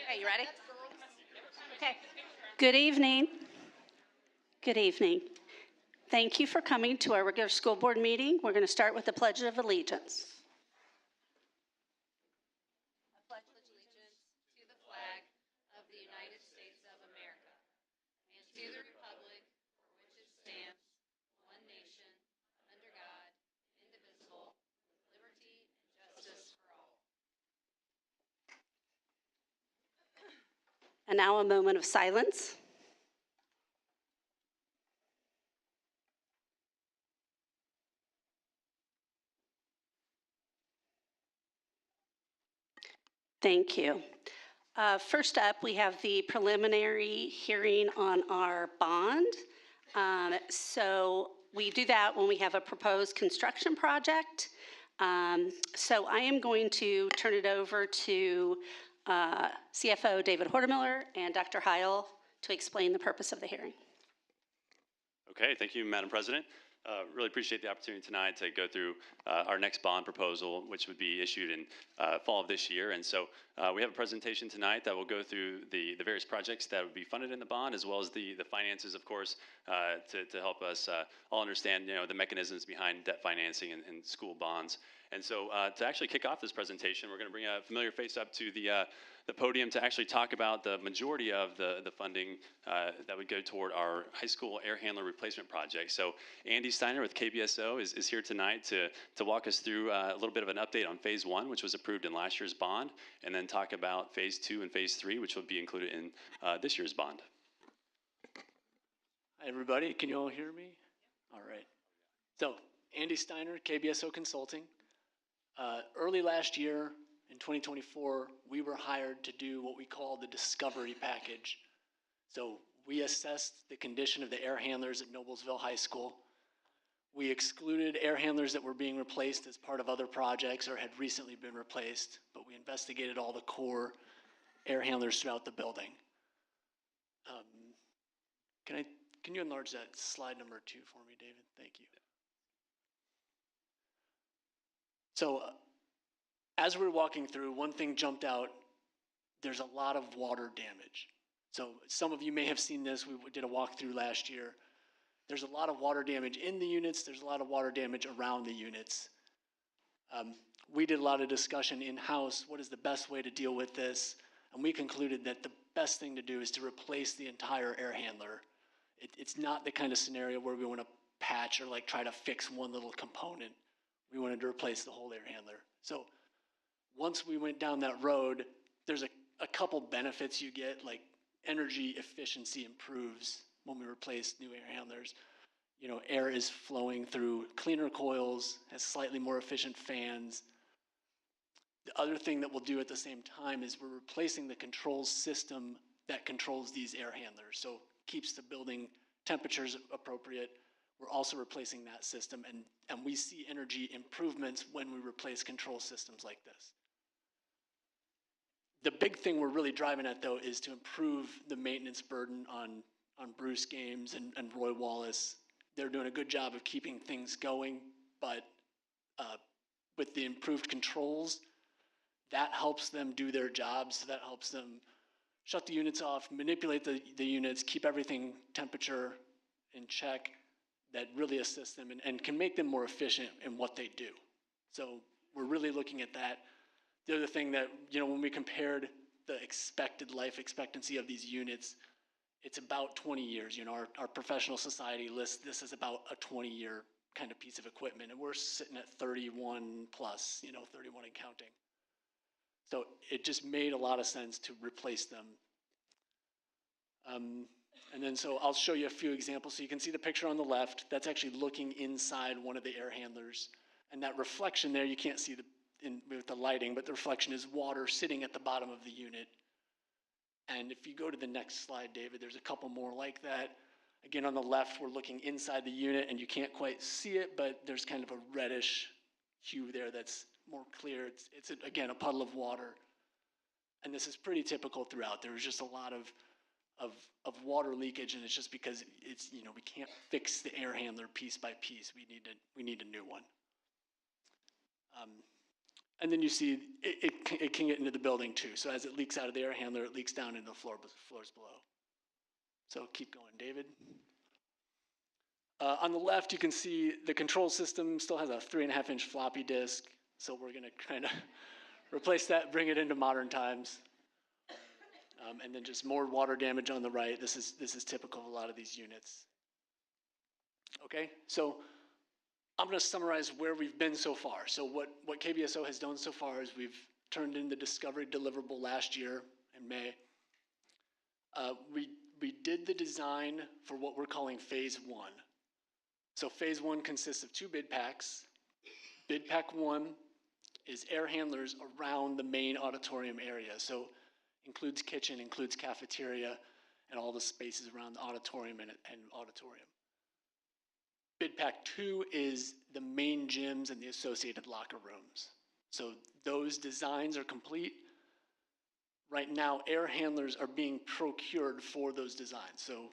Okay, you ready? Okay. Good evening. Good evening. Thank you for coming to our regular school board meeting. We're going to start with the Pledge of Allegiance. I pledge allegiance to the flag of the United States of America and to the republic for which it stands, one nation, under God, indivisible, with liberty and justice for all. And now a moment of silence. Thank you. First up, we have the preliminary hearing on our bond. So we do that when we have a proposed construction project. So I am going to turn it over to CFO David Hortemiller and Dr. Heil to explain the purpose of the hearing. Okay, thank you, Madam President. Really appreciate the opportunity tonight to go through our next bond proposal, which would be issued in fall of this year. And so we have a presentation tonight that will go through the various projects that would be funded in the bond, as well as the finances, of course, to help us all understand, the mechanisms behind debt financing and school bonds. And so to actually kick off this presentation, we're going to bring a familiar face up to the podium to actually talk about the majority of the funding that would go toward our high school air handler replacement project. So Andy Steiner with KBSO is here tonight to walk us through a little bit of an update on phase 1, which was approved in last year's bond, and then talk about phase 2 and phase 3, which will be included in this year's bond. Hi, everybody. Can you all hear me? All right. So Andy Steiner, KBSO Consulting. Early last year, in 2024, we were hired to do what we call the discovery package. So we assessed the condition of the air handlers at Noblesville High School. We excluded air handlers that were being replaced as part of other projects or had recently been replaced, but we investigated all the core air handlers throughout the building. Can you enlarge that slide number 2 for me, David? Thank you. So as we were walking through, one thing jumped out. There's a lot of water damage. So some of you may have seen this. We did a walkthrough last year. There's a lot of water damage in the units. There's a lot of water damage around the units. We did a lot of discussion in-house. What is the best way to deal with this? And we concluded that the best thing to do is to replace the entire air handler. It's not the kind of scenario where we want to patch or try to fix one little component. We wanted to replace the whole air handler. So once we went down that road, there's a couple benefits you get, like energy efficiency improves when we replace new air handlers. Air is flowing through cleaner coils, has slightly more efficient fans. The other thing that we'll do at the same time is we're replacing the control system that controls these air handlers. So keeps the building temperatures appropriate. We're also replacing that system, and we see energy improvements when we replace control systems like this. The big thing we're really driving at, though, is to improve the maintenance burden on Bruce Games and Roy Wallace. They're doing a good job of keeping things going, but with the improved controls, that helps them do their jobs. So that helps them shut the units off, manipulate the units, keep everything temperature in check. That really assists them and can make them more efficient in what they do. So we're really looking at that. The other thing that, when we compared the expected life expectancy of these units, it's about 20 years. Our professional society lists this as about a 20-year kind of piece of equipment, and we're sitting at 31 plus, 31 and counting. So it just made a lot of sense to replace them. And then so I'll show you a few examples. So you can see the picture on the left. That's actually looking inside one of the air handlers. And that reflection there, you can't see with the lighting, but the reflection is water sitting at the bottom of the unit. And if you go to the next slide, David, there's a couple more like that. Again, on the left, we're looking inside the unit, and you can't quite see it, but there's kind of a reddish hue there that's more clear. It's again, a puddle of water. And this is pretty typical throughout. There was just a lot of water leakage, and it's just because we can't fix the air handler piece by piece. We need a new one. And then you see it can get into the building too. So as it leaks out of the air handler, it leaks down into the floors below. So keep going, David. On the left, you can see the control system still has a 3.5-inch floppy disk. So we're going to kind of replace that, bring it into modern times. And then just more water damage on the right. This is typical of a lot of these units. Okay, so I'm going to summarize where we've been so far. So what KBSO has done so far is we've turned in the discovery deliverable last year in May. We did the design for what we're calling phase 1. So phase 1 consists of 2 bid packs. Bid pack 1 is air handlers around the main auditorium area. So includes kitchen, includes cafeteria, and all the spaces around the auditorium and auditorium. Bid pack 2 is the main gyms and the associated locker rooms. So those designs are complete. Right now, air handlers are being procured for those designs. So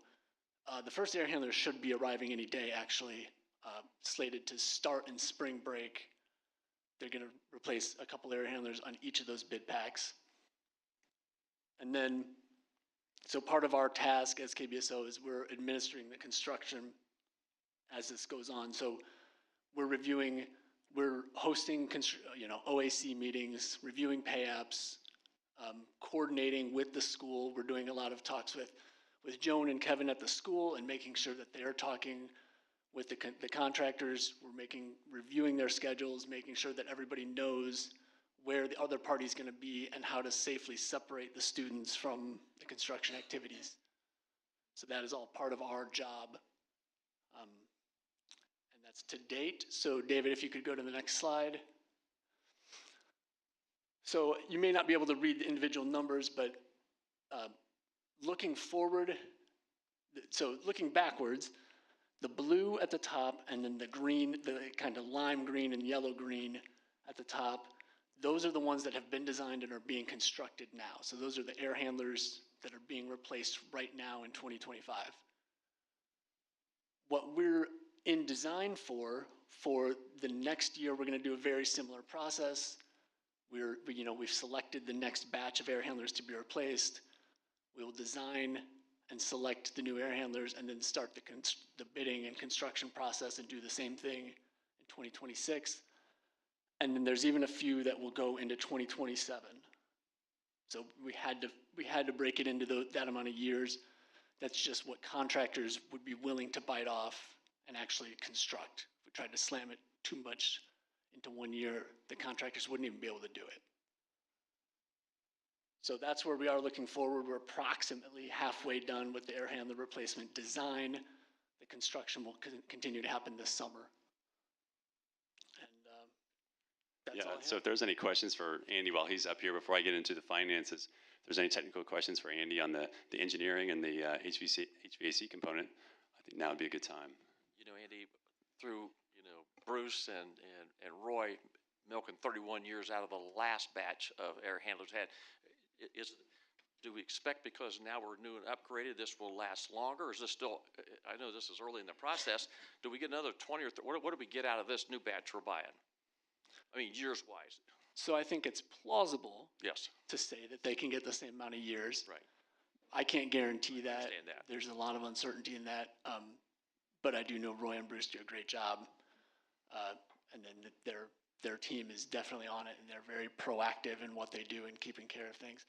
the first air handler should be arriving any day, actually, slated to start in spring break. They're going to replace a couple air handlers on each of those bid packs. And then, so part of our task as KBSO is we're administering the construction as this goes on. So we're hosting, OAC meetings, reviewing pay apps, coordinating with the school. We're doing a lot of talks with Joan and Kevin at the school and making sure that they're talking with the contractors. We're reviewing their schedules, making sure that everybody knows where the other party's going to be and how to safely separate the students from the construction activities. So that is all part of our job. And that's to date. So David, if you could go to the next slide. So you may not be able to read the individual numbers, but looking forward, so looking backwards, the blue at the top and then the green, the kind of lime green and yellow green at the top, those are the ones that have been designed and are being constructed now. So those are the air handlers that are being replaced right now in 2025. What we're in design for the next year, we're going to do a very similar process. We've selected the next batch of air handlers to be replaced. We'll design and select the new air handlers and then start the bidding and construction process and do the same thing in 2026. And then there's even a few that will go into 2027. So we had to break it into that amount of years. That's just what contractors would be willing to bite off and actually construct. If we tried to slam it too much into 1 year, the contractors wouldn't even be able to do it. So that's where we are looking forward. We're approximately halfway done with the air handler replacement design. The construction will continue to happen this summer. And that's all I have. So if there's any questions for Andy while he's up here, before I get into the finances, if there's any technical questions for Andy on the engineering and the HVAC component, I think now would be a good time. Andy, through, Bruce and Roy milking 31 years out of the last batch of air handlers had, do we expect, because now we're new and upgraded, this will last longer? Or is this still, I know this is early in the process, do we get another 20 or 30, what do we get out of this new batch we're buying? I mean, years-wise. So I think it's plausible Yes. to say that they can get the same amount of years. Right. I can't guarantee that. I understand that. There's a lot of uncertainty in that. But I do know Roy and Bruce do a great job. And then their team is definitely on it, and they're very proactive in what they do and keeping care of things.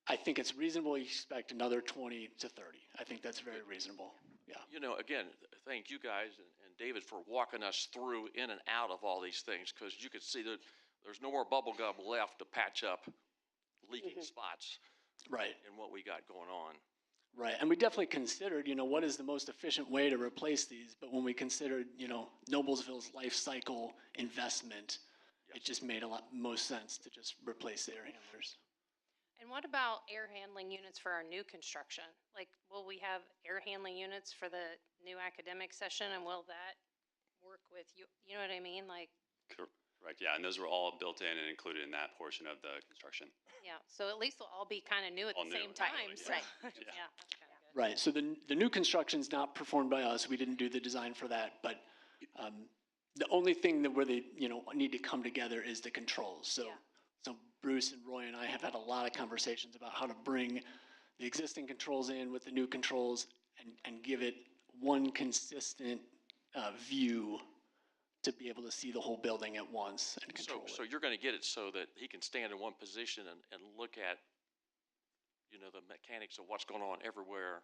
I think it's reasonable to expect another 20 to 30. I think that's very reasonable. Yeah. Again, thank you guys and David for walking us through in and out of all these things, because you could see that there's no more bubble gum left to patch up leaking spots. Right. In what we got going on. Right. And we definitely considered, what is the most efficient way to replace these? But when we considered, Noblesville's life cycle investment, yes, it just made most sense to just replace the air handlers. And what about air handling units for our new construction? Like, will we have air handling units for the new academic session, and will that work with you? You know what I mean? Like. Correct, yeah, and those were all built in and included in that portion of the construction. Yeah, so at least they'll all be kind of new at the same time. Right. So, yeah, that's kind of good. Right, so the new construction's not performed by us. We didn't do the design for that, but The only thing that where they, need to come together is the controls. So, Yeah. so Bruce and Roy and I have had a lot of conversations about how to bring the existing controls in with the new controls and give it one consistent view to be able to see the whole building at once and control So it. you're gonna get it so that he can stand in one position and look at, the mechanics of what's going on everywhere.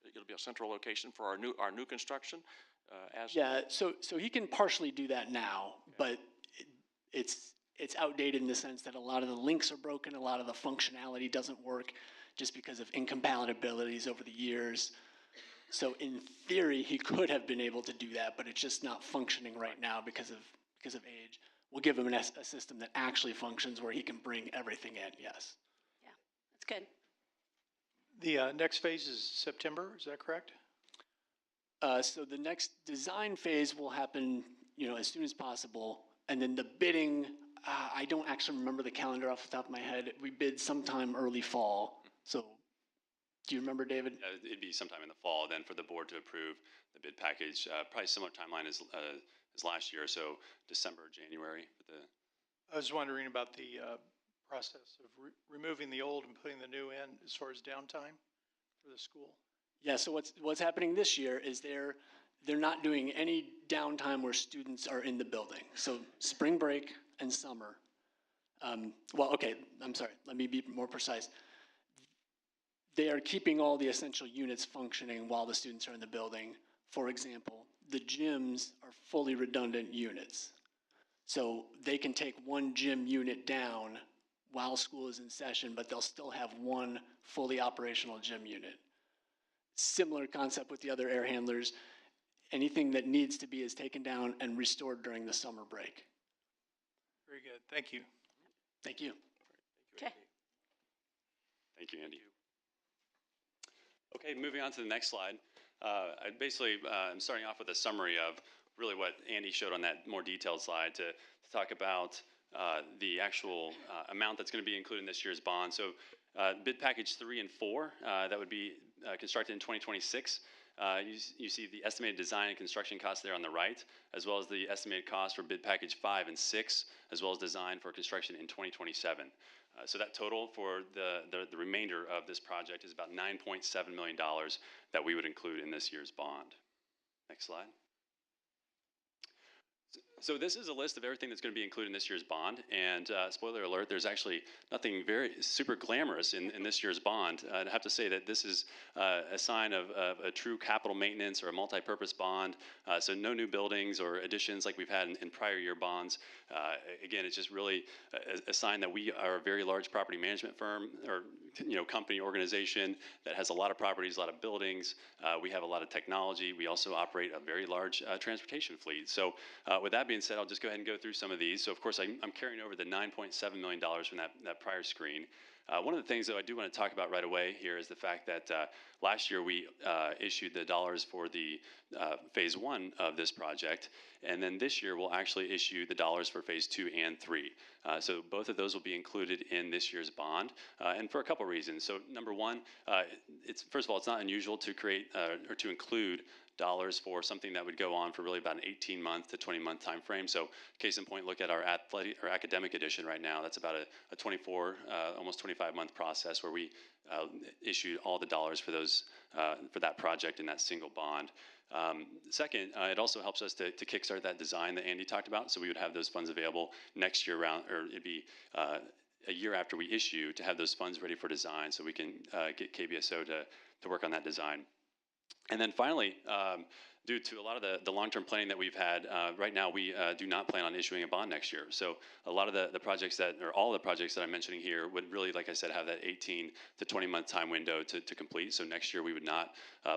It'll be a central location for our new construction, as. Yeah, so he can partially do that now, but it's outdated in the sense that a lot of the links are broken, a lot of the functionality doesn't work just because of incompatibilities over the years. So in theory, he could have been able to do that, but it's just not functioning right now because of age. We'll give him a system that actually functions where he can bring everything in, yes. Yeah, that's good. The next phase is September, is that correct? So the next design phase will happen, as soon as possible. And then the bidding, I don't actually remember the calendar off the top of my head. We bid sometime early fall. So do you remember, David? It'd be sometime in the fall then for the board to approve the bid package. Probably similar timeline as last year, so December, January. I was wondering about the process of removing the old and putting the new in as far as downtime for the school. Yeah, so what's happening this year is they're not doing any downtime where students are in the building. So spring break and summer. Well, okay, I'm sorry, let me be more precise. They are keeping all the essential units functioning while the students are in the building. For example, the gyms are fully redundant units. So they can take one gym unit down while school is in session, but they'll still have one fully operational gym unit. Similar concept with the other air handlers. Anything that needs to be is taken down and restored during the summer break. Very good, thank you. Thank you. Okay. Thank you, Andy. Okay, moving on to the next slide. I'm starting off with a summary of really what Andy showed on that more detailed slide to talk about the actual amount that's going to be included in this year's bond. So bid package 3 and 4, that would be constructed in 2026. You see the estimated design and construction costs there on the right, as well as the estimated cost for bid package 5 and 6, as well as design for construction in 2027. So that total for the remainder of this project is about $9.7 million that we would include in this year's bond. Next slide. So this is a list of everything that's going to be included in this year's bond, and spoiler alert, there's actually nothing very super glamorous in this year's bond. I'd have to say that this is a sign of a true capital maintenance or a multi-purpose bond, so no new buildings or additions like we've had in prior year bonds. Again, it's just really a sign that we are a very large property management firm or company organization that has a lot of properties, a lot of buildings. We have a lot of technology. We also operate a very large transportation fleet. So with that being said, I'll just go ahead and go through some of these. So of course, I'm carrying over the $9.7 million from that prior screen. One of the things, though, I do want to talk about right away here is the fact that last year we issued the dollars for the phase 1 of this project, and then this year we'll actually issue the dollars for phase 2 and 3. So both of those will be included in this year's bond, and for a couple reasons. So number one, first of all, it's not unusual to create or to include dollars for something that would go on for really about an 18-month to 20-month time frame. So case in point, look at our academic edition right now. That's about a 24, almost 25-month process where we issued all the dollars for those for that project in that single bond. Second, it also helps us to kickstart that design that Andy talked about. So we would have those funds available next year around, or it'd be a year after we issue to have those funds ready for design so we can get KBSO to work on that design. And then finally, due to a lot of the long-term planning that we've had, right now we do not plan on issuing a bond next year. So a lot of the projects or all the projects that I'm mentioning here would really, like I said, have that 18 to 20-month time window to complete. So next year we would not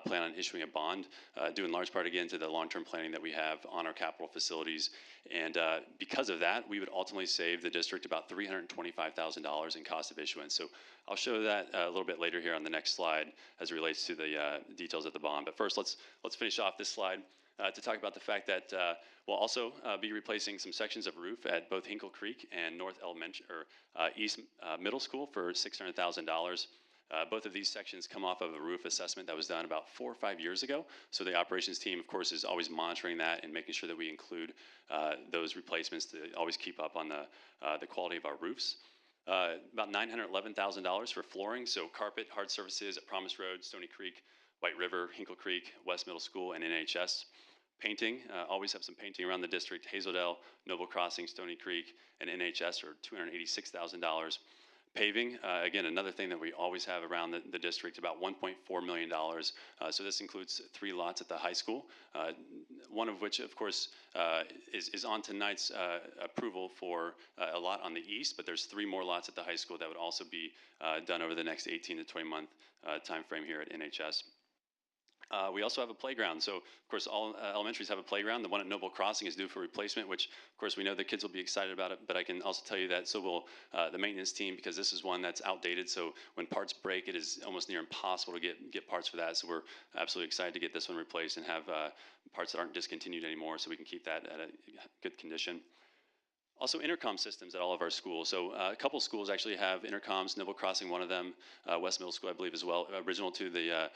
plan on issuing a bond, due in large part, again, to the long-term planning that we have on our capital facilities. And because of that, we would ultimately save the district about $325,000 in cost of issuance. So I'll show that a little bit later here on the next slide as it relates to the details of the bond. But first, let's finish off this slide to talk about the fact that we'll also be replacing some sections of roof at both Hinkle Creek and North Elementary or East Middle School for $600,000. Both of these sections come off of a roof assessment that was done about 4 or 5 years ago. So the operations team, of course, is always monitoring that and making sure that we include those replacements to always keep up on the quality of our roofs. About $911,000 for flooring, so carpet, hard surfaces at Promise Road, Stony Creek, White River, Hinkle Creek, West Middle School, and NHS. Painting, always have some painting around the district. Hazeldale, Noble Crossing, Stony Creek, and NHS are $286,000. Paving, again, another thing that we always have around the district, about $1.4 million. So this includes 3 lots at the high school, one of which, of course, is on tonight's approval for a lot on the east, but there's 3 more lots at the high school that would also be done over the next 18 to 20 month time frame here at NHS. We also have a playground. So, of course, all elementaries have a playground. The one at Noble Crossing is due for replacement, which, of course, we know the kids will be excited about it. But I can also tell you that so will the maintenance team, because this is one that's outdated. So when parts break, it is almost near impossible to get parts for that. So we're absolutely excited to get this one replaced and have parts that aren't discontinued anymore, so we can keep that at a good condition. Also, intercom systems at all of our schools. So a couple schools actually have intercoms, Noble Crossing, one of them, West Middle School, I believe, as well, original to the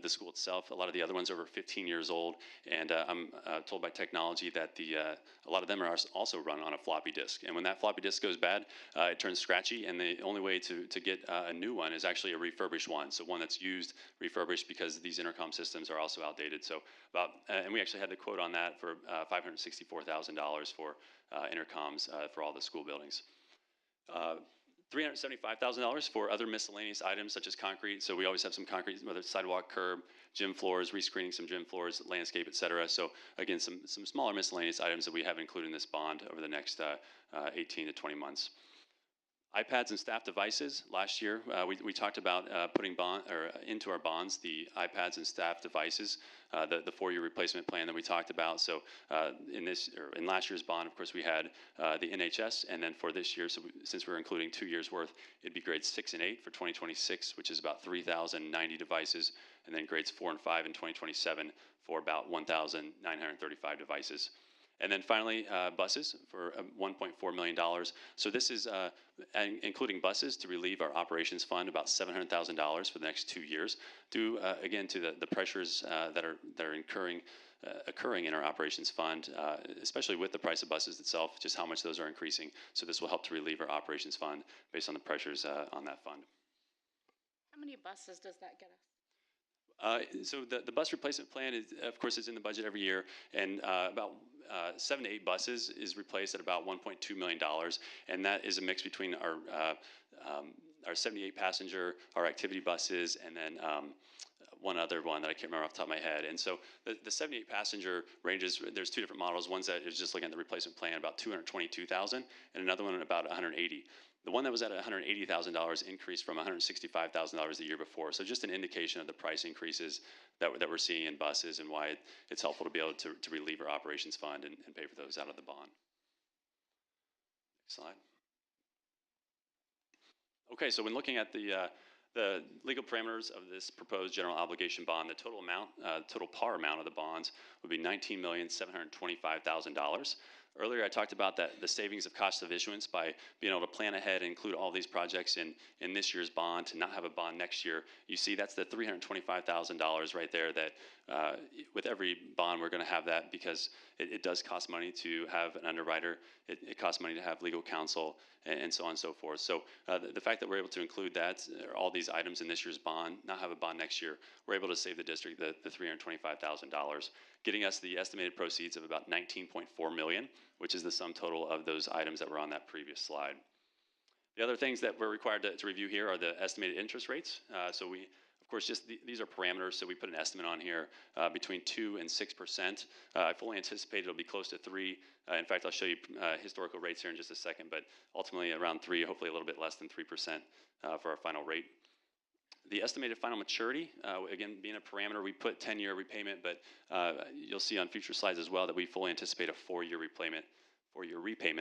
school itself. A lot of the other ones are over 15 years old, and I'm told by technology that a lot of them are also run on a floppy disk. And when that floppy disk goes bad, it turns scratchy, and the only way to get a new one is actually a refurbished one. So one that's used, refurbished, because these intercom systems are also outdated. So and we actually had the quote on that for $564,000 for intercoms for all the school buildings. $375,000 for other miscellaneous items such as concrete. So we always have some concrete, whether it's sidewalk, curb, gym floors, rescreening some gym floors, landscape, et cetera. So again, some smaller miscellaneous items that we have included in this bond over the next 18 to 20 months. iPads and staff devices. Last year, we talked about putting into our bonds the iPads and staff devices, the 4-year replacement plan that we talked about. So in last year's bond, of course, we had the NHS, and then for this year, so since we're including 2 years worth, it'd be grades 6 and 8 for 2026, which is about 3,090 devices, and then grades 4 and 5 in 2027 for about 1,935 devices. And then finally, buses for $1.4 million. So this is including buses to relieve our operations fund, about $700,000 for the next 2 years, due again to the pressures that are occurring in our operations fund, especially with the price of buses itself, just how much those are increasing. So this will help to relieve our operations fund based on the pressures on that fund. How many buses does that get us? So the bus replacement plan is, of course, is in the budget every year, and about 7 to 8 buses is replaced at about $1.2 million, and that is a mix between our 78 passenger, our activity buses, and then one other one that I can't remember off the top of my head. And so the 78 passenger ranges, there's 2 different models. One's that is just looking at the replacement plan, about $222,000, and another one at about $180,000. The one that was at $180,000 increased from $165,000 the year before. So just an indication of the price increases that we're seeing in buses and why it's helpful to be able to relieve our operations fund and pay for those out of the bond. Next slide. Okay, so when looking at the legal parameters of this proposed general obligation bond, the total amount, total par amount of the bonds would be $19,725,000. Earlier, I talked about the savings of cost of issuance by being able to plan ahead and include all these projects in this year's bond to not have a bond next year. You see that's the $325,000 right there that with every bond we're going to have that because it does cost money to have an underwriter. It costs money to have legal counsel and so on and so forth. So the fact that we're able to include that, all these items in this year's bond, not have a bond next year, we're able to save the district the $325,000, getting us the estimated proceeds of about $19.4 million, which is the sum total of those items that were on that previous slide. The other things that we're required to review here are the estimated interest rates. So we, of course, just these are parameters, so we put an estimate on here between 2% and 6%. I fully anticipate it'll be close to 3%. In fact, I'll show you historical rates here in just a second, but ultimately around 3%, hopefully a little bit less than 3% for our final rate. The estimated final maturity, again, being a parameter, we put 10-year repayment, but you'll see on future slides as well that we fully anticipate a 4-year repayment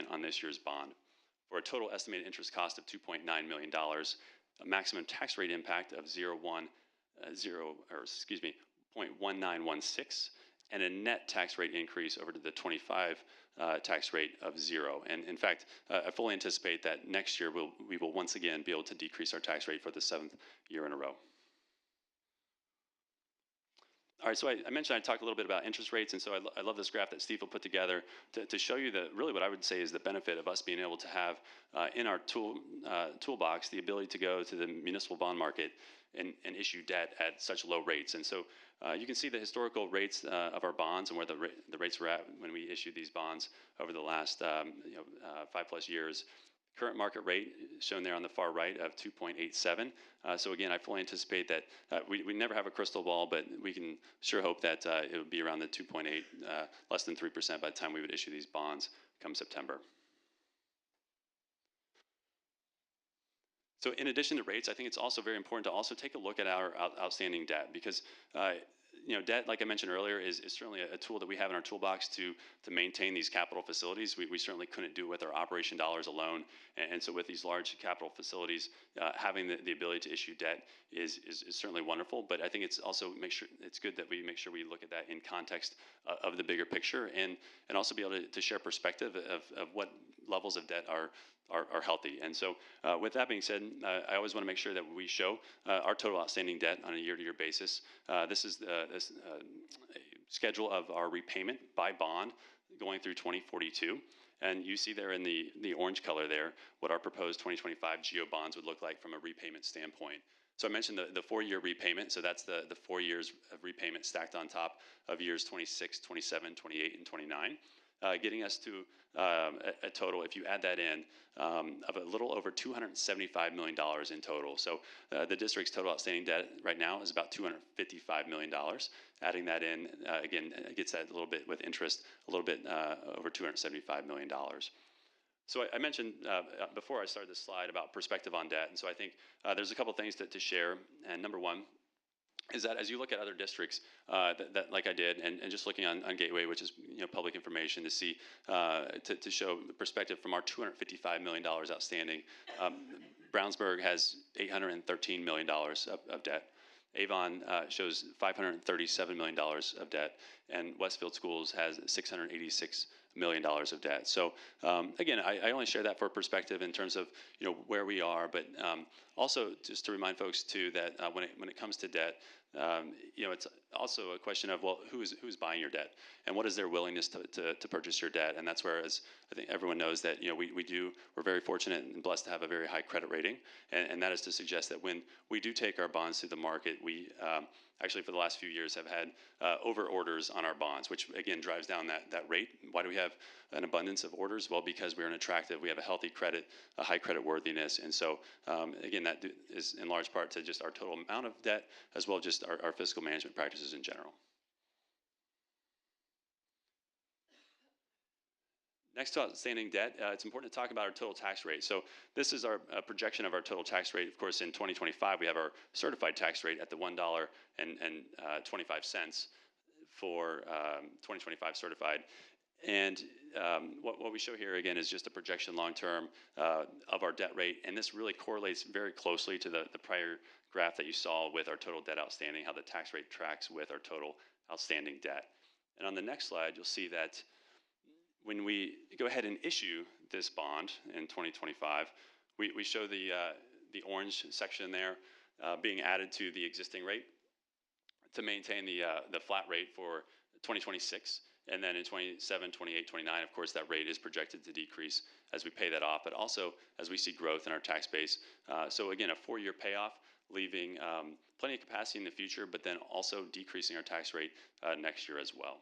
on this year's bond for a total estimated interest cost of $2.9 million, a maximum tax rate impact of 0.1916, and a net tax rate increase over to the 25 tax rate of 0. And in fact, I fully anticipate that next year we will once again be able to decrease our tax rate for the 7th year in a row. All right, so I mentioned I talked a little bit about interest rates, and so I love this graph that Steve will put together to show you really what I would say is the benefit of us being able to have in our toolbox the ability to go to the municipal bond market and issue debt at such low rates. And so you can see the historical rates of our bonds and where the rates were at when we issued these bonds over the last 5+ years. Current market rate shown there on the far right of 2.87. So again, I fully anticipate that we never have a crystal ball, but we can sure hope that it would be around the 2.8, less than 3% by the time we would issue these bonds come September. So in addition to rates, I think it's also very important to also take a look at our outstanding debt, because debt, like I mentioned earlier, is certainly a tool that we have in our toolbox to maintain these capital facilities. We certainly couldn't do it with our operation dollars alone. And so with these large capital facilities, having the ability to issue debt is certainly wonderful. But I think it's also it's good that we make sure we look at that in context of the bigger picture, and also be able to share perspective of what levels of debt are healthy. And so with that being said, I always want to make sure that we show our total outstanding debt on a year-to-year basis. This is the schedule of our repayment by bond going through 2042. And you see there in the orange color there what our proposed 2025 GO bonds would look like from a repayment standpoint. So I mentioned the 4-year repayment. So that's the 4 years of repayment stacked on top of years 26, 27, 28, and 29. Getting us to a total, if you add that in, of a little over $275 million in total. So the district's total outstanding debt right now is about $255 million. Adding that in, again, gets that a little bit with interest, a little bit over $275 million. So I mentioned before I started this slide about perspective on debt, and so I think there's a couple things to share. And number one is that as you look at other districts that like I did, and just looking on Gateway, which is public information, to see to show the perspective from our $255 million outstanding, Brownsburg has $813 million of debt. Avon shows $537 million of debt, and Westfield Schools has $686 million of debt. So again, I only share that for perspective in terms of where we are, but also just to remind folks too that when it comes to debt, it's also a question of, well, who's buying your debt, and what is their willingness to purchase your debt. And that's where, as I think everyone knows, that we're very fortunate and blessed to have a very high credit rating, and that is to suggest that when we do take our bonds to the market, we actually for the last few years have had over orders on our bonds, which again drives down that rate. Why do we have an abundance of orders? Well, because we're we have a healthy credit, a high credit worthiness. And so again, that is in large part to just our total amount of debt, as well as just our fiscal management practices in general. Next to outstanding debt, it's important to talk about our total tax rate. So this is our projection of our total tax rate. Of course, in 2025, we have our certified tax rate at the $1.25 for 2025 certified. And what we show here, again, is just a projection long-term of our debt rate. And this really correlates very closely to the prior graph that you saw with our total debt outstanding, how the tax rate tracks with our total outstanding debt. And on the next slide, you'll see that when we go ahead and issue this bond in 2025, we show the orange section there being added to the existing rate to maintain the flat rate for 2026. And then in 27, 28, 29, of course, that rate is projected to decrease as we pay that off, but also as we see growth in our tax base. So again, a 4-year payoff, leaving plenty of capacity in the future, but then also decreasing our tax rate next year as well.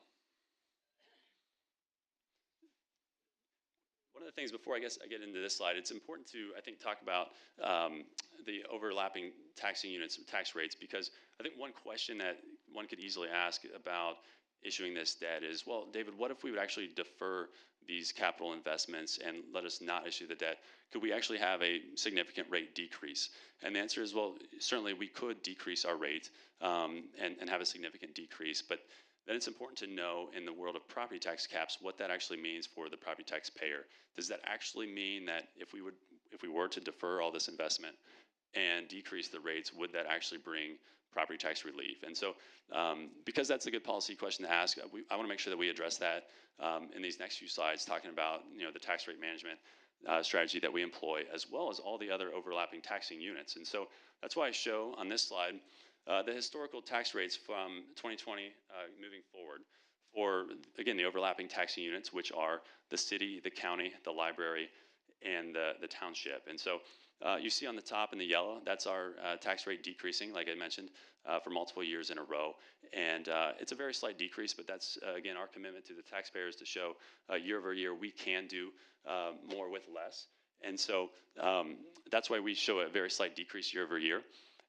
One of the things before I get into this slide, it's important to, I think, talk about the overlapping taxing units and tax rates, because I think one question that one could easily ask about issuing this debt is, well, David, what if we would actually defer these capital investments and let us not issue the debt? Could we actually have a significant rate decrease? And the answer is, well, certainly we could decrease our rate and have a significant decrease, but then it's important to know in the world of property tax caps what that actually means for the property tax payer. Does that actually mean that if we were to defer all this investment and decrease the rates, would that actually bring property tax relief. And so because that's a good policy question to ask, I want to make sure that we address that in these next few slides, talking about the tax rate management strategy that we employ, as well as all the other overlapping taxing units. And so that's why I show on this slide the historical tax rates from 2020 moving forward for, again, the overlapping taxing units, which are the city, the county, the library, and the township. And so you see on the top in the yellow, that's our tax rate decreasing, like I mentioned, for multiple years in a row. And it's a very slight decrease, but that's, again, our commitment to the taxpayers to show year over year we can do more with less. And so that's why we show a very slight decrease year over year.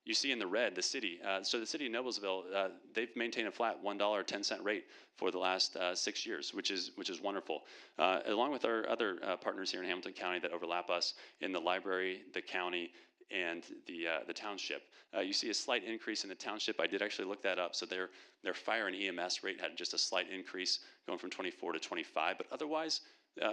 You see in the red, the city. So the city of Noblesville, they've maintained a flat $1.10 rate for the last 6 years, which is wonderful. Along with our other partners here in Hamilton County that overlap us in the library, the county, and the township. You see a slight increase in the township. I did actually look that up. So their fire and EMS rate had just a slight increase going from 24 to 25. But otherwise,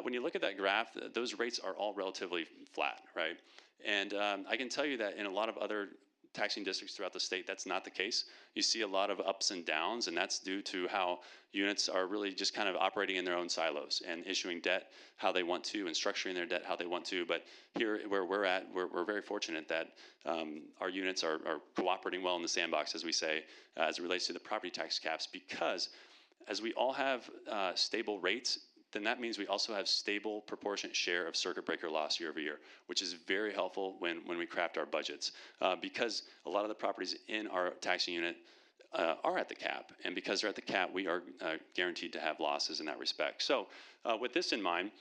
when you look at that graph, those rates are all relatively flat, right? And I can tell you that in a lot of other taxing districts throughout the state, that's not the case. You see a lot of ups and downs, and that's due to how units are really just kind of operating in their own silos and issuing debt how they want to and structuring their debt how they want to. But here where we're at, we're very fortunate that our units are cooperating well in the sandbox, as we say, as it relates to the property tax caps, because as we all have stable rates, then that means we also have stable proportionate share of circuit breaker loss year over year, which is very helpful when we craft our budgets, because a lot of the properties in our taxing unit are at the cap, and because they're at the cap, we are guaranteed to have losses in that respect. So with this in mind,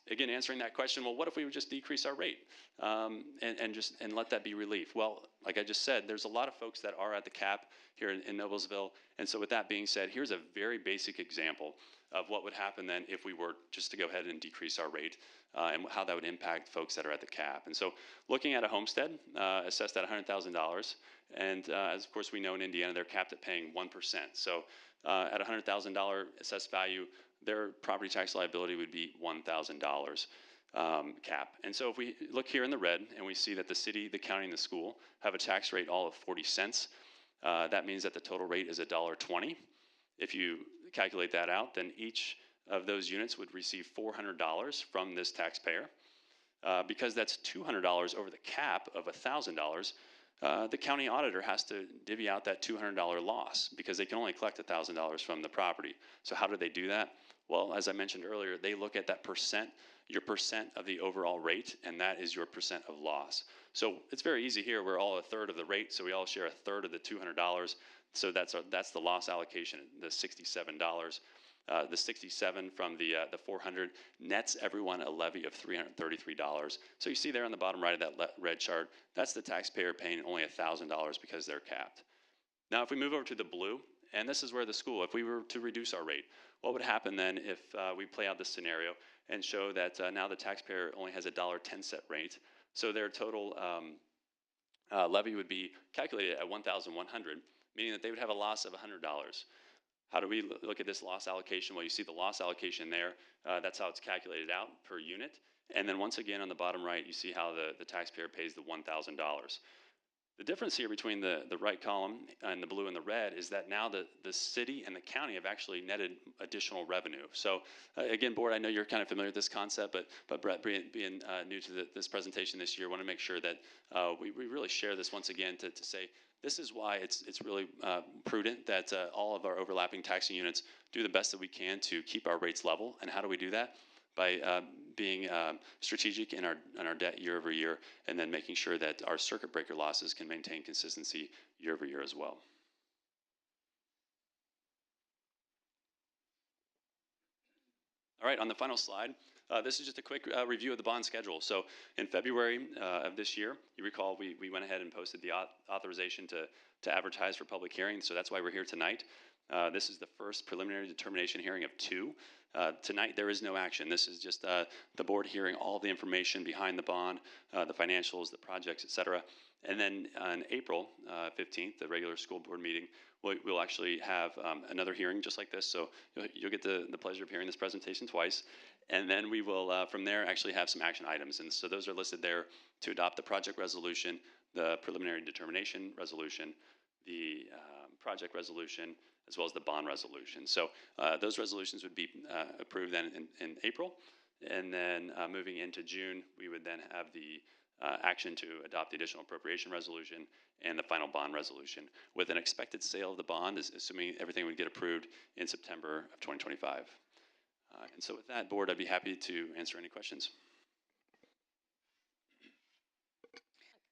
again, answering that question, well, what if we would just decrease our rate and let that be relief? Well, like I just said, there's a lot of folks that are at the cap here in Noblesville, and so with that being said, here's a very basic example of what would happen then if we were just to go ahead and decrease our rate and how that would impact folks that are at the cap. And so looking at a homestead assessed at $100,000, and as of course we know in Indiana, they're capped at paying 1%. So at $100,000 assessed value, their property tax liability would be $1,000 cap. And so if we look here in the red and we see that the city, the county, and the school have a tax rate all of 40 cents, that means that the total rate is $1.20. If you calculate that out, then each of those units would receive $400 from this taxpayer. Because that's $200 over the cap of $1,000, the county auditor has to divvy out that $200 loss because they can only collect $1,000 from the property. So how do they do that? Well, as I mentioned earlier, they look at that percent, your percent of the overall rate, and that is your percent of loss. So it's very easy here. We're all a third of the rate, so we all share a third of the $200. So that's the loss allocation, the $67. The 67 from the 400 nets everyone a levy of $333. So you see there on the bottom right of that red chart, that's the taxpayer paying only $1,000 because they're capped. Now, if we move over to the blue, and this is where the school, if we were to reduce our rate, what would happen then if we play out this scenario and show that now the taxpayer only has a $1.10 set rate? So their total levy would be calculated at $1,100, meaning that they would have a loss of $100. How do we look at this loss allocation? Well, you see the loss allocation there. That's how it's calculated out per unit. And then once again on the bottom right, you see how the taxpayer pays the $1,000. The difference here between the right column and the blue and the red is that now the city and the county have actually netted additional revenue. So again, board, I know you're kind of familiar with this concept, but Brett, being new to this presentation this year, I want to make sure that we really share this once again to say this is why it's really prudent that all of our overlapping taxing units do the best that we can to keep our rates level. And how do we do that? By being strategic in our debt year over year, and then making sure that our circuit breaker losses can maintain consistency year over year as well. All right, on the final slide, this is just a quick review of the bond schedule. So in February of this year, you recall we went ahead and posted the authorization to advertise for public hearing. So that's why we're here tonight. This is the first preliminary determination hearing of 2. Tonight there is no action. This is just the board hearing all the information behind the bond, the financials, the projects, et cetera. And then on April 15th, the regular school board meeting, we'll actually have another hearing just like this. So you'll get the pleasure of hearing this presentation twice. And then we will, from there, actually have some action items. And so those are listed there: to adopt the project resolution, the preliminary determination resolution, the project resolution, as well as the bond resolution. So those resolutions would be approved then in April. And then moving into June, we would then have the action to adopt the additional appropriation resolution and the final bond resolution, with an expected sale of the bond, assuming everything would get approved in September of 2025. And so with that, Board, I'd be happy to answer any questions.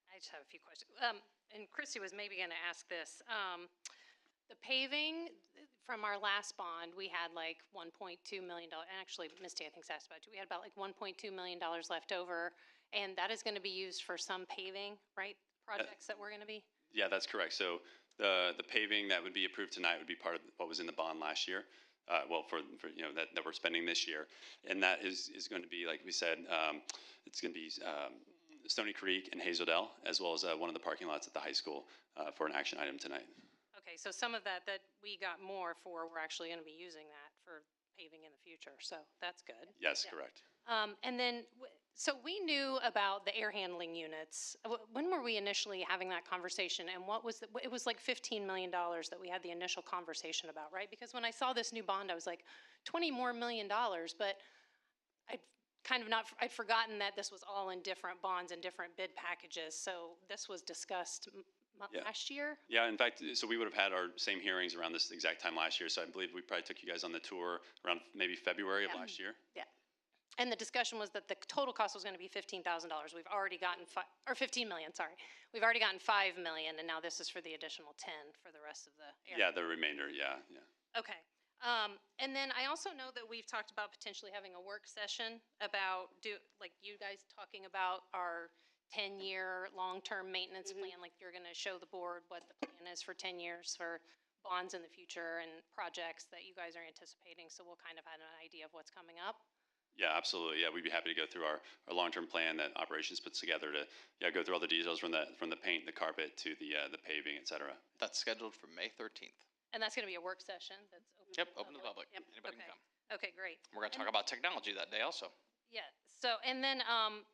I just have a few questions. And Chrissy was maybe going to ask this. The paving from our last bond, we had like $1.2 million. And actually, Misty, I think, asked about it. We had about like $1.2 million left over, and that is going to be used for some paving, right? Projects that we're going to be. Yeah, that's correct. So the paving that would be approved tonight would be part of what was in the bond last year. For you know that we're spending this year, and that is going to be, like we said, it's going to be Stony Creek and Hazeldale, as well as one of the parking lots at the high school for an action item tonight. Okay, so some of that we got more for, we're actually going to be using that for paving in the future, so that's good. Yes, correct. And then, so we knew about the air handling units. When were we initially having that conversation, and what was it was like $15 million that we had the initial conversation about, right? Because when I saw this new bond, I was like, $20 million more, but I'd forgotten that this was all in different bonds and different bid packages, so this was discussed last year? Yeah, in fact, so we would have had our same hearings around this exact time last year, so I believe we probably took you guys on the tour around maybe February of last year. Yeah. And the discussion was that the total cost was going to be $15,000. We've already gotten $15 million, sorry. We've already gotten $5 million, and now this is for the additional 10 for the rest of the area. Yeah, the remainder, yeah. Okay. And then I also know that we've talked about potentially having a work session about, like you guys talking about our 10-year long-term maintenance plan, like you're going to show the board what the plan is for 10 years for bonds in the future and projects that you guys are anticipating, so we'll kind of have an idea of what's coming up. Yeah, absolutely. Yeah, we'd be happy to go through our long-term plan that operations puts together to go through all the details from the paint, the carpet, to the paving, et cetera. That's scheduled for May 13th. And that's going to be a work session that's open? Yep, open to the public. Yep. Anybody can come. Okay, great. We're going to talk about technology that day also. Yeah. So, and then,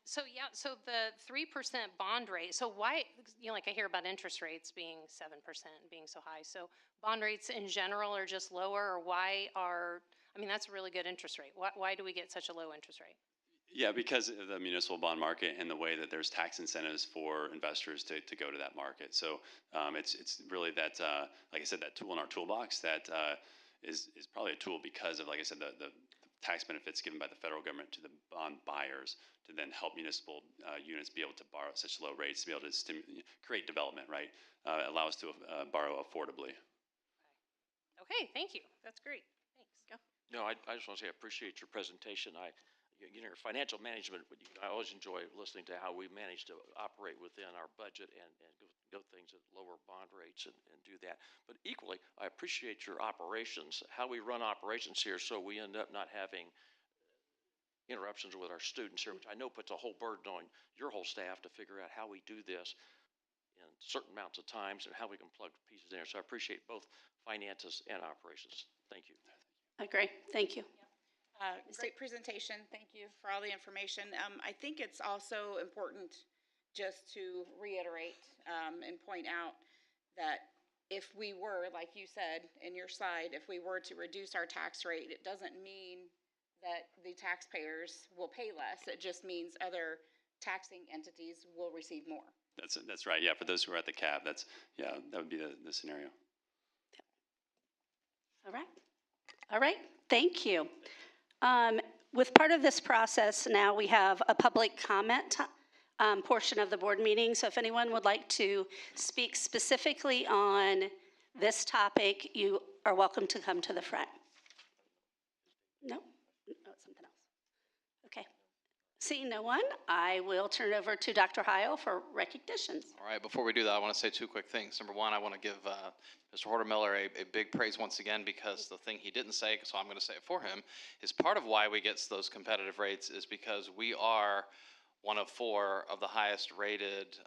so the 3% bond rate, so why, like I hear about interest rates being 7% and being so high. So bond rates in general are just lower, or that's a really good interest rate. Why do we get such a low interest rate? Yeah, because of the municipal bond market and the way that there's tax incentives for investors to go to that market. So it's really that, like I said, that tool in our toolbox that is probably a tool because of, like I said, the tax benefits given by the federal government to the bond buyers to then help municipal units be able to borrow at such low rates, to be able to create development, right? Allow us to borrow affordably. Okay, thank you. That's great. Thanks. Go. No, I just want to say I appreciate your presentation. Financial management, I always enjoy listening to how we manage to operate within our budget and go things at lower bond rates and do that. But equally, I appreciate your operations, how we run operations here, so we end up not having interruptions with our students here, which I know puts a whole burden on your whole staff to figure out how we do this in certain amounts of times and how we can plug pieces in there. So I appreciate both finances and operations. Thank you. I agree. Thank you. Great presentation. Thank you for all the information. I think it's also important just to reiterate and point out that if we were, like you said in your slide, if we were to reduce our tax rate, it doesn't mean that the taxpayers will pay less. It just means other taxing entities will receive more. That's right. Yeah, for those who are at the cap, that would be the scenario. All right. Thank you. With part of this process now, we have a public comment portion of the board meeting. So if anyone would like to speak specifically on this topic, you are welcome to come to the front. No? Oh, something else. Okay. Seeing no one, I will turn it over to Dr. Heil for recognitions. All right, before we do that, I want to say two quick things. Number one, I want to give Mr. Horder-Miller a big praise once again, because the thing he didn't say, so I'm going to say it for him, is part of why we get those competitive rates is because we are one of 4 of the highest rated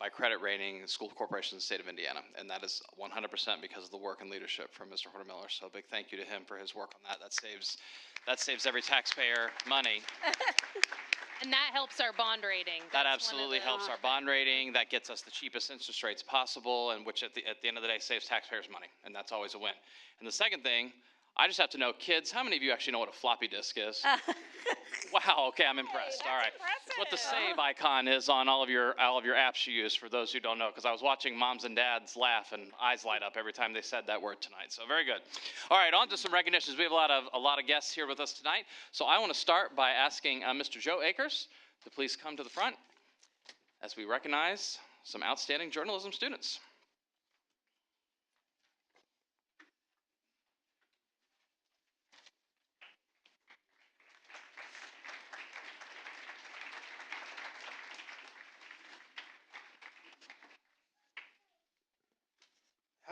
by credit rating school corporations in the state of Indiana. And that is 100% because of the work and leadership from Mr. Hortemiller. So a big thank you to him for his work on that. That saves every taxpayer money. And that helps our bond rating. That That's one of absolutely the- helps our bond rating. That gets us the cheapest interest rates possible, and which at the end of the day saves taxpayers money, and that's always a win. And the second thing, I just have to know, kids, how many of you actually know what a floppy disk is? Wow, okay, I'm impressed. All right. It's what the save icon is on all of your apps you use, for those who don't know, because I was watching moms and dads laugh and eyes light up every time they said that word tonight. So very good. All right, on to some recognitions. We have a lot of guests here with us tonight. So I want to start by asking Mr. Joe Akers to please come to the front as we recognize some outstanding journalism students.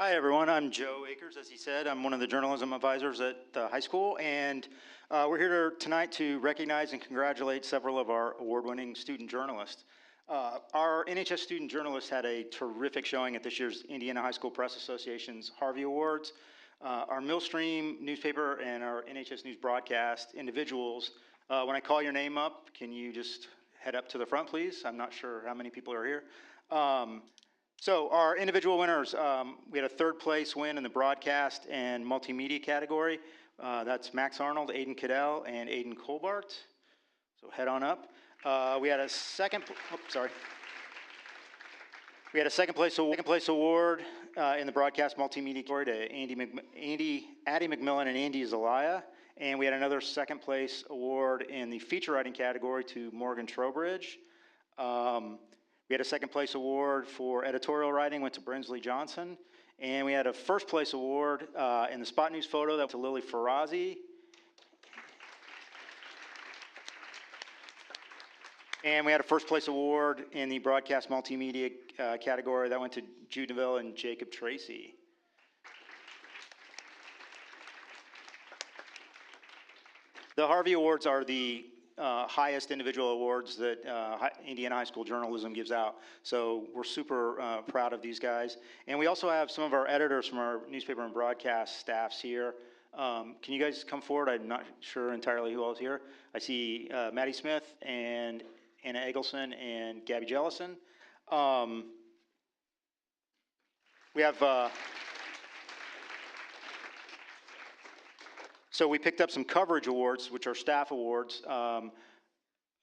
Hi, everyone. I'm Joe Akers, as he said. I'm one of the journalism advisors at the high school, and we're here tonight to recognize and congratulate several of our award-winning student journalists. Our NHS student journalists had a terrific showing at this year's Indiana High School Press Association's Harvey Awards. Our Millstream newspaper and our NHS News broadcast individuals, when I call your name up, can you just head up to the front, please? I'm not sure how many people are here. So our individual winners, we had a third place win in the broadcast and multimedia category. That's Max Arnold, Aiden Cadell, and Aiden Colbart. So head on up. We had a second place award in the broadcast multimedia category to Addie McMillan and Andy Zelaya. And we had another second place award in the feature writing category to Morgan Trowbridge. We had a second place award for editorial writing, went to Brinsley Johnson. And we had a first place award in the spot news photo that went to Lily Farazi. And we had a first place award in the broadcast multimedia category that went to Jude Neville and Jacob Tracy. The Harvey Awards are the highest individual awards that Indiana High School Journalism gives out. So we're super proud of these guys. And we also have some of our editors from our newspaper and broadcast staffs here. Can you guys come forward? I'm not sure entirely who else is here. I see Maddie Smith and Anna Eggleston and Gabby Jellison. We have... So we picked up some coverage awards, which are staff awards.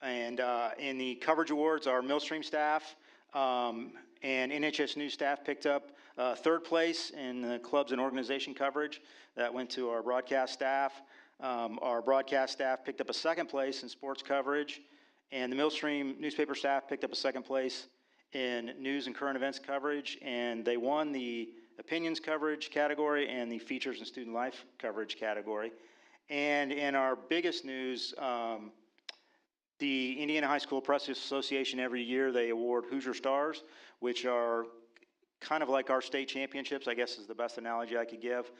And in the coverage awards, our Millstream staff and NHS News staff picked up third place in the clubs and organization coverage. That went to our broadcast staff. Our broadcast staff picked up a second place in sports coverage. And the Millstream newspaper staff picked up a second place in news and current events coverage. And they won the opinions coverage category and the features and student life coverage category. And in our biggest news, the Indiana High School Press Association, every year they award Hoosier Stars, which are kind of like our state championships, I guess is the best analogy I could give.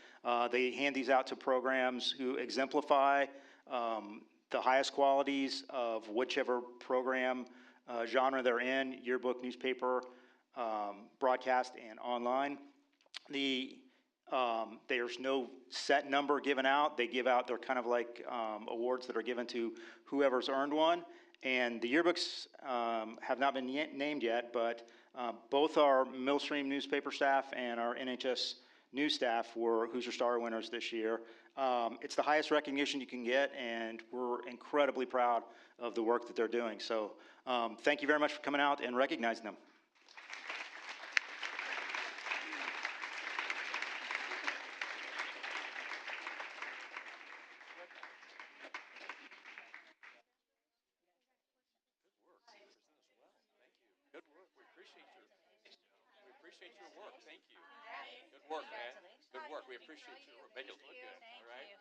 They hand these out to programs who exemplify the highest qualities of whichever program genre they're in, yearbook, newspaper, broadcast, and online. There's no set number given out. They give out, they're kind of like awards that are given to whoever's earned one. And the yearbooks have not been named yet, but both our Millstream newspaper staff and our NHS News staff were Hoosier Star winners this year. It's the highest recognition you can get, and we're incredibly proud of the work that they're doing. So thank you very much for coming out and recognizing them. Appreciate your work. Thank you. Good work, man. Good work. We appreciate your work. Make it look good. All right.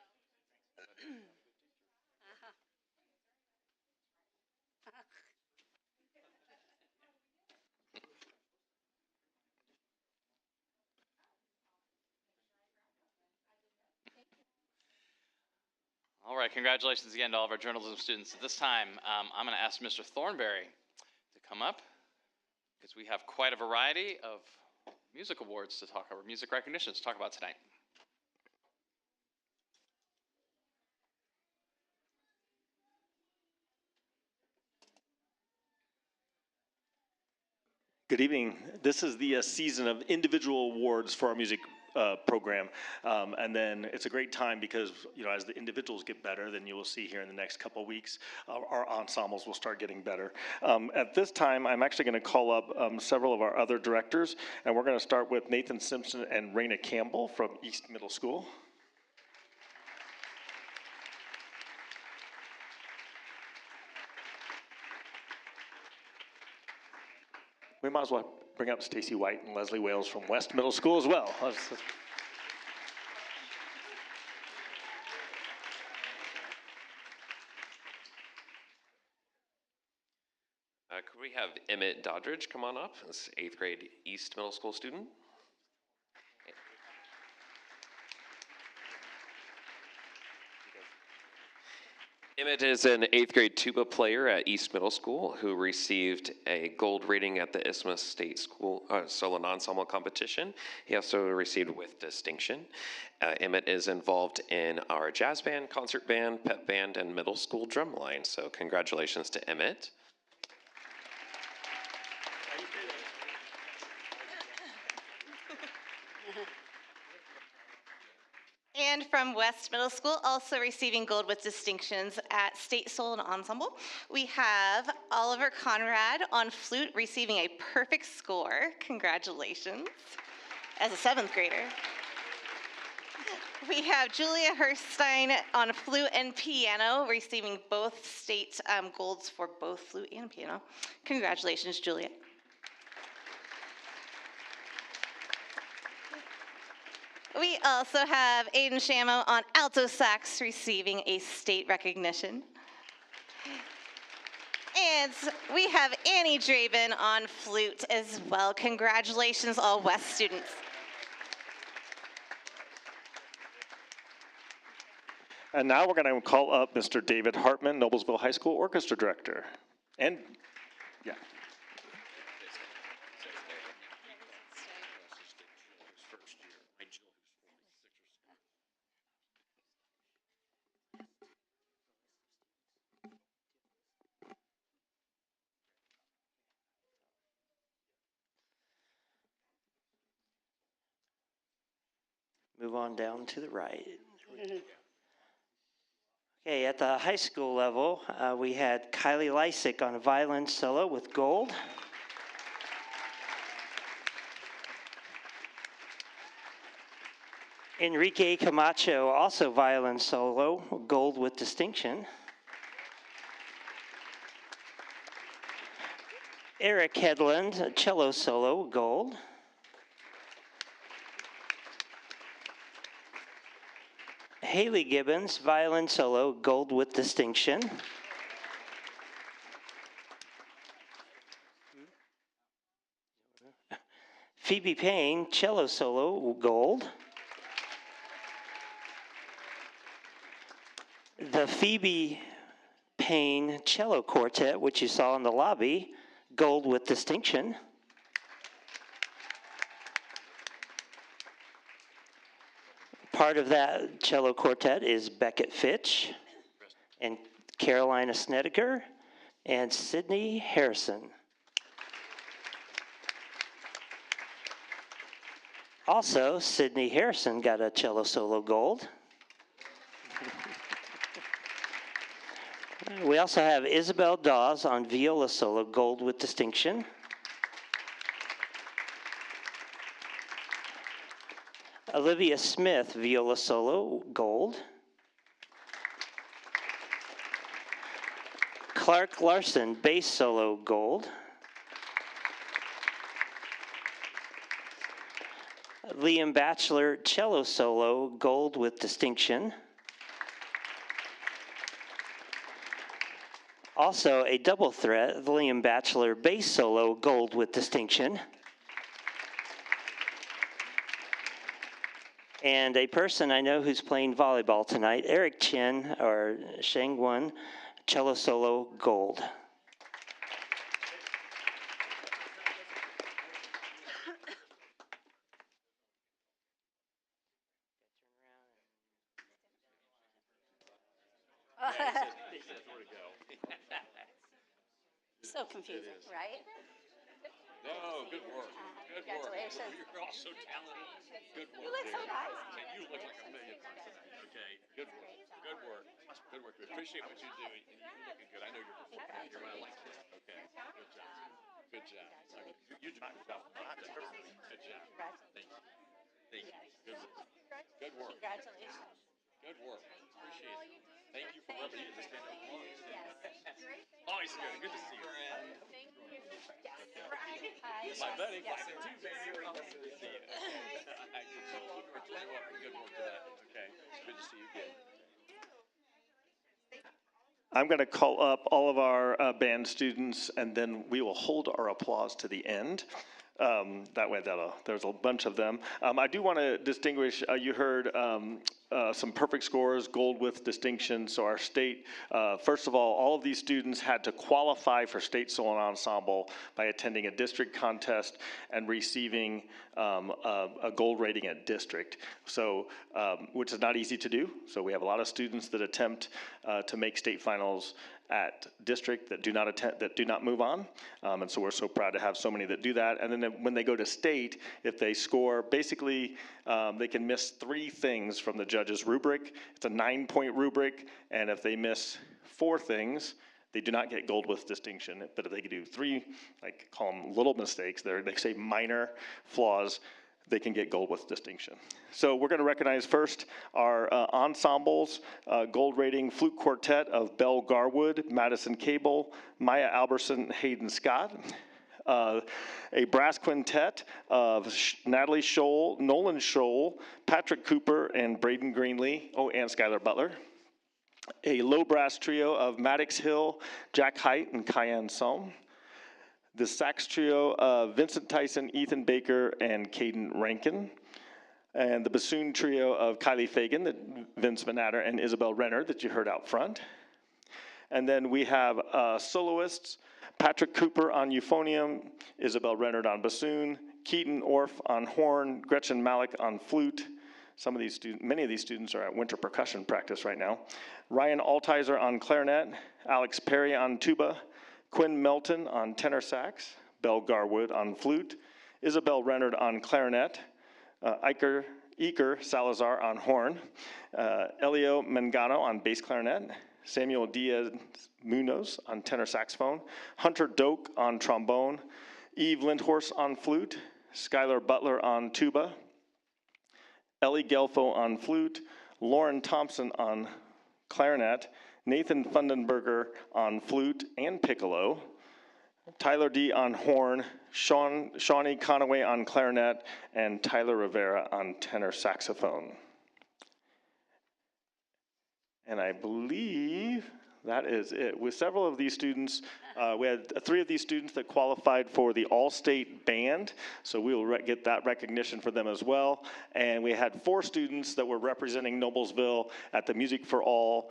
All right, congratulations again to all of our journalism students. At this time, I'm going to ask Mr. Thornberry to come up. because we have quite a variety of music awards to talk about, music recognitions to talk about tonight. Good evening. This is the season of individual awards for our music program. And then it's a great time because, as the individuals get better, then you will see here in the next couple of weeks, our ensembles will start getting better. At this time, I'm actually going to call up several of our other directors, and we're going to start with Nathan Simpson and Raina Campbell from East Middle School. We might as well bring up Stacy White and Leslie Wales from West Middle School as well. Could we have Emmett Doddridge come on up? This 8th grade East Middle School student. Emmett is an 8th grade tuba player at East Middle School who received a gold rating at the Isthmus State School Solo and Ensemble Competition. He also received with distinction. Emmett is involved in our jazz band, concert band, pep band, and middle school drumline. So congratulations to Emmett. And from West Middle School, also receiving gold with distinctions at State Solo and Ensemble, we have Oliver Conrad on flute receiving a perfect score. Congratulations, as a 7th grader. We have Julia Herstein on flute and piano, receiving both state golds for both flute and piano. Congratulations, Julia. We also have Aiden Shamo on alto sax receiving a state recognition. And we have Annie Draven on flute as well. Congratulations, all West students. And now we're going to call up Mr. David Hartman, Noblesville High School Orchestra Director. And, yeah. Move on down to the right. Okay, at the high school level, we had Kylie Lysick on a violin solo with gold. Enrique Camacho, also violin solo, gold with distinction. Eric Hedlund, cello solo, gold. Haley Gibbons, violin solo, gold with distinction. Phoebe Payne, cello solo, gold. The Phoebe Payne Cello Quartet, which you saw in the lobby, gold with distinction. Part of that cello quartet is Beckett Fitch and Carolina Snedeker and Sydney Harrison. Also, Sydney Harrison got a cello solo gold. We also have Isabel Dawes on viola solo, gold with distinction. Olivia Smith, viola solo, gold. Clark Larson, bass solo, gold. Liam Batchelor, cello solo, gold with distinction. Also a double threat, Liam Batchelor, bass solo, gold with distinction. And a person I know who's playing volleyball tonight, Eric Chen, or Shangwon, cello solo, gold. So confusing, right? No, good work. Good Congratulations. work. You're all so talented. Good work. You look so dear. nice. And you look like a million bucks today. Okay. Good work. Good work. Good work. We appreciate what you do. And you're looking good. I know you're performing. You're right like this. Okay. Good job. Good job. Okay. You do my job. Good job. Thank you. Thank you. Good work. Good work. Congratulations. Good work. Appreciate it. Thank you for representing the stand up. Always good. Good to see you. My buddy, five and two, baby. Good to see you. Good work today. Okay. Good to see you again. I'm going to call up all of our band students, and then we will hold our applause to the end. That way, there's a bunch of them. I do want to distinguish, you heard some perfect scores, gold with distinction. So our state, first of all of these students had to qualify for state solo ensemble by attending a district contest and receiving a gold rating at district. So, which is not easy to do. So we have a lot of students that attempt to make state finals at district that do not move on, and so we're so proud to have so many that do that. And then when they go to state, if they score, basically they can miss 3 things from the judge's rubric. It's a 9-point rubric, and if they miss 4 things, they do not get gold with distinction. But if they can do 3, like call them little mistakes, they say minor flaws, they can get gold with distinction. So we're going to recognize first our ensembles, gold rating flute quartet of Belle Garwood, Madison Cable, Maya Alberson, Hayden Scott. A brass quintet of Natalie Scholl, Nolan Scholl, Patrick Cooper, and Braden Greenlee, and Skylar Butler. A low brass trio of Maddox Hill, Jack Height, and Cayenne Somme. The sax trio of Vincent Tyson, Ethan Baker, and Caden Rankin. And the bassoon trio of Kylie Fagan, Vince Manatter, and Isabel Renner that you heard out front. And then we have soloists, Patrick Cooper on euphonium, Isabel Renner on bassoon, Keaton Orff on horn, Gretchen Malik on flute. Many of these students are at winter percussion practice right now. Ryan Altizer on clarinet, Alex Perry on tuba, Quinn Melton on tenor sax, Belle Garwood on flute, Isabel Renner on clarinet, Iker Salazar on horn, Elio Mangano on bass clarinet, Samuel Diaz Munoz on tenor saxophone, Hunter Doak on trombone, Eve Lindhorst on flute, Skylar Butler on tuba, Ellie Gelfo on flute, Lauren Thompson on clarinet, Nathan Fundenberger on flute and piccolo, Tyler D. on horn, Shawnee Conaway on clarinet, and Tyler Rivera on tenor saxophone. And I believe that is it. With several of these students, we had 3 of these students that qualified for the All-State Band, so we will get that recognition for them as well. And we had 4 students that were representing Noblesville at the Music for All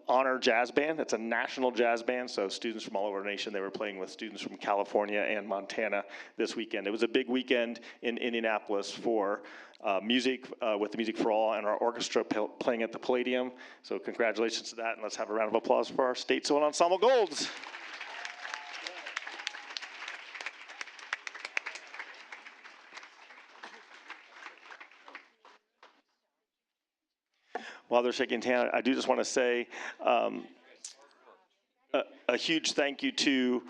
Honor Jazz Band. It's a national jazz band, so students from all over the nation, they were playing with students from California and Montana this weekend. It was a big weekend in Indianapolis for music with the Music for All and our orchestra playing at the Palladium. So congratulations to that, and let's have a round of applause for our State Solo Ensemble Golds. While they're shaking hands, I do just want to say a huge thank you to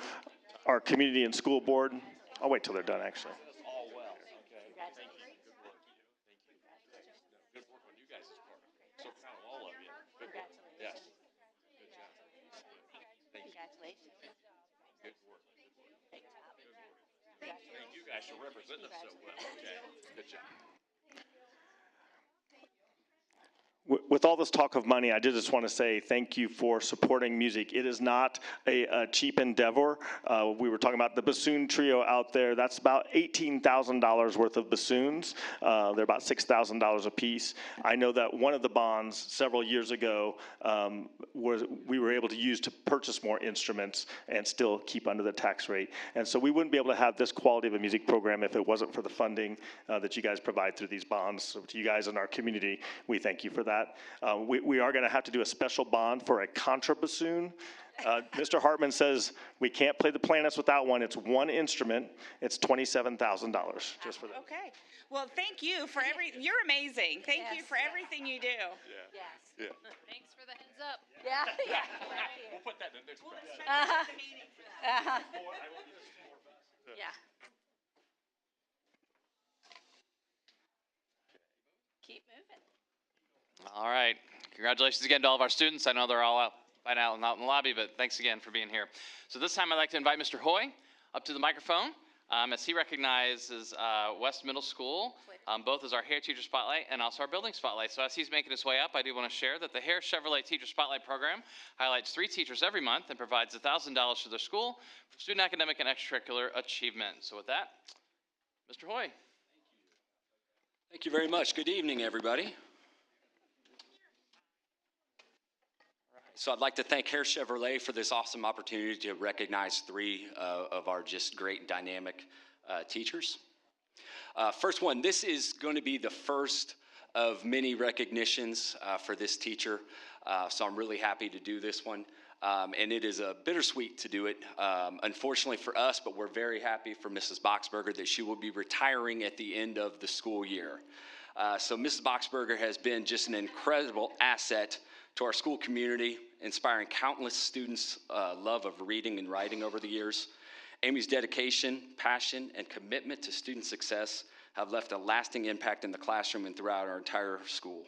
our community and school board. I'll wait till they're done, actually. You guys are representing us so well. Okay. Good job. With all this talk of money, I did just want to say thank you for supporting music. It is not a cheap endeavor. We were talking about the bassoon trio out there. That's about $18,000 worth of bassoons. They're about $6,000 a piece. I know that one of the bonds several years ago we were able to use to purchase more instruments and still keep under the tax rate. And so we wouldn't be able to have this quality of a music program if it wasn't for the funding that you guys provide through these bonds. So to you guys in our community, we thank you for that. that. We are going to have to do a special bond for a contrabassoon. Mr. Hartman says we can't play the planets without one. It's one instrument. It's $27,000 just for that. Okay. Well, thank you for you're amazing. Thank you for everything you do. Yeah. Thanks for the heads up. Yeah. We'll put that in there. Yeah. Keep moving. All right. Congratulations again to all of our students. I know they're all out by now and out in the lobby, but thanks again for being here. So this time I'd like to invite Mr. Hoy up to the microphone as he recognizes West Middle School, both as our Hair Teacher Spotlight and also our Building Spotlight. So as he's making his way up, I do want to share that the Hair Chevrolet Teacher Spotlight program highlights 3 teachers every month and provides $1,000 to their school for student academic and extracurricular achievement. So with that, Mr. Hoy. Thank you very much. Good evening, everybody. So I'd like to thank Hair Chevrolet for this awesome opportunity to recognize 3 of our just great dynamic teachers. First one, this is going to be the first of many recognitions for this teacher, so I'm really happy to do this one. And it is bittersweet to do it, unfortunately for us, but we're very happy for Mrs. Boxberger that she will be retiring at the end of the school year. So Mrs. Boxberger has been just an incredible asset to our school community, inspiring countless students' love of reading and writing over the years. Amy's dedication, passion, and commitment to student success have left a lasting impact in the classroom and throughout our entire school.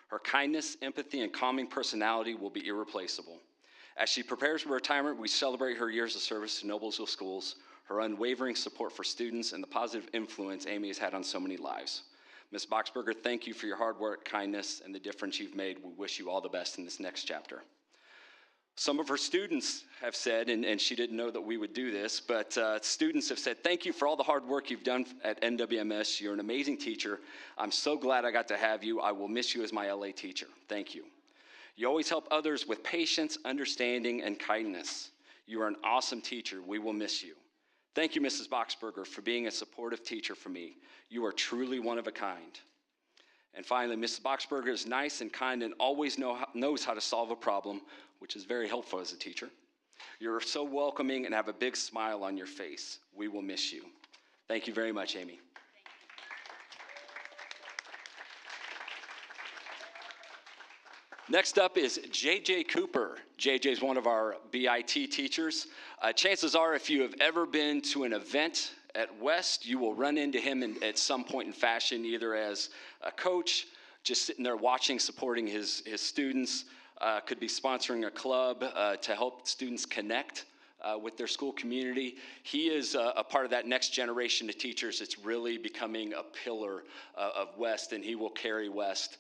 Her kindness, empathy, and calming personality will be irreplaceable. As she prepares for retirement, we celebrate her years of service to Noblesville Schools, her unwavering support for students, and the positive influence Amy has had on so many lives. Ms. Boxberger, thank you for your hard work, kindness, and the difference you've made. We wish you all the best in this next chapter. Some of her students have said, and she didn't know that we would do this, but students have said, thank you for all the hard work you've done at NWMS. You're an amazing teacher. I'm so glad I got to have you. I will miss you as my LA teacher. Thank you. You always help others with patience, understanding, and kindness. You are an awesome teacher. We will miss you. Thank you, Mrs. Boxberger, for being a supportive teacher for me. You are truly one of a kind. And finally, Mrs. Boxberger is nice and kind and always knows how to solve a problem, which is very helpful as a teacher. You're so welcoming and have a big smile on your face. We will miss you. Thank you very much, Amy. Next up is JJ Cooper. JJ is one of our BIT teachers. Chances are if you have ever been to an event at West, you will run into him at some point in fashion, either as a coach, just sitting there watching, supporting his students, could be sponsoring a club to help students connect with their school community. He is a part of that next generation of teachers. It's really becoming a pillar of West, and he will carry West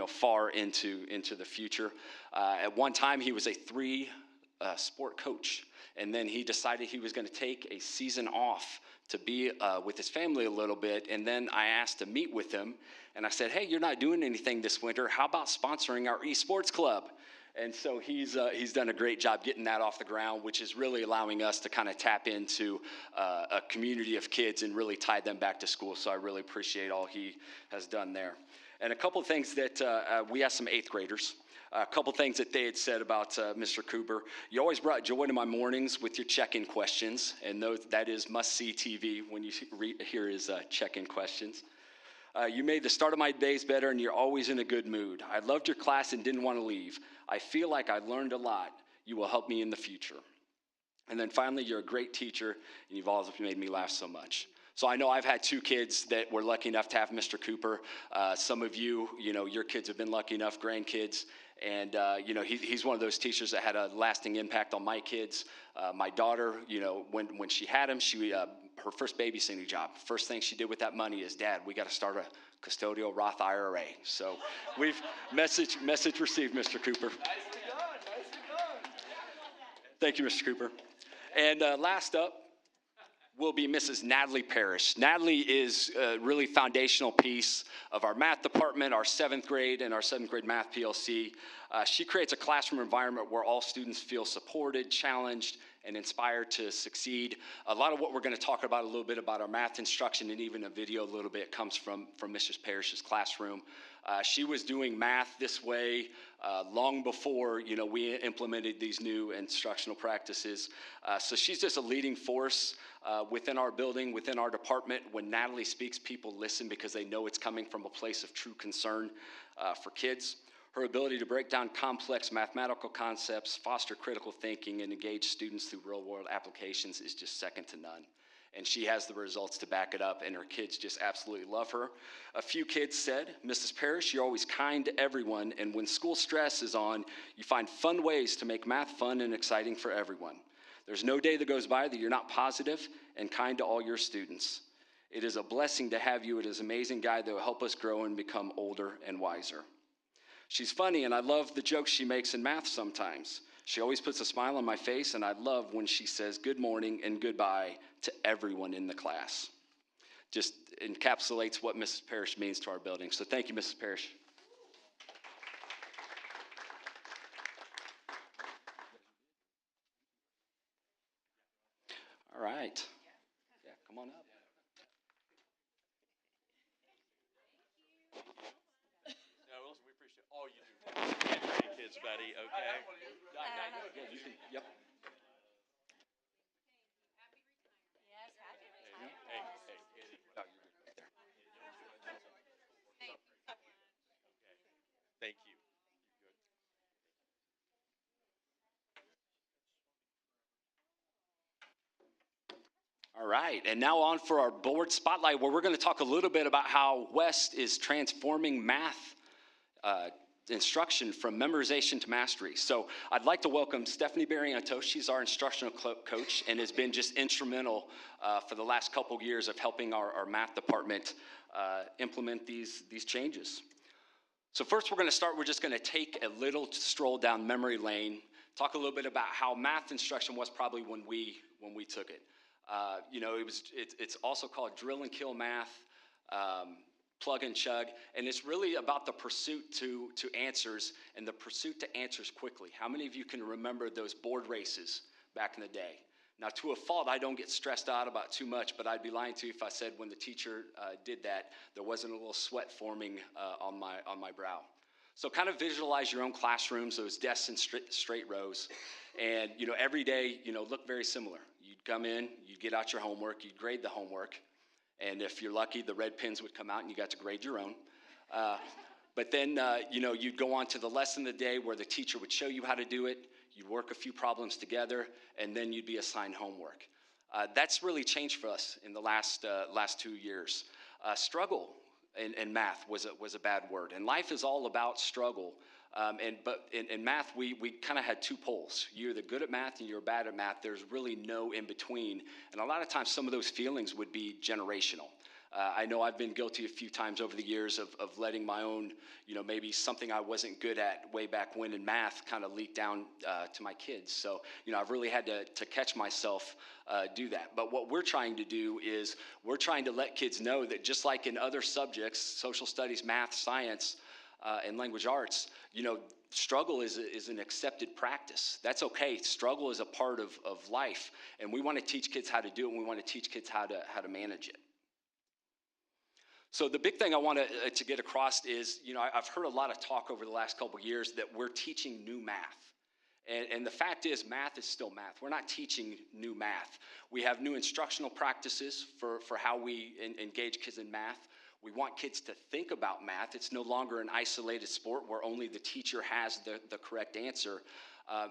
far into the future. At one time, he was a 3-sport coach, and then he decided he was going to take a season off to be with his family a little bit, and then I asked to meet with him, and I said, hey, you're not doing anything this winter. How about sponsoring our esports club? And so he's done a great job getting that off the ground, which is really allowing us to kind of tap into a community of kids and really tie them back to school. So I really appreciate all he has done there. And a couple of things that we asked some 8th graders. A couple things that they had said about Mr. Cooper. You always brought joy to my mornings with your check-in questions, and that is must-see TV when you hear his check-in questions. You made the start of my days better, and you're always in a good mood. I loved your class and didn't want to leave. I feel like I learned a lot. You will help me in the future. And then finally, you're a great teacher, and you've always made me laugh so much. So I know I've had 2 kids that were lucky enough to have Mr. Cooper. Some of you, your kids have been lucky enough, grandkids. And, he's one of those teachers that had a lasting impact on my kids. My daughter, when she had him, her first babysitting job, first thing she did with that money is, Dad, we got to start a custodial Roth IRA. So we've message received, Mr. Cooper. Nicely done. Thank you, Mr. Cooper. And last up will be Mrs. Natalie Parrish. Natalie is a really foundational piece of our math department, our 7th grade and our 7th grade math PLC. She creates a classroom environment where all students feel supported, challenged, and inspired to succeed. A lot of what we're going to talk about, a little bit about our math instruction and even a video a little bit, comes from Mrs. Parrish's classroom. She was doing math this way long before, we implemented these new instructional practices. So she's just a leading force within our building, within our department. When Natalie speaks, people listen because they know it's coming from a place of true concern for kids. Her ability to break down complex mathematical concepts, foster critical thinking, and engage students through real-world applications is just second to none. And she has the results to back it up, and her kids just absolutely love her. A few kids said, "Mrs. Parrish, you're always kind to everyone, and when school stress is on, you find fun ways to make math fun and exciting for everyone. There's no day that goes by that you're not positive and kind to all your students. It is a blessing to have you. It is an amazing guide that will help us grow and become older and wiser." She's funny, and I love the jokes she makes in math sometimes. She always puts a smile on my face, and I love when she says good morning and goodbye to everyone in the class. Just encapsulates what Mrs. Parrish means to our building. So thank you, Mrs. Parrish. All right. Yeah, come on up. No, we appreciate all you do. Great kids, buddy. Okay. Yeah, you can. Yep. Thank you. All right, and now on for our board spotlight, where we're going to talk a little bit about how West is transforming math instruction from memorization to mastery. So I'd like to welcome Stephanie Barrientos. She's our instructional coach and has been just instrumental for the last couple years of helping our math department implement these changes. So first we're just going to take a little stroll down memory lane, talk a little bit about how math instruction was probably when we took it. It's also called drill and kill math, plug and chug, and it's really about the pursuit to answers and the pursuit to answers quickly. How many of you can remember those board races back in the day? Now, to a fault, I don't get stressed out about too much, but I'd be lying to you if I said when the teacher did that, there wasn't a little sweat forming on my brow. So kind of visualize your own classrooms, those desks in straight rows, and every day look very similar. You'd come in, you'd get out your homework, you'd grade the homework, and if you're lucky, the red pens would come out and you got to grade your own. But then you'd go on to the lesson of the day where the teacher would show you how to do it. You'd work a few problems together, and then you'd be assigned homework. That's really changed for us in the last 2 years. Struggle in math was a bad word, and life is all about struggle. But in math, we kind of had two poles. You're either good at math and you're bad at math. There's really no in between. And a lot of times, some of those feelings would be generational. I know I've been guilty a few times over the years of letting my own, maybe something I wasn't good at way back when in math kind of leak down to my kids. So, I've really had to catch myself do that. But what we're trying to do is we're trying to let kids know that just like in other subjects, social studies, math, science, and language arts, struggle is an accepted practice. That's okay. Struggle is a part of life, and we want to teach kids how to do it, and we want to teach kids how to manage it. So the big thing I want to get across is, I've heard a lot of talk over the last couple of years that we're teaching new math. And the fact is, math is still math. We're not teaching new math. We have new instructional practices for how we engage kids in math. We want kids to think about math. It's no longer an isolated sport where only the teacher has the correct answer.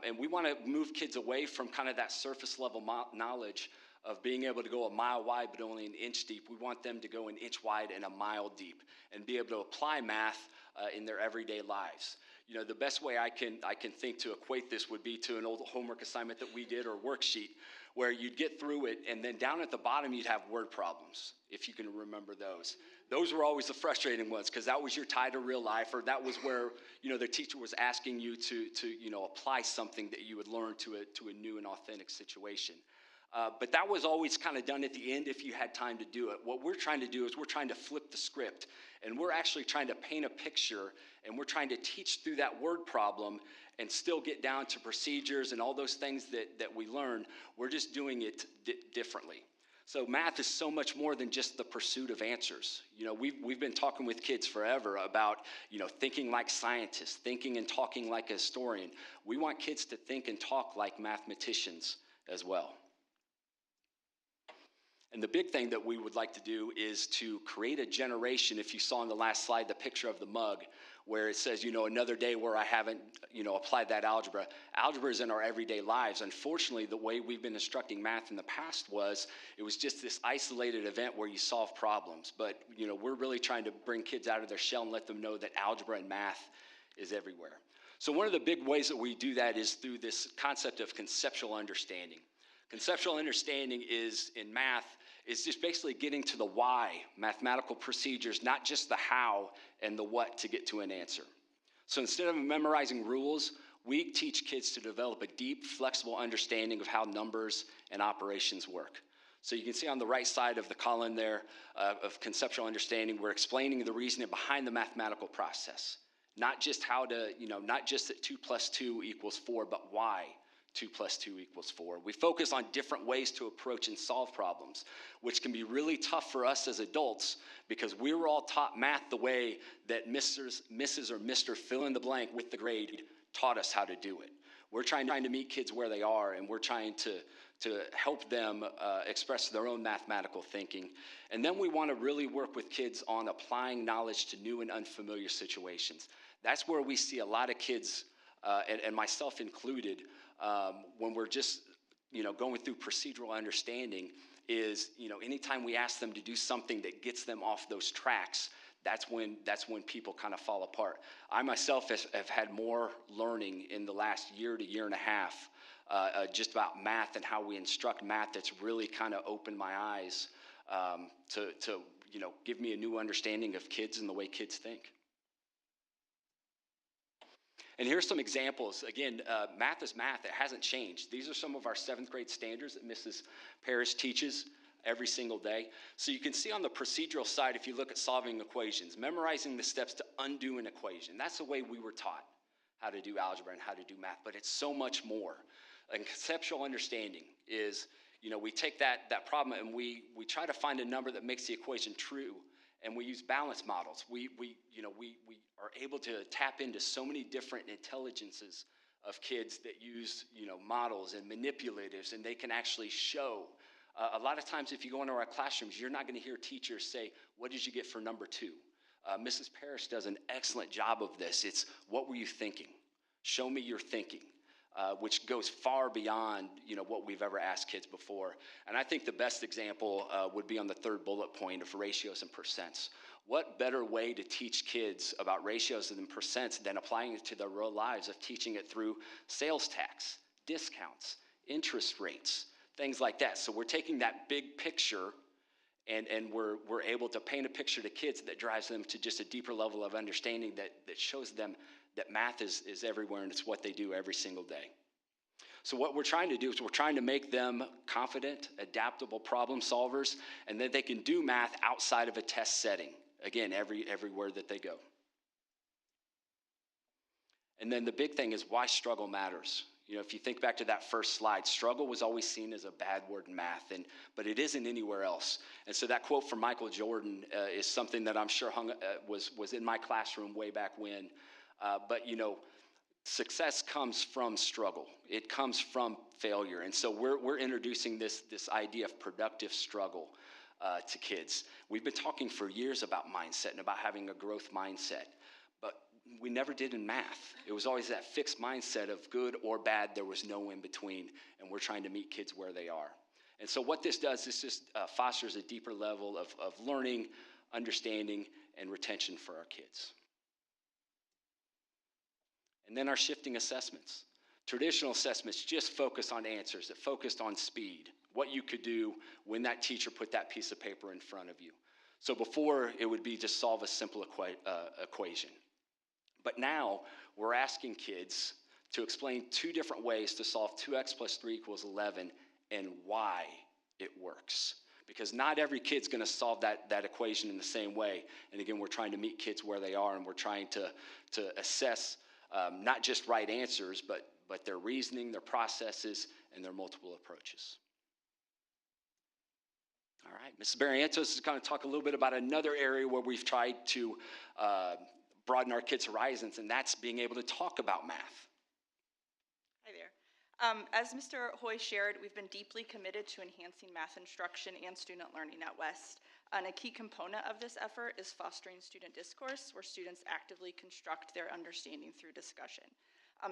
And we want to move kids away from kind of that surface level knowledge of being able to go a mile wide but only an inch deep. We want them to go an inch wide and a mile deep and be able to apply math in their everyday lives. The best way I can think to equate this would be to an old homework assignment that we did or worksheet where you'd get through it and then down at the bottom you'd have word problems, if you can remember those. Those were always the frustrating ones because that was your tie to real life, or that was where the teacher was asking you to apply something that you would learn to a new and authentic situation. But that was always kind of done at the end if you had time to do it. What we're trying to do is we're trying to flip the script, and we're actually trying to paint a picture, and we're trying to teach through that word problem and still get down to procedures and all those things that we learn. We're just doing it differently. So math is so much more than just the pursuit of answers. You know, we've been talking with kids forever about, you know, thinking like scientists, thinking and talking like a historian. We want kids to think and talk like mathematicians as well. And the big thing that we would like to do is to create a generation. If you saw on the last slide the picture of the mug where it says, you know, another day where I haven't, you know, applied that algebra. Algebra is in our everyday lives. Unfortunately, the way we've been instructing math in the past was it was just this isolated event where you solve problems. But, you know, we're really trying to bring kids out of their shell and let them know that algebra and math is everywhere. So one of the big ways that we do that is through this concept of conceptual understanding. Conceptual understanding is, in math, is just basically getting to the why, mathematical procedures, not just the how and the what to get to an answer. So instead of memorizing rules, we teach kids to develop a deep, flexible understanding of how numbers and operations work. So you can see on the right side of the column there of conceptual understanding, we're explaining the reasoning behind the mathematical process. Not just how to, you know, not just that 2 + 2 = 4, but why 2 + 2 = 4. We focus on different ways to approach and solve problems, which can be really tough for us as adults because we were all taught math the way that Mrs. or Mr. fill in the blank with the grade taught us how to do it. We're trying to meet kids where they are, and we're trying to help them express their own mathematical thinking. And then we want to really work with kids on applying knowledge to new and unfamiliar situations. That's where we see a lot of kids, and myself included, when we're just, you know, going through procedural understanding is, you know, anytime we ask them to do something that gets them off those tracks, that's when people kind of fall apart. I myself have had more learning in the last year to year and a half just about math and how we instruct math that's really kind of opened my eyes to, you know, give me a new understanding of kids and the way kids think. And here's some examples. Again, math is math. It hasn't changed. These are some of our 7th grade standards that Mrs. Parrish teaches every single day. So you can see on the procedural side, if you look at solving equations, memorizing the steps to undo an equation. That's the way we were taught how to do algebra and how to do math, but it's so much more. And conceptual understanding is, you know, we take that problem and we try to find a number that makes the equation true. And we use balance models. We are able to tap into so many different intelligences of kids that use, you know, models and manipulators, and they can actually show. A lot of times if you go into our classrooms, you're not going to hear teachers say, what did you get for number 2? Mrs. Parrish does an excellent job of this. It's, what were you thinking? Show me your thinking. Which goes far beyond, you know, what we've ever asked kids before. And I think the best example would be on the 3rd bullet point of ratios and percents. What better way to teach kids about ratios and percents than applying it to their real lives, of teaching it through sales tax, discounts, interest rates, things like that. So we're taking that big picture and we're able to paint a picture to kids that drives them to just a deeper level of understanding that shows them that math is everywhere and it's what they do every single day. So what we're trying to do is we're trying to make them confident, adaptable problem solvers, and that they can do math outside of a test setting. Again, everywhere that they go. And then the big thing is why struggle matters. You know, if you think back to that first slide, struggle was always seen as a bad word in math, but it isn't anywhere else. And so that quote from Michael Jordan is something that I'm sure was in my classroom way back when. But, you know, success comes from struggle. It comes from failure. And so we're introducing this idea of productive struggle to kids. We've been talking for years about mindset and about having a growth mindset, but we never did in math. It was always that fixed mindset of good or bad. There was no in between, and we're trying to meet kids where they are. And so what this does, this just fosters a deeper level of learning, understanding, and retention for our kids. And then our shifting assessments. Traditional assessments just focus on answers. It focused on speed, what you could do when that teacher put that piece of paper in front of you. So before, it would be just solve a simple equation. But now, we're asking kids to explain 2 different ways to solve 2x + 3 = 11 and why it works. Because not every kid's going to solve that equation in the same way. And again, we're trying to meet kids where they are, and we're trying to assess not just right answers, but their reasoning, their processes, and their multiple approaches. All right, Mrs. Barrientos is going to talk a little bit about another area where we've tried to broaden our kids' horizons, and that's being able to talk about math. Hi there. As Mr. Hoy shared, we've been deeply committed to enhancing math instruction and student learning at West. And a key component of this effort is fostering student discourse, where students actively construct their understanding through discussion.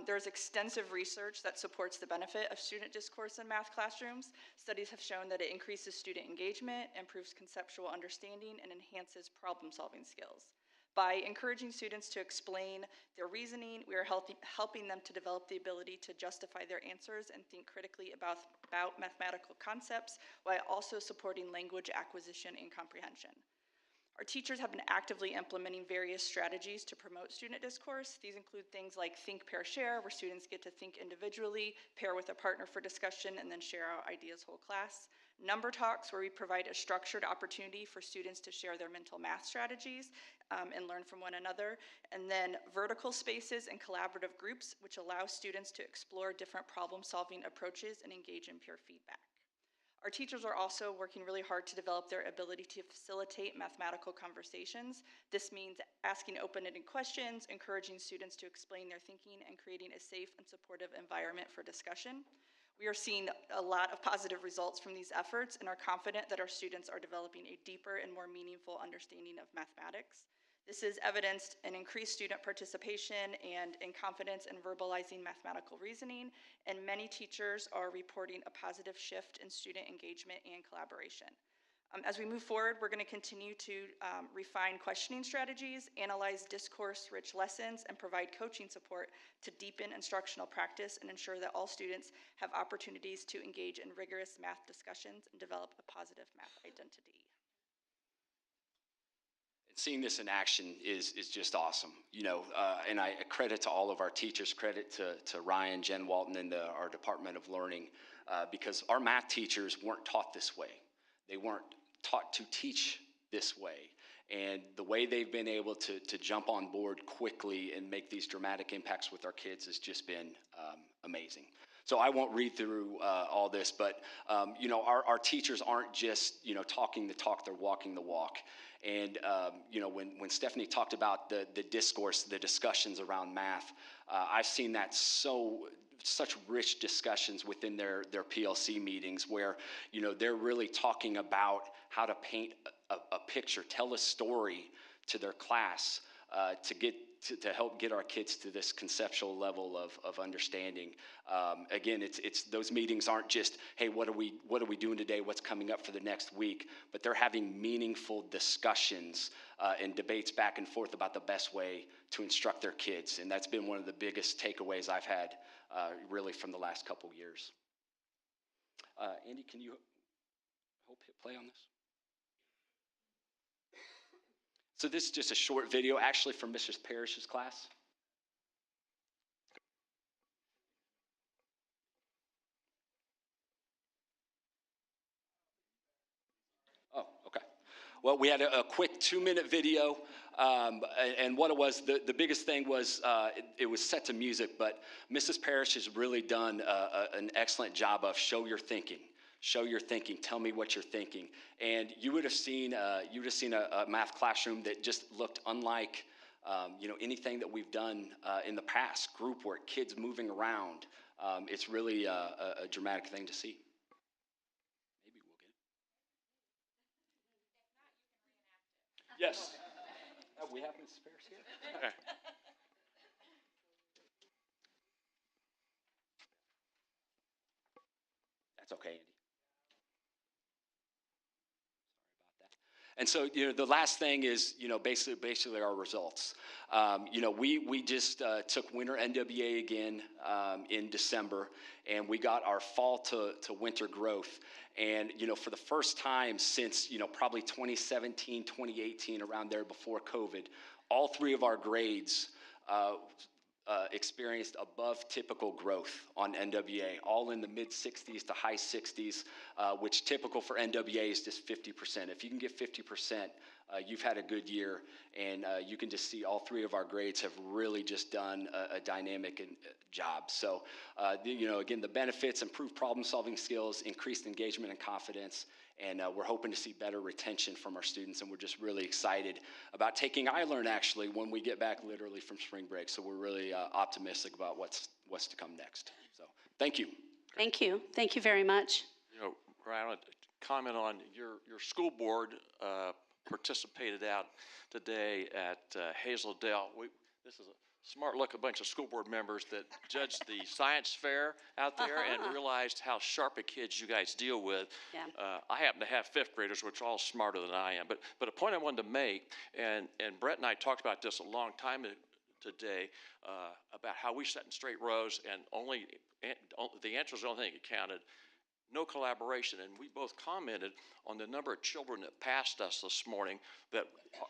There's extensive research that supports the benefit of student discourse in math classrooms. Studies have shown that it increases student engagement, improves conceptual understanding, and enhances problem-solving skills. By encouraging students to explain their reasoning, we are helping them to develop the ability to justify their answers and think critically about mathematical concepts, while also supporting language acquisition and comprehension. Our teachers have been actively implementing various strategies to promote student discourse. These include things like think, pair, share, where students get to think individually, pair with a partner for discussion, and then share out ideas whole class. Number talks, where we provide a structured opportunity for students to share their mental math strategies and learn from one another. And then vertical spaces and collaborative groups, which allow students to explore different problem-solving approaches and engage in peer feedback. Our teachers are also working really hard to develop their ability to facilitate mathematical conversations. This means asking open-ended questions, encouraging students to explain their thinking, and creating a safe and supportive environment for discussion. We are seeing a lot of positive results from these efforts and are confident that our students are developing a deeper and more meaningful understanding of mathematics. This is evidenced in increased student participation and in confidence in verbalizing mathematical reasoning, and many teachers are reporting a positive shift in student engagement and collaboration. As we move forward, we're going to continue to refine questioning strategies, analyze discourse-rich lessons, and provide coaching support to deepen instructional practice and ensure that all students have opportunities to engage in rigorous math discussions and develop a positive math identity. Seeing this in action is just awesome, you know, and I credit to all of our teachers, credit to Ryan, Jen Walton, and our Department of Learning, because our math teachers weren't taught this way. They weren't taught to teach this way. And the way they've been able to jump on board quickly and make these dramatic impacts with our kids has just been amazing. So I won't read through all this, but you know, our teachers aren't just, you know, talking the talk, they're walking the walk. And you know, when Stephanie talked about the discourse, the discussions around math, I've seen that such rich discussions within their PLC meetings where, you know, they're really talking about how to paint a picture, tell a story to their class to help get our kids to this conceptual level of understanding. Again, it's those meetings aren't just, hey, what are we doing today? What's coming up for the next week? But they're having meaningful discussions and debates back and forth about the best way to instruct their kids. And that's been one of the biggest takeaways I've had really from the last couple years. Andy, can you hit play on this? So this is just a short video, actually from Mrs. Parrish's class. Oh, okay. Well, we had a quick 2-minute video, and what it was, the biggest thing was it was set to music, but Mrs. Parrish has really done an excellent job of show your thinking. Show your thinking. Tell me what you're thinking. And you would have seen a math classroom that just looked unlike you know, anything that we've done in the past. Group work, kids moving around. It's really a dramatic thing to see. Maybe we'll get it. Yes. We have Ms. Spears here. Okay. That's okay, Andy. And so, you know, the last thing is, you know, basically our results. You know, we just took winter NWA again in December, and we got our fall to winter growth. And, you know, for the first time since, you know, probably 2017, 2018, around there before COVID, all 3 of our grades experienced above typical growth on NWA, all in the mid 60s to high 60s, which typical for NWA is just 50%. If you can get 50%, you've had a good year, and you can just see all three of our grades have really just done a dynamic job. So, again, the benefits: improved problem-solving skills, increased engagement and confidence, and we're hoping to see better retention from our students, and we're just really excited about taking iLearn actually when we get back literally from spring break. So we're really optimistic about what's to come next. So thank you. Thank you. Thank you very much. Brian, I want to comment on your school board participated out today at Hazeldale. This is a smart look, a bunch of school board members that judged the science fair out there and realized how sharp of kids you guys deal with. Yeah. I happen to have fifth graders, which are all smarter than I am. But a point I wanted to make, and Brett and I talked about this a long time today, about how we sat in straight rows and the answer was the only thing that counted. No collaboration, and we both commented on the number of children that passed us this morning, that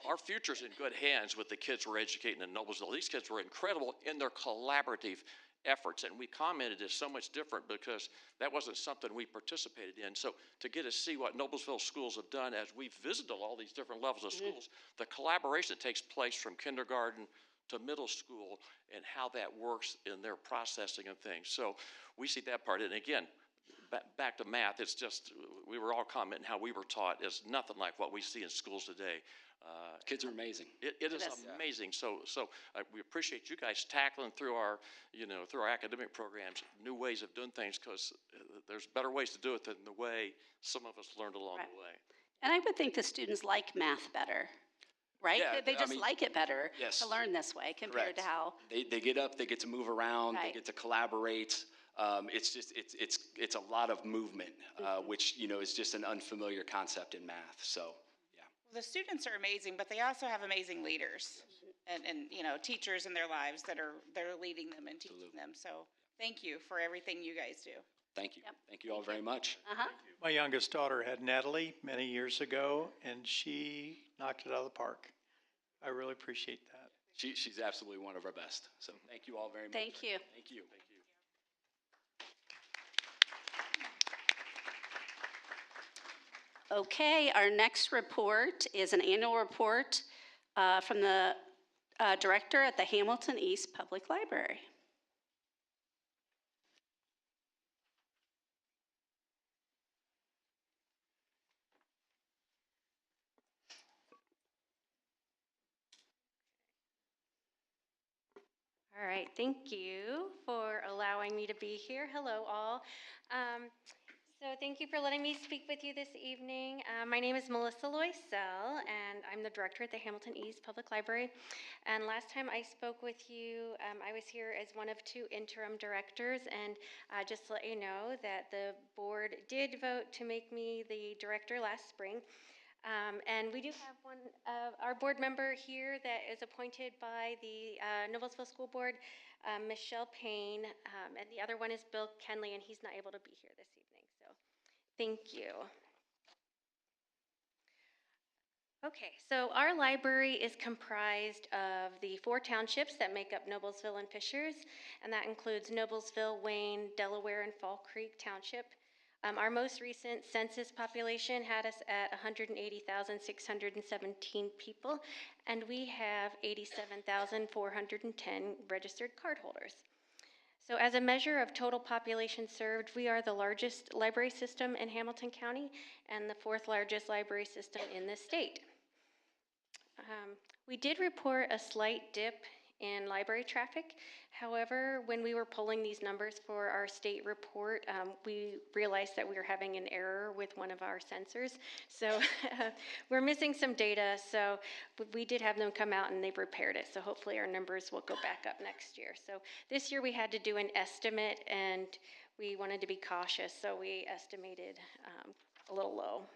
our future's in good hands with the kids we're educating in Noblesville. These kids were incredible in their collaborative efforts, and we commented it's so much different because that wasn't something we participated in. So to get to see what Noblesville schools have done as we've visited all these different levels of schools, the collaboration that takes place from kindergarten to middle school and how that works in their processing and things. So we see that part, and again, back to math, it's just, we were all commenting how we were taught is nothing like what we see in schools today. Kids are amazing. It is amazing. So we appreciate you guys tackling through our academic programs, new ways of doing things, because there's better ways to do it than the way some of us learned along the way. And I would think the students like math better, right? Yeah, They just like it better yes. to learn this way compared Correct. to how. They get up, they get to move around, Right. they get to collaborate. It's a lot of movement, which is just an unfamiliar concept in math. So, yeah. The students are amazing, but they also have amazing leaders and teachers in their lives that are leading them and teaching them. So thank you for everything you guys do. Thank you. Thank you all very much. My youngest daughter had Natalie many years ago, and she knocked it out of the park. I really appreciate that. She's absolutely one of our best. So thank you all very much. Thank you. Thank you. Okay, our next report is an annual report from the director at the Hamilton East Public Library. All right, thank you for allowing me to be here. Hello, all. So thank you for letting me speak with you this evening. My name is Melissa Loisel, and I'm the director at the Hamilton East Public Library. And last time I spoke with you, I was here as one of two interim directors, and just to let you know that the board did vote to make me the director last spring. And we do have one of our board member here that is appointed by the Noblesville School Board, Michelle Payne, and the other one is Bill Kenley, and he's not able to be here this evening. So thank you. Okay, so our library is comprised of the 4 townships that make up Noblesville and Fishers, and that includes Noblesville, Wayne, Delaware, and Fall Creek Township. Our most recent census population had us at 180,617 people, and we have 87,410 registered cardholders. So as a measure of total population served, we are the largest library system in Hamilton County and the 4th largest library system in the state. We did report a slight dip in library traffic. However, when we were pulling these numbers for our state report, we realized that we were having an error with one of our sensors. So we're missing some data, so we did have them come out and they've repaired it. So hopefully our numbers will go back up next year. So this year we had to do an estimate and we wanted to be cautious, so we estimated a little low.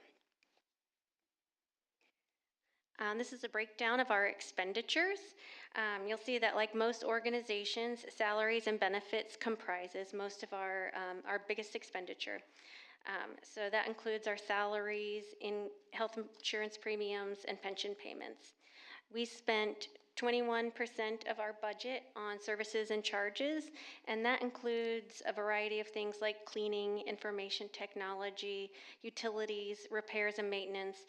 This is a breakdown of our expenditures. You'll see that like most organizations, salaries and benefits comprises most of our biggest expenditure. So that includes our salaries, in health insurance premiums, and pension payments. We spent 21% of our budget on services and charges, and that includes a variety of things like cleaning, information technology, utilities, repairs and maintenance,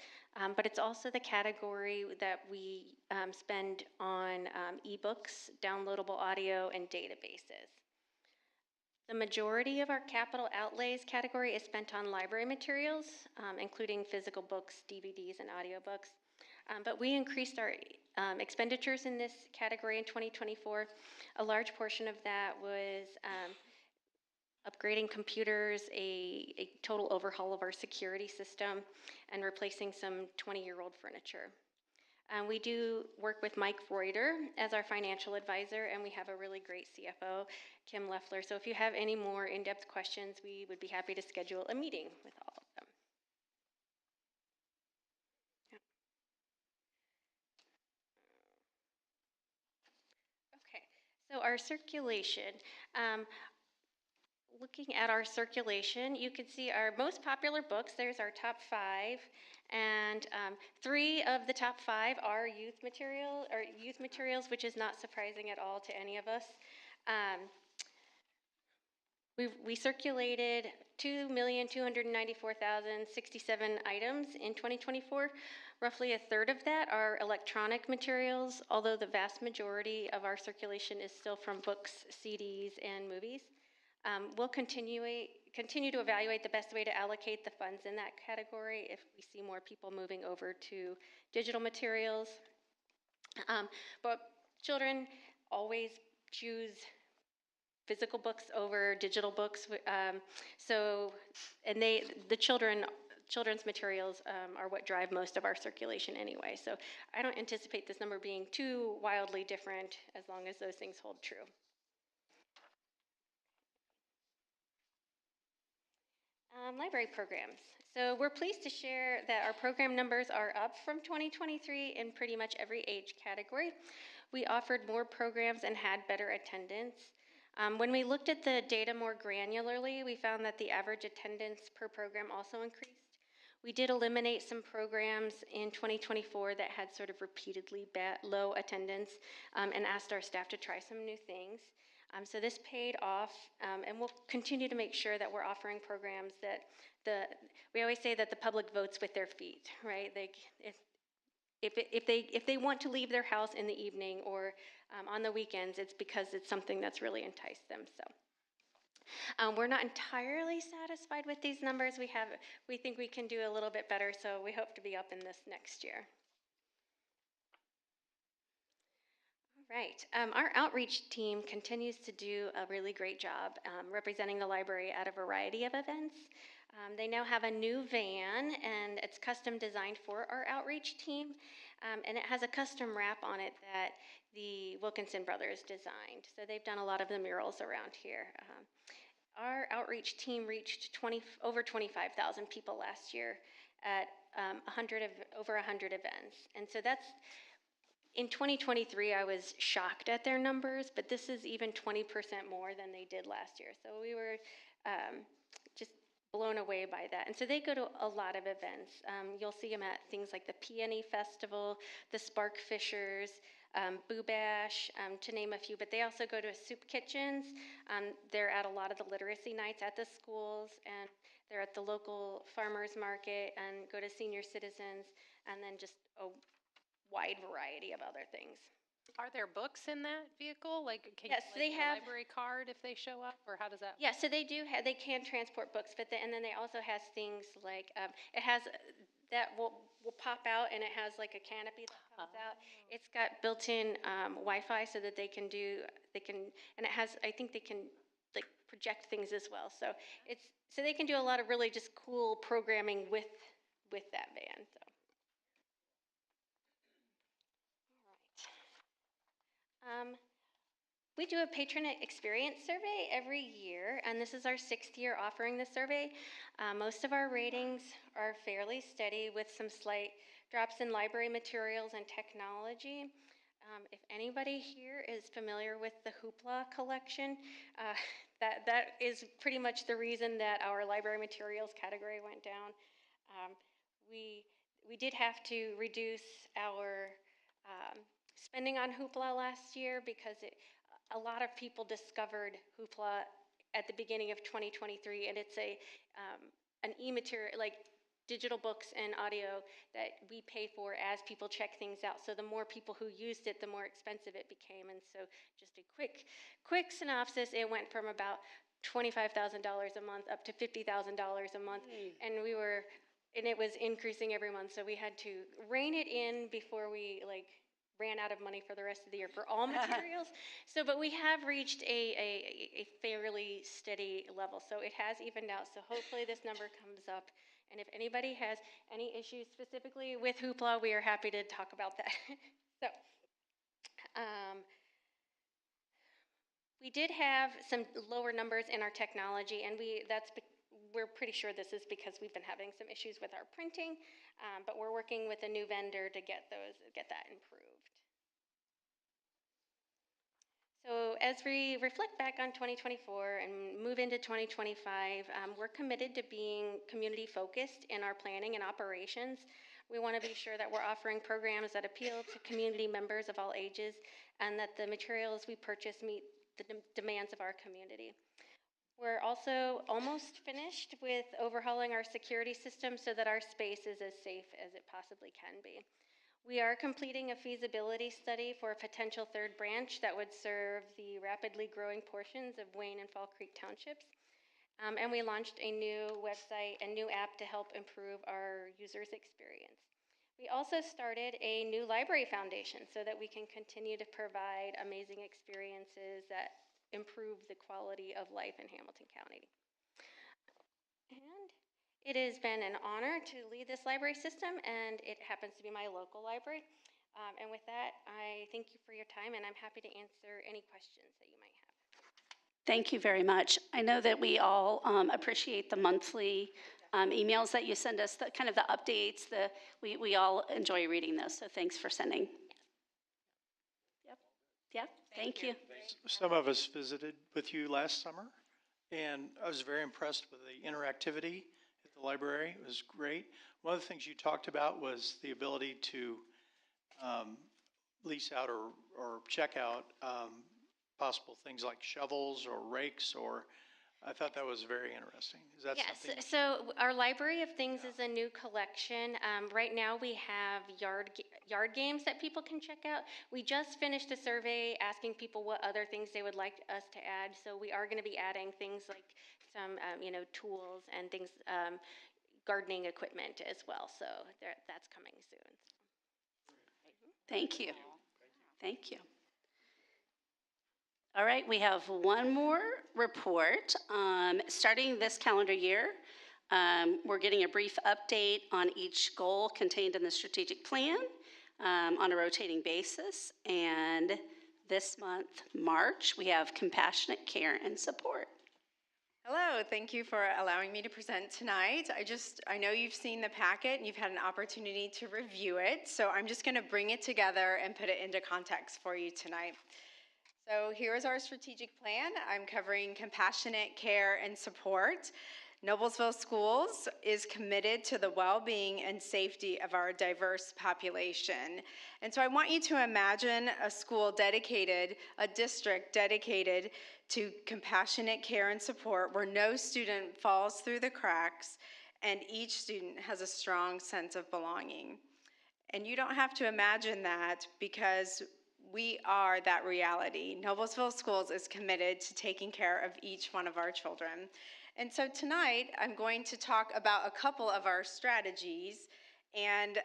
but it's also the category that we spend on ebooks, downloadable audio, and databases. The majority of our capital outlays category is spent on library materials, including physical books, DVDs, and audiobooks. But we increased our expenditures in this category in 2024. A large portion of that was upgrading computers, a total overhaul of our security system, and replacing some 20-year-old furniture. We do work with Mike Reuter as our financial advisor, and we have a really great CFO, Kim Leffler. So if you have any more in-depth questions, we would be happy to schedule a meeting with all of them. Okay, so our circulation. Looking at our circulation, you can see our most popular books. There's our top 5, and 3 of the top 5 are youth materials, which is not surprising at all to any of us. We circulated 2,294,067 items in 2024. Roughly a third of that are electronic materials, although the vast majority of our circulation is still from books, CDs, and movies. We'll continue to evaluate the best way to allocate the funds in that category if we see more people moving over to digital materials. But children always choose physical books over digital books. Children's materials are what drive most of our circulation anyway. So I don't anticipate this number being too wildly different as long as those things hold true. Library programs. So we're pleased to share that our program numbers are up from 2023 in pretty much every age category. We offered more programs and had better attendance. When we looked at the data more granularly, we found that the average attendance per program also increased. We did eliminate some programs in 2024 that had sort of repeatedly low attendance and asked our staff to try some new things. So this paid off, and we'll continue to make sure that we're offering programs that we always say that the public votes with their feet, right? If they want to leave their house in the evening or on the weekends, it's because it's something that's really enticed them. So we're not entirely satisfied with these numbers. We think we can do a little bit better, so we hope to be up in this next year. Right. Our outreach team continues to do a really great job representing the library at a variety of events. They now have a new van, and it's custom designed for our outreach team, and it has a custom wrap on it that the Wilkinson brothers designed. So they've done a lot of the murals around here. Our outreach team reached over 25,000 people last year at over 100 events. And so that's, in 2023, I was shocked at their numbers, but this is even 20% more than they did last year. So we were just blown away by that. And so they go to a lot of events. You'll see them at things like the Peony Festival, the Spark Fishers, Boo Bash, to name a few, but they also go to soup kitchens. They're at a lot of the literacy nights at the schools, and they're at the local farmers market and go to senior citizens, and then just a wide variety of other things. Are there books in that vehicle? Like, can yes, you they have a library card if they show up, or how does that? Yeah, so they do have, they can transport books, but and then they also has things like it has that will pop out, and it has like a canopy that comes out. It's got built-in Wi-Fi so that and it has, I think they can like project things as well. So they can do a lot of really just cool programming with that van. So. We do a patron experience survey every year, and this is our 6th year offering the survey. Most of our ratings are fairly steady with some slight drops in library materials and technology. If anybody here is familiar with the Hoopla collection, that is pretty much the reason that our library materials category went down. We did have to reduce our spending on Hoopla last year because a lot of people discovered Hoopla at the beginning of 2023, and it's an e-material, like digital books and audio that we pay for as people check things out. So the more people who used it, the more expensive it became. And so just a quick synopsis, it went from about $25,000 a month up to $50,000 a month. And it was increasing every month. So we had to rein it in before we ran out of money for the rest of the year for all materials. But we have reached a fairly steady level. So it has evened out. So hopefully this number comes up. And if anybody has any issues specifically with Hoopla, we are happy to talk about that. We did have some lower numbers in our technology, and we're pretty sure this is because we've been having some issues with our printing, but we're working with a new vendor to get that improved. So as we reflect back on 2024 and move into 2025, we're committed to being community focused in our planning and operations. We want to be sure that we're offering programs that appeal to community members of all ages and that the materials we purchase meet the demands of our community. We're also almost finished with overhauling our security system so that our space is as safe as it possibly can be. We are completing a feasibility study for a potential third branch that would serve the rapidly growing portions of Wayne and Fall Creek townships. And we launched a new website and new app to help improve our users' experience. We also started a new library foundation so that we can continue to provide amazing experiences that improve the quality of life in Hamilton County. And it has been an honor to lead this library system, and it happens to be my local library. And with that, I thank you for your time, and I'm happy to answer any questions that you might have. Thank you very much. I know that we all appreciate the monthly emails that you send us, the kind of the updates. We all enjoy reading those, so thanks for sending. Yep. Thank you. Some of us visited with you last summer, and I was very impressed with the interactivity at the library. It was great. One of the things you talked about was the ability to lease out or check out possible things like shovels or rakes, or I thought that was very interesting. Is that something? Yes, so our Library of Things is a new collection. Right now we have yard games that people can check out. We just finished a survey asking people what other things they would like us to add. So we are going to be adding things like some, tools and things, gardening equipment as well. So that's coming soon. Thank you. Thank you. All right, we have one more report. Starting this calendar year, we're getting a brief update on each goal contained in the strategic plan on a rotating basis. And this month, March, we have compassionate care and support. Hello, thank you for allowing me to present tonight. I know you've seen the packet and you've had an opportunity to review it, so I'm just going to bring it together and put it into context for you tonight. So here's our strategic plan. I'm covering compassionate care and support. Noblesville Schools is committed to the well-being and safety of our diverse population. And so I want you to imagine a school dedicated, a district dedicated to compassionate care and support where no student falls through the cracks and each student has a strong sense of belonging. And you don't have to imagine that because we are that reality. Noblesville Schools is committed to taking care of each one of our children. And so tonight, I'm going to talk about a couple of our strategies, and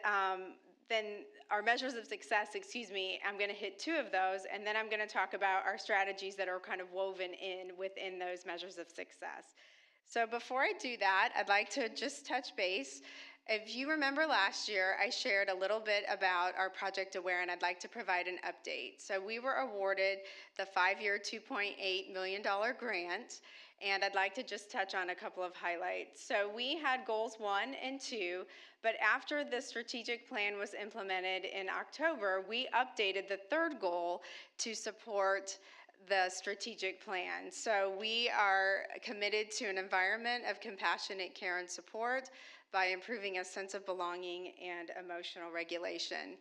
then our measures of success, I'm going to hit two of those, and then I'm going to talk about our strategies that are kind of woven within those measures of success. So before I do that, I'd like to just touch base. If you remember last year, I shared a little bit about our Project Aware, and I'd like to provide an update. So we were awarded the 5-year, $2.8 million grant, and I'd like to just touch on a couple of highlights. So we had goals 1 and 2, but after the strategic plan was implemented in October, we updated the third goal to support the strategic plan. So we are committed to an environment of compassionate care and support by improving a sense of belonging and emotional regulation.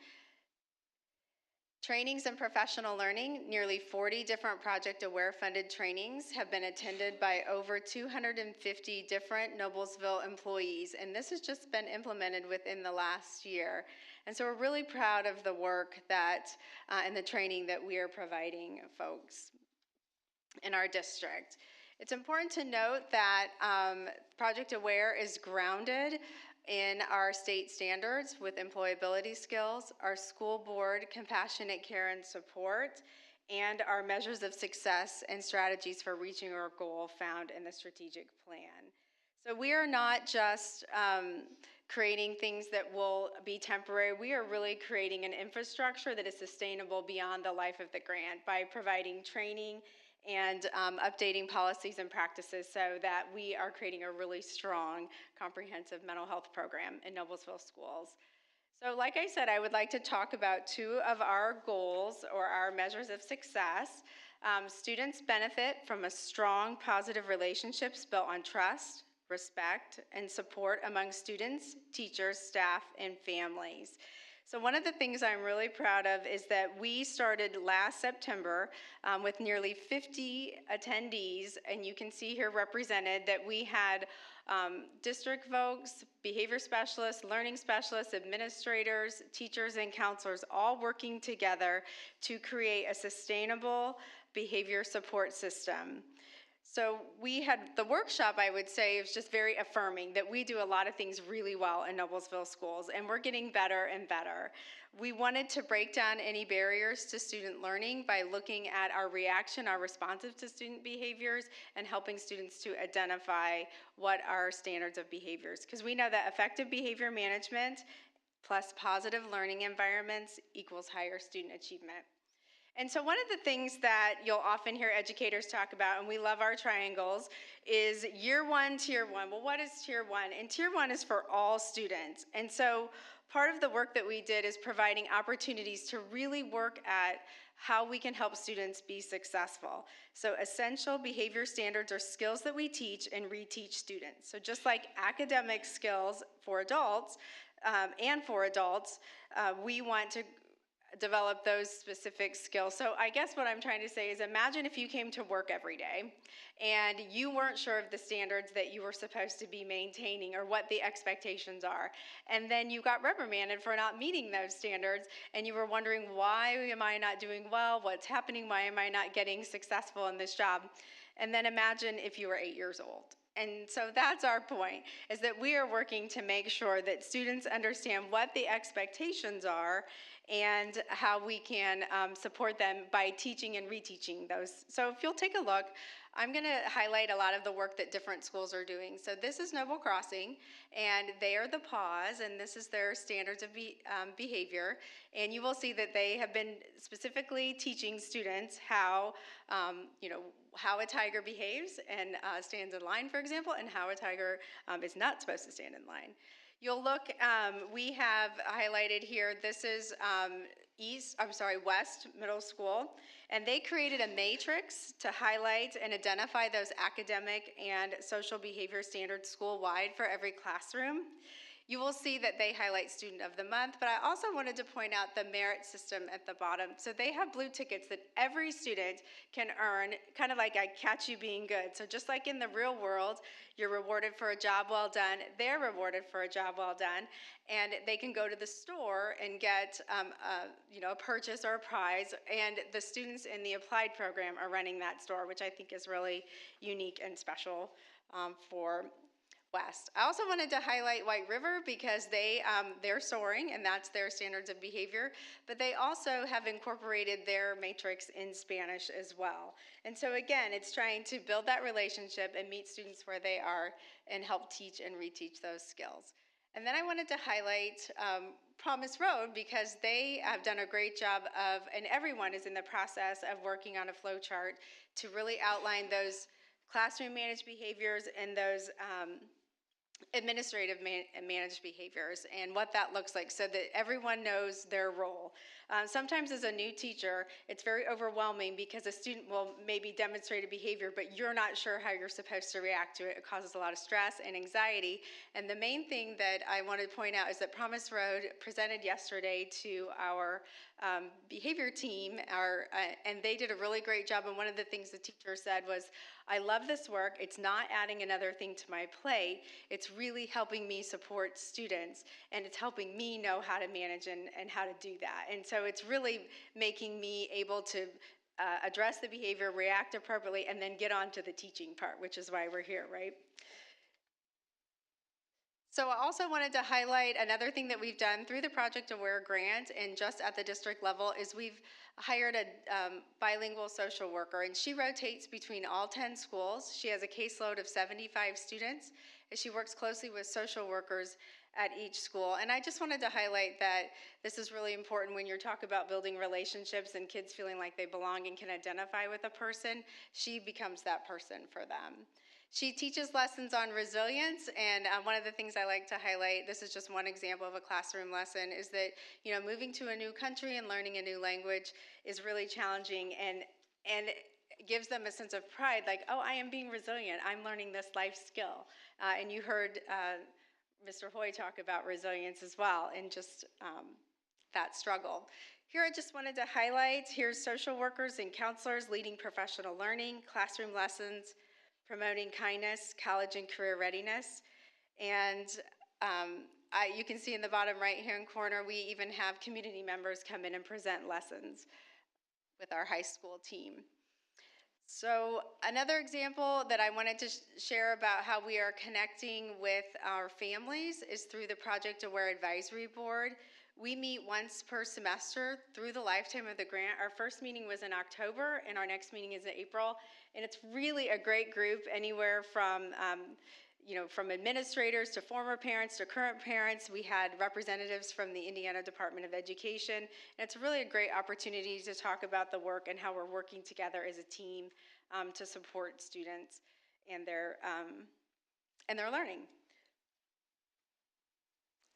Trainings and professional learning, nearly 40 different Project Aware funded trainings have been attended by over 250 different Noblesville employees, and this has just been implemented within the last year. And so we're really proud of the work that and the training that we are providing folks in our district. It's important to note that Project Aware is grounded in our state standards with employability skills, our school board compassionate care and support, and our measures of success and strategies for reaching our goal found in the strategic plan. So we are not just creating things that will be temporary. We are really creating an infrastructure that is sustainable beyond the life of the grant by providing training and updating policies and practices so that we are creating a really strong, comprehensive mental health program in Noblesville schools. So like I said, I would like to talk about two of our goals or our measures of success. Students benefit from a strong, positive relationships built on trust, respect, and support among students, teachers, staff, and families. So one of the things I'm really proud of is that we started last September with nearly 50 attendees, and you can see here represented that we had district folks, behavior specialists, learning specialists, administrators, teachers, and counselors all working together to create a sustainable behavior support system. So we had the workshop, I would say, is just very affirming that we do a lot of things really well in Noblesville schools, and we're getting better and better. We wanted to break down any barriers to student learning by looking at our reaction, our responsive to student behaviors, and helping students to identify what are standards of behaviors. Because we know that effective behavior management plus positive learning environments equals higher student achievement. And so one of the things that you'll often hear educators talk about, and we love our triangles, is year one, tier one. Well, what is tier one? And tier one is for all students. And so part of the work that we did is providing opportunities to really work at how we can help students be successful. So essential behavior standards are skills that we teach and reteach students. So just like academic skills for adults, we want to develop those specific skills. So I guess what I'm trying to say is imagine if you came to work every day and you weren't sure of the standards that you were supposed to be maintaining or what the expectations are. And then you got reprimanded for not meeting those standards and you were wondering, why am I not doing well? What's happening? Why am I not getting successful in this job? And then imagine if you were 8 years old. And so that's our point, is that we are working to make sure that students understand what the expectations are and how we can support them by teaching and reteaching those. So if you'll take a look, I'm going to highlight a lot of the work that different schools are doing. So this is Noble Crossing, and they are the PAWS, and this is their standards of behavior. And you will see that they have been specifically teaching students how, how a tiger behaves and stands in line, for example, and how a tiger is not supposed to stand in line. You'll look, we have highlighted here, this is West Middle School, and they created a matrix to highlight and identify those academic and social behavior standards school-wide for every classroom. You will see that they highlight Student of the Month, but I also wanted to point out the merit system at the bottom. So they have blue tickets that every student can earn, kind of like I catch you being good. So just like in the real world, you're rewarded for a job well done, they're rewarded for a job well done, and they can go to the store and get a purchase or a prize, and the students in the applied program are running that store, which I think is really unique and special for West. I also wanted to highlight White River because they're soaring, and that's their standards of behavior, but they also have incorporated their matrix in Spanish as well. And so again, it's trying to build that relationship and meet students where they are and help teach and reteach those skills. And then I wanted to highlight Promise Road because they have done a great job of, and everyone is in the process of working on a flow chart to really outline those classroom managed behaviors and those administrative managed behaviors and what that looks like so that everyone knows their role. Sometimes as a new teacher, it's very overwhelming because a student will maybe demonstrate a behavior, but you're not sure how you're supposed to react to it. It causes a lot of stress and anxiety. And the main thing that I want to point out is that Promise Road presented yesterday to our behavior team, and they did a really great job. And one of the things the teacher said was, I love this work. It's not adding another thing to my plate. It's really helping me support students, and it's helping me know how to manage and how to do that. And so it's really making me able to address the behavior, react appropriately, and then get on to the teaching part, which is why we're here, right? So I also wanted to highlight another thing that we've done through the Project Aware grant and just at the district level is we've hired a bilingual social worker, and she rotates between all 10 schools. She has a caseload of 75 students, and she works closely with social workers at each school. And I just wanted to highlight that this is really important when you're talking about building relationships and kids feeling like they belong and can identify with a person. She becomes that person for them. She teaches lessons on resilience, and one of the things I like to highlight, this is just one example of a classroom lesson, is that, you know, moving to a new country and learning a new language is really challenging, and it gives them a sense of pride, like, oh, I am being resilient, I'm learning this life skill. And you heard Mr. Hoy talk about resilience as well, and just that struggle. Here I just wanted to highlight, here's social workers and counselors leading professional learning, classroom lessons, promoting kindness, college and career readiness. And you can see in the bottom right-hand corner, we even have community members come in and present lessons with our high school team. So another example that I wanted to share about how we are connecting with our families is through the Project Aware Advisory Board. We meet once per semester through the lifetime of the grant. Our first meeting was in October, and our next meeting is in April. And it's really a great group, anywhere from, from administrators to former parents to current parents. We had representatives from the Indiana Department of Education. And it's really a great opportunity to talk about the work and how we're working together as a team to support students and their learning.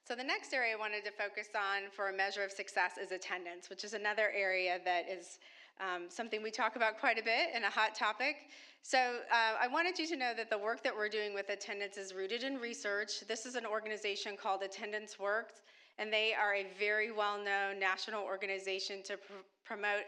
So the next area I wanted to focus on for a measure of success is attendance, which is another area that is something we talk about quite a bit and a hot topic. So I wanted you to know that the work that we're doing with attendance is rooted in research. This is an organization called Attendance Works, and they are a very well-known national organization to promote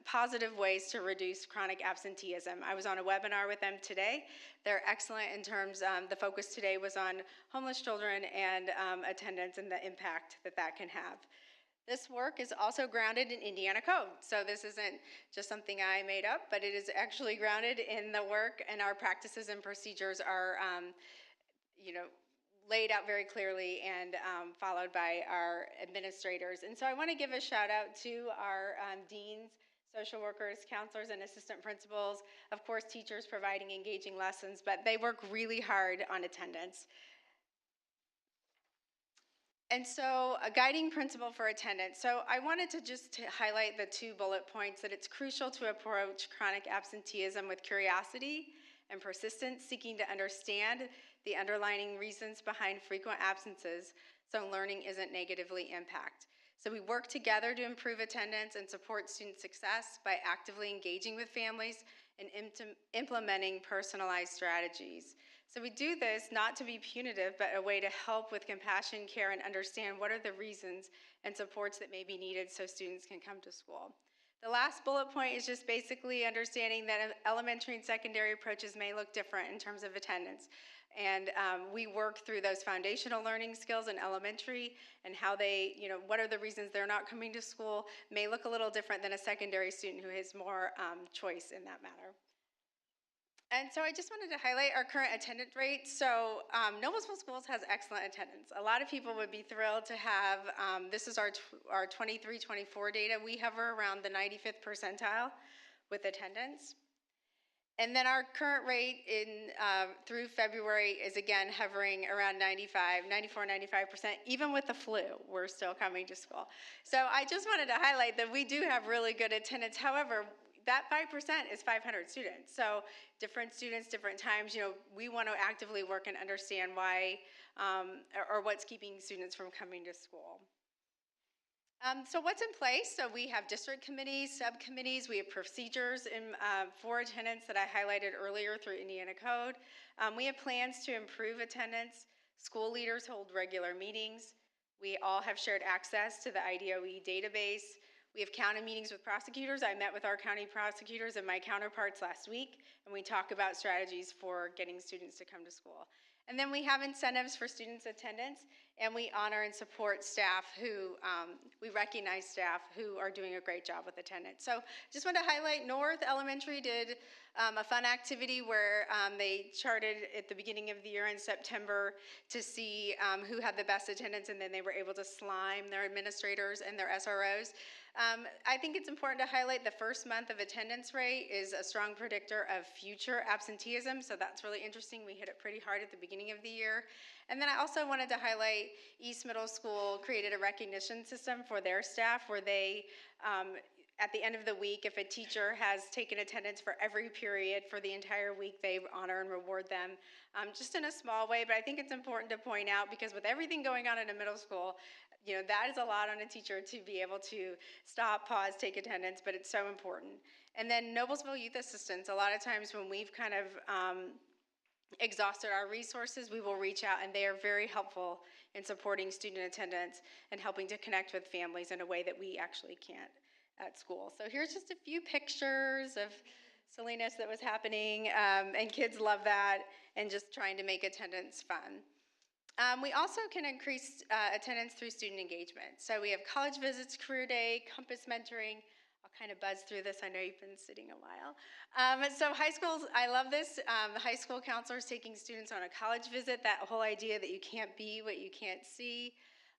positive ways to reduce chronic absenteeism. I was on a webinar with them today. They're excellent in terms, the focus today was on homeless children and attendance and the impact that that can have. This work is also grounded in Indiana code. So this isn't just something I made up, but it is actually grounded in the work, and our practices and procedures are, laid out very clearly and followed by our administrators. And so I want to give a shout out to our deans, social workers, counselors, and assistant principals, of course, teachers providing engaging lessons, but they work really hard on attendance. And so a guiding principle for attendance. So I wanted to just highlight the 2 bullet points, that it's crucial to approach chronic absenteeism with curiosity and persistence, seeking to understand the underlying reasons behind frequent absences so learning isn't negatively impacted. So we work together to improve attendance and support student success by actively engaging with families and implementing personalized strategies. So we do this not to be punitive, but a way to help with compassion, care, and understand what are the reasons and supports that may be needed so students can come to school. The last bullet point is just basically understanding that elementary and secondary approaches may look different in terms of attendance. And we work through those foundational learning skills in elementary, and how they, what are the reasons they're not coming to school may look a little different than a secondary student who has more choice in that matter. And so I just wanted to highlight our current attendance rate. So Noblesville Schools has excellent attendance. A lot of people would be thrilled to have, this is our 23-24 data. We hover around the 95th percentile with attendance. And then our current rate through February is again hovering around 94-95%. Even with the flu, we're still coming to school. So I just wanted to highlight that we do have really good attendance. However, that 5% is 500 students. So different students, different times, we want to actively work and understand why or what's keeping students from coming to school. So what's in place? So we have district committees, subcommittees, we have procedures for attendance that I highlighted earlier through Indiana Code. We have plans to improve attendance. School leaders hold regular meetings. We all have shared access to the IDOE database. We have county meetings with prosecutors. I met with our county prosecutors and my counterparts last week, and we talk about strategies for getting students to come to school. And then we have incentives for students' attendance, and we honor and support staff who, we recognize staff who are doing a great job with attendance. So just want to highlight North Elementary did a fun activity where they charted at the beginning of the year in September to see who had the best attendance, and then they were able to slime their administrators and their SROs. I think it's important to highlight the first month of attendance rate is a strong predictor of future absenteeism, so that's really interesting. We hit it pretty hard at the beginning of the year. And then I also wanted to highlight East Middle School created a recognition system for their staff where they, at the end of the week, if a teacher has taken attendance for every period for the entire week, they honor and reward them, just in a small way. But I think it's important to point out because with everything going on in a middle school, you know, that is a lot on a teacher to be able to stop, pause, take attendance, but it's so important. And then Noblesville Youth Assistance, a lot of times when we've kind of exhausted our resources, we will reach out, and they are very helpful in supporting student attendance and helping to connect with families in a way that we actually can't at school. So here's just a few pictures of silliness that was happening, and kids love that, and just trying to make attendance fun. We also can increase attendance through student engagement. So we have college visits, career day, campus mentoring. I'll kind of buzz through this. I know you've been sitting a while. So high schools, I love this. The high school counselors taking students on a college visit, that whole idea that you can't be what you can't see.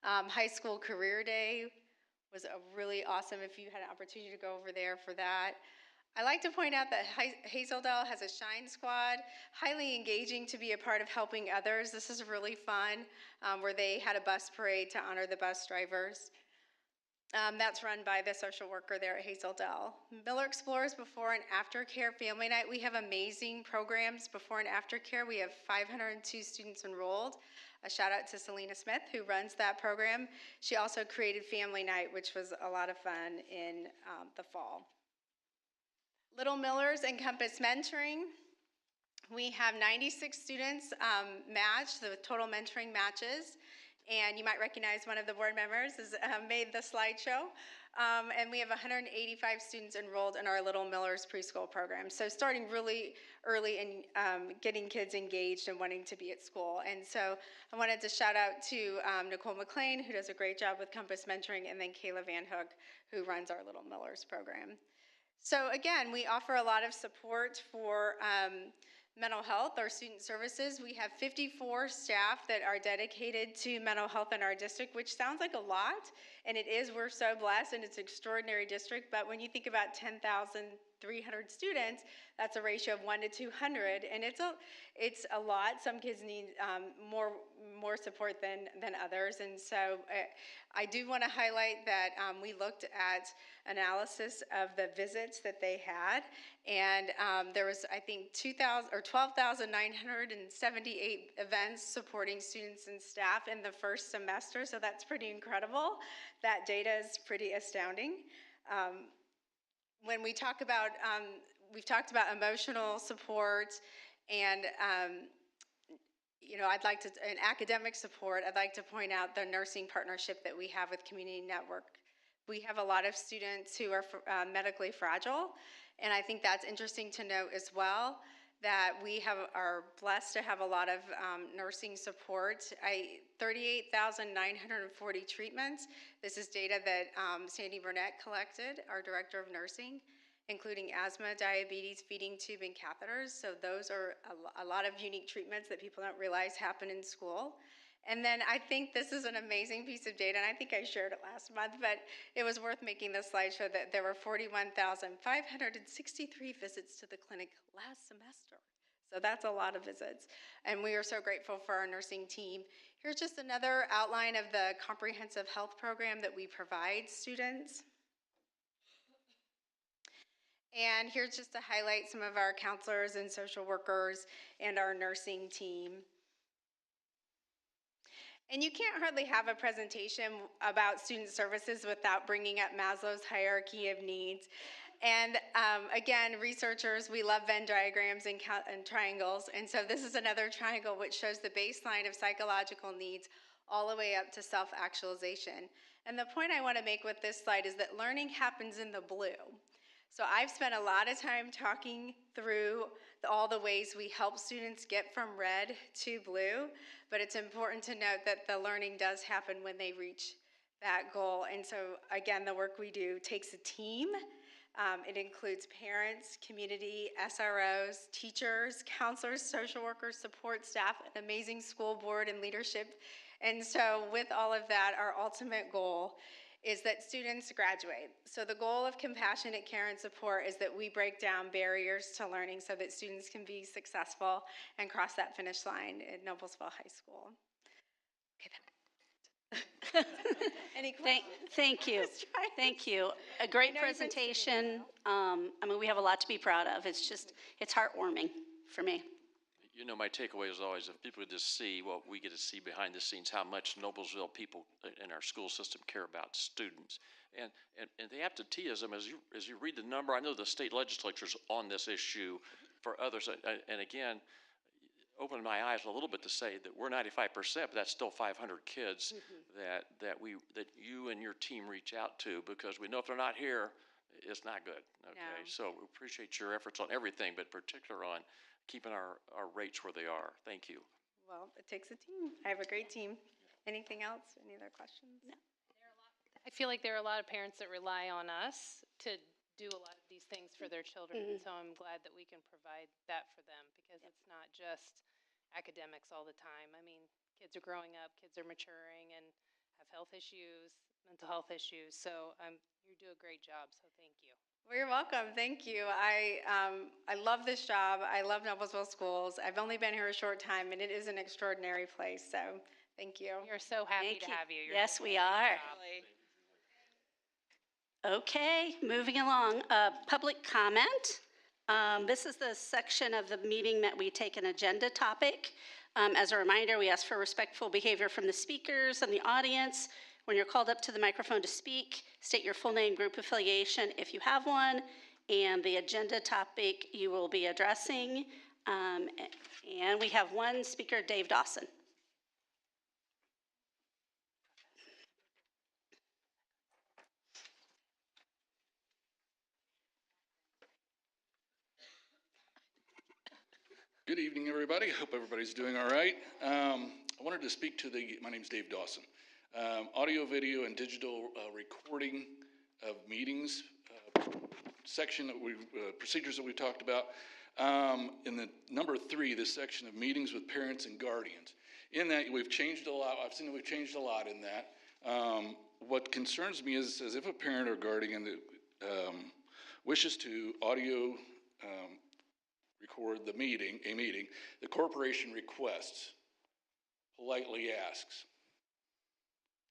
High school career day was a really awesome if you had an opportunity to go over there for that. I like to point out that Hazeldale has a Shine Squad, highly engaging to be a part of helping others. This is really fun, where they had a bus parade to honor the bus drivers. That's run by the social worker there at Hazeldale. Miller Explorers Before and After Care Family Night. We have amazing programs before and after care. We have 502 students enrolled. A shout out to Selena Smith, who runs that program. She also created Family Night, which was a lot of fun in the fall. Little Millers and Campus Mentoring. We have 96 students matched, the total mentoring matches. And you might recognize one of the board members has made the slideshow. And we have 185 students enrolled in our Little Millers preschool program. So starting really early in getting kids engaged and wanting to be at school. And so I wanted to shout out to Nicole McLean, who does a great job with Campus Mentoring, and then Kayla Van Hook, who runs our Little Millers program. So again, we offer a lot of support for mental health, our student services. We have 54 staff that are dedicated to mental health in our district, which sounds like a lot, and it is. We're so blessed, and it's an extraordinary district, but when you think about 10,300 students, that's a ratio of 1 to 200, and it's a lot. Some kids need more support than others, and so I do want to highlight that we looked at analysis of the visits that they had, and there was, I think, 12,978 events supporting students and staff in the first semester, so that's pretty incredible. That data is pretty astounding. When we talk about, we've talked about emotional support and you know, and academic support, I'd like to point out the nursing partnership that we have with Community Network. We have a lot of students who are medically fragile, and I think that's interesting to note as well, that we are blessed to have a lot of nursing support. 38,940 treatments. This is data that Sandy Burnett collected, our Director of Nursing, including asthma, diabetes, feeding tube, and catheters. So those are a lot of unique treatments that people don't realize happen in school. And then I think this is an amazing piece of data, and I think I shared it last month, but it was worth making this slideshow that there were 41,563 visits to the clinic last semester. So that's a lot of visits, and we are so grateful for our nursing team. Here's just another outline of the comprehensive health program that we provide students. And here's just to highlight some of our counselors and social workers and our nursing team. And you can't hardly have a presentation about student services without bringing up Maslow's hierarchy of needs. And again, researchers, we love Venn diagrams and triangles. And so this is another triangle which shows the baseline of psychological needs all the way up to self-actualization. And the point I want to make with this slide is that learning happens in the blue. So I've spent a lot of time talking through all the ways we help students get from red to blue, but it's important to note that the learning does happen when they reach that goal. And so again, the work we do takes a team. It includes parents, community, SROs, teachers, counselors, social workers, support staff, an amazing school board and leadership. And so with all of that, our ultimate goal is that students graduate. So the goal of compassionate care and support is that we break down barriers to learning so that students can be successful and cross that finish line at Noblesville High School. Okay, any questions? Thank you. Thank you. A great presentation. I mean, we have a lot to be proud of. It's heartwarming for me. You know, my takeaway is always if people would just see what we get to see behind the scenes, how much Noblesville people in our school system care about students. And the absenteeism, as you read the number, I know the state legislature's on this issue for others. And again, opened my eyes a little bit to say that we're 95%, but that's still 500 kids that you and your team reach out to, because we know if they're not here, it's not good. Okay, No. So we appreciate your efforts on everything, but particular on keeping our rates where they are. Thank you. Well, it takes a team. I have a great team. Anything else? Any other questions? No. I feel like there are a lot of parents that rely on us to do a lot of these things for their children. And so I'm glad that we can provide that for them, because it's not just academics all the time. I mean, kids are growing up, kids are maturing and have health issues, mental health issues. So you do a great job, so thank you. Well, you're welcome. Thank you. I love this job. I love Noblesville Schools. I've only been here a short time, and it is an extraordinary place. So thank you. We're so happy to have you. Yes, we are. Okay, moving along. Public comment. This is the section of the meeting that we take an agenda topic. As a reminder, we ask for respectful behavior from the speakers and the audience. When you're called up to the microphone to speak, state your full name, group affiliation if you have one, and the agenda topic you will be addressing. And we have one speaker, Dave Dawson. Good evening, everybody. Hope everybody's doing all right. I wanted to speak to my name's Dave Dawson. Audio, video, and digital recording of meetings section that procedures that we've talked about. In the number 3, this section of meetings with parents and guardians. In that, we've changed a lot. I've seen that we've changed a lot in that. What concerns me is if a parent or guardian that wishes to audio record a meeting, the corporation requests, politely asks,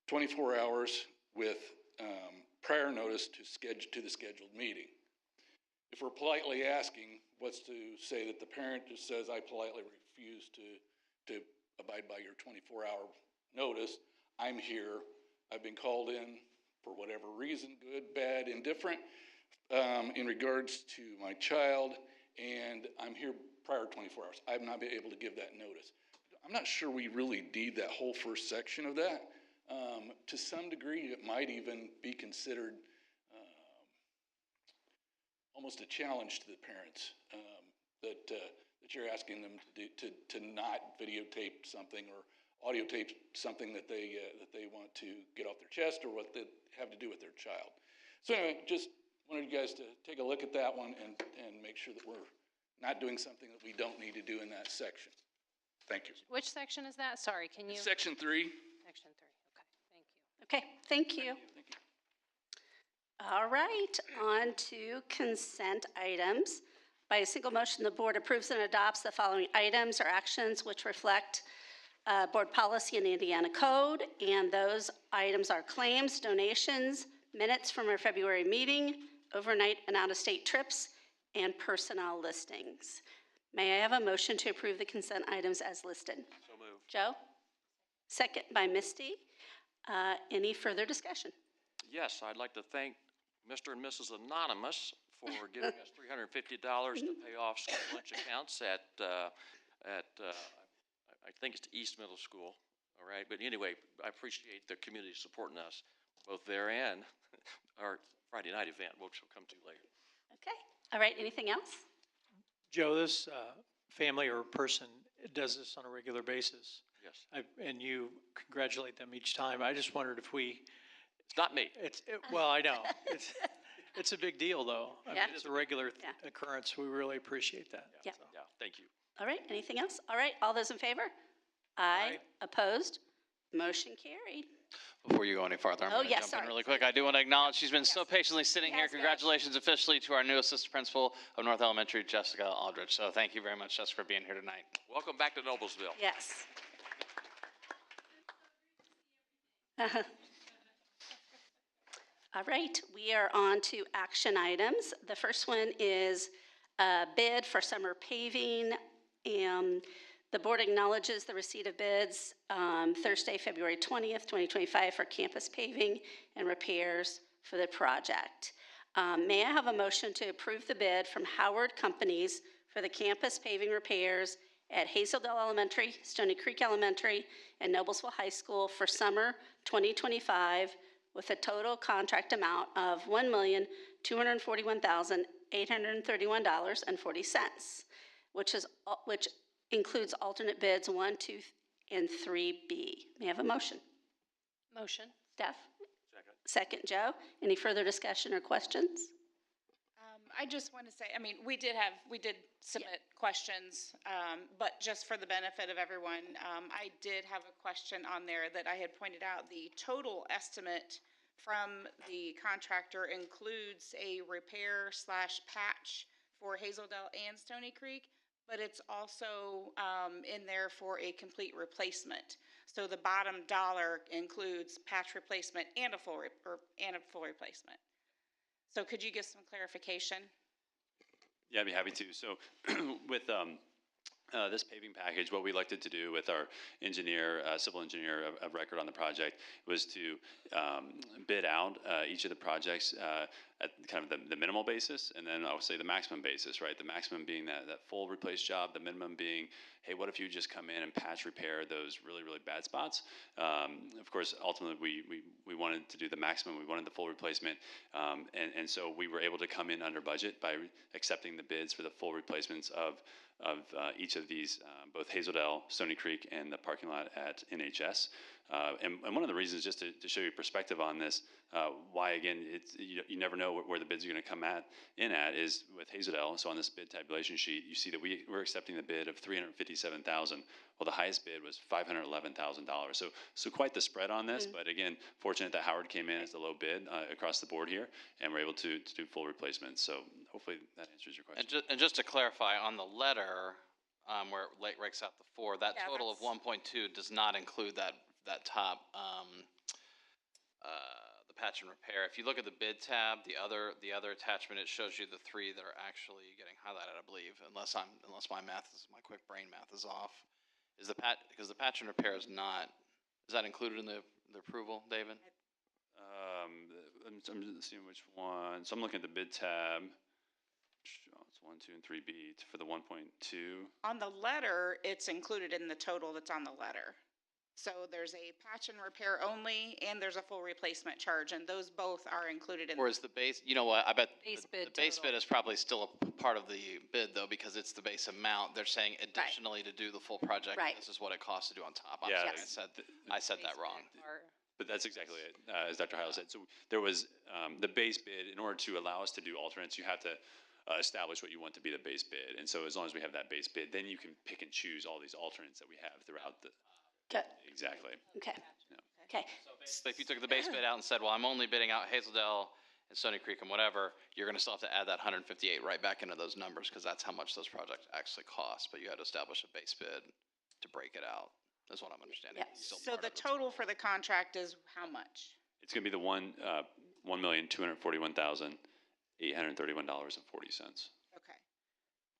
24 hours with prior notice to the scheduled meeting. If we're politely asking, what's to say that the parent just says, I politely refuse to abide by your 24-hour notice. I'm here. I've been called in for whatever reason, good, bad, indifferent, in regards to my child, and I'm here prior to 24 hours. I've not been able to give that notice. I'm not sure we really need that whole first section of that. To some degree, it might even be considered almost a challenge to the parents that you're asking them to not videotape something or audio tape something that they want to get off their chest or what they have to do with their child. So anyway, just wanted you guys to take a look at that one and make sure that we're not doing something that we don't need to do in that section. Thank you. Which section is that? Sorry, can you? Section 3. Section 3, okay, thank you. Okay, thank you. All right, on to consent items. By a single motion, the board approves and adopts the following items or actions which reflect board policy and the Indiana Code, and those items are claims, donations, minutes from our February meeting, overnight and out-of-state trips, and personnel listings. May I have a motion to approve the consent items as listed? So moved. Joe? Second by Misty. Any further discussion? Yes, I'd like to thank Mr. and Mrs. Anonymous for giving us $350 to pay off school lunch accounts at I think it's East Middle School. All right, but anyway, I appreciate the community supporting us both there and our Friday night event, which we'll come to later. Okay. All right. Anything else? Joe, this family or person does this on a regular basis. Yes. And you congratulate them each time. I just wondered if we. It's not me. Well, I know. It's a big deal, though. I mean, Yeah. it's a regular occurrence. We really appreciate that. Yeah. Yeah, thank you. All right. Anything else? All right. All those in favor? Aye. Opposed? Motion carried. Before you go any farther, I'm Oh, going to yes, jump sorry. in really quick. I do want to acknowledge she's been so patiently sitting here. Congratulations officially to our new assistant principal of North Elementary, Jessica Aldrich. So thank you very much, Jessica, for being here tonight. Welcome back to Noblesville. Yes. All right, we are on to action items. The first one is a bid for summer paving. The board acknowledges the receipt of bids Thursday, February 20th, 2025 for campus paving and repairs for the project. May I have a motion to approve the bid from Howard Companies for the campus paving repairs at Hazeldale Elementary, Stony Creek Elementary, and Noblesville High School for summer 2025 with a total contract amount of $1,241,831.40, which includes alternate bids 1, 2, and 3B. May I have a motion? Motion. Steph? Second, Joe. Any further discussion or questions? I just want to say, I mean, we did submit questions, but just for the benefit of everyone, I did have a question on there that I had pointed out. The total estimate from the contractor includes a repair / patch for Hazeldale and Stony Creek, but it's also in there for a complete replacement. So the bottom dollar includes patch replacement and a full replacement. So could you give some clarification? Yeah, I'd be happy to. So with this paving package, what we elected to do with our engineer, civil engineer of record on the project was to bid out each of the projects at kind of the minimal basis, and then I would say the maximum basis, right? The maximum being that full replace job, the minimum being, hey, what if you just come in and patch repair those really, really bad spots? Of course, ultimately, we wanted to do the maximum. We wanted the full replacement, and so we were able to come in under budget by accepting the bids for the full replacements of each of these, both Hazeldale, Stony Creek, and the parking lot at NHS. And one of the reasons, just to show you perspective on this, why again you never know where the bids are going to come in at is with Hazeldale. So on this bid tabulation sheet, you see that we're accepting the bid of $357,000. Well, the highest bid was $511,000. So quite the spread on this. But again, fortunate that Howard came in as the low bid across the board here, and we're able to do full replacements. So hopefully that answers your question. And just to clarify, on the letter where it breaks out the 4, that total of 1.2 does not include that top the patch and repair. If you look at the bid tab, the other attachment, it shows you the 3 that are actually getting highlighted, I believe, unless my quick brain math is off. Because the patch and repair is that included in the approval, David? I'm just seeing which one. So I'm looking at the bid tab. It's 1, 2, and 3B for the 1.2. On the letter, it's included in the total that's on the letter. So there's a patch and repair only, and there's a full replacement charge, and those both are included in. Or is the base? You know what? I bet Base the bid base total. bid is probably still a part of the bid though, because it's the base amount. They're saying additionally to do the full project. Right. This is what it costs to do on top. I'm Yeah. sorry, I said that wrong. But that's exactly it, as Dr. Heil said. So there was the base bid. In order to allow us to do alternates, you have to establish what you want to be the base bid. And so as long as we have that base bid, then you can pick and choose all these alternates that we have throughout the. Okay. Exactly. Okay. Okay. So if you took the base bid out and said, well, I'm only bidding out Hazeldale and Stony Creek and whatever, you're going to still have to add that 158 right back into those numbers because that's how much those projects actually cost. But you had to establish a base bid to break it out. That's what I'm understanding. Yeah. So the total for the contract is how much? It's going to be the $1,241,831.40. Okay.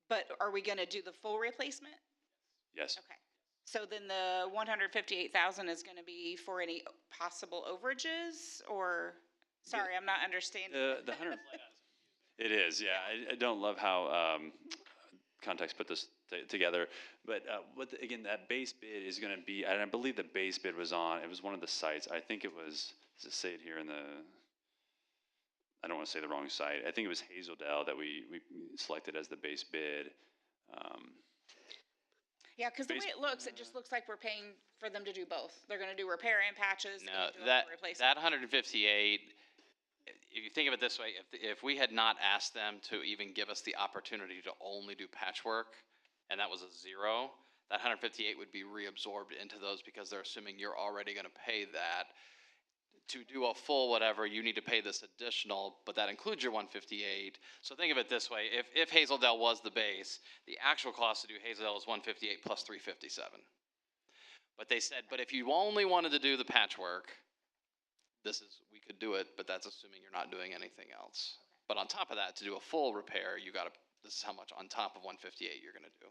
But are we going to do the full replacement? Yes. Okay. So then the 158,000 is going to be for any possible overages, or, sorry, I'm not understanding. The 100. It is, yeah. I don't love how Context put this together, but again, that base bid is going to be, and I believe the base bid was on. It was one of the sites. I think it was. Does it say it here in the? I don't want to say the wrong site. I think it was Hazeldale that we selected as the base bid. Yeah, because the way it looks, it just looks like we're paying for them to do both. They're going to do repair and patches. No, and do that a replacement. that 158. If you think of it this way, if we had not asked them to even give us the opportunity to only do patchwork, and that was a zero, that 158 would be reabsorbed into those because they're assuming you're already going to pay that. To do a full whatever, you need to pay this additional, but that includes your 158. So think of it this way: if Hazeldale was the base, the actual cost to do Hazeldale is 158 plus 357. But they said, but if you only wanted to do the patchwork, we could do it, but that's assuming you're not doing anything else. But on top of that, to do a full repair, this is how much on top of 158 you're going to do.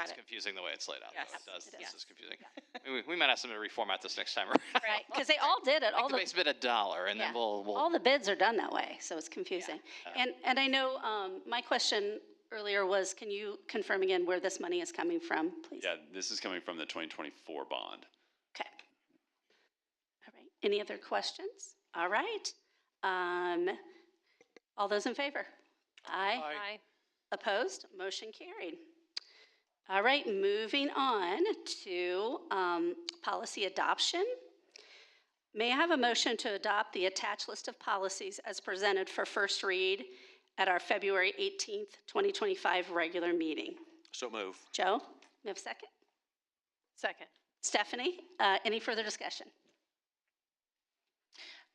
It's confusing the way it's laid out. Yes, This is confusing. We might have to reformat this next time. Right, because they all did it. Make the base bid $1, and then we'll all the bids are done that way, so it's confusing. And I know my question earlier was, can you confirm again where this money is coming from, please? Yeah, this is coming from the 2024 bond. Okay. All right. Any other questions? All right. All those in favor? Aye. Aye. Opposed? Motion carried. All right, moving on to policy adoption. May I have a motion to adopt the attached list of policies as presented for first read at our February 18th, 2025 regular meeting? So move. Joe, you have a second? Second. Stephanie, any further discussion?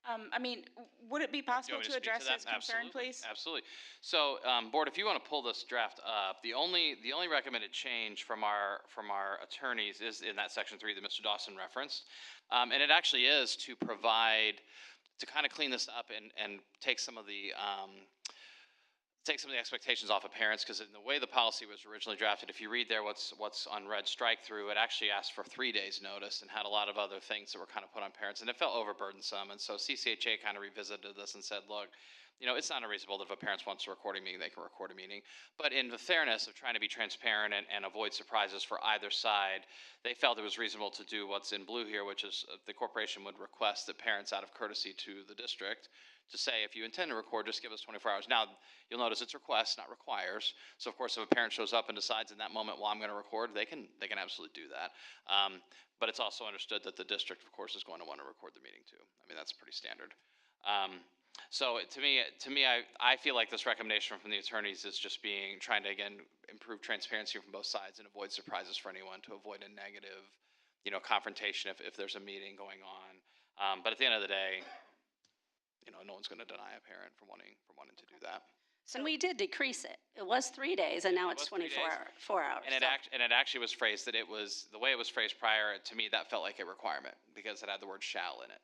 I mean, would it be possible to address his concern, Absolutely. please? Absolutely. So, board, if you want to pull this draft up, the only recommended change from our attorneys is in that section 3 that Mr. Dawson referenced, and it actually is to provide, to kind of clean this up and take some of the expectations off of parents, because in the way the policy was originally drafted, if you read there what's on red strike through, it actually asked for 3 days notice and had a lot of other things that were kind of put on parents, and it felt overburdensome. And so CCHA kind of revisited this and said, look, it's not unreasonable that if a parent wants to record a meeting, they can record a meeting. But in the fairness of trying to be transparent and avoid surprises for either side, they felt it was reasonable to do what's in blue here, which is the corporation would request that parents, out of courtesy to the district, to say, if you intend to record, just give us 24 hours. Now, you'll notice it's request, not requires. So, of course, if a parent shows up and decides in that moment, well, I'm going to record, they can absolutely do that. But it's also understood that the district, of course, is going to want to record the meeting too. I mean, that's pretty standard. So to me, I feel like this recommendation from the attorneys is just trying to, again, improve transparency from both sides and avoid surprises for anyone, to avoid a negative, confrontation if there's a meeting going on. But at the end of the day, no one's going to deny a parent from wanting to do that. So we did decrease it. It was 3 days, and now it's 24 hours. And it actually was phrased that it was, the way it was phrased prior, to me, that felt like a requirement because it had the word shall in it,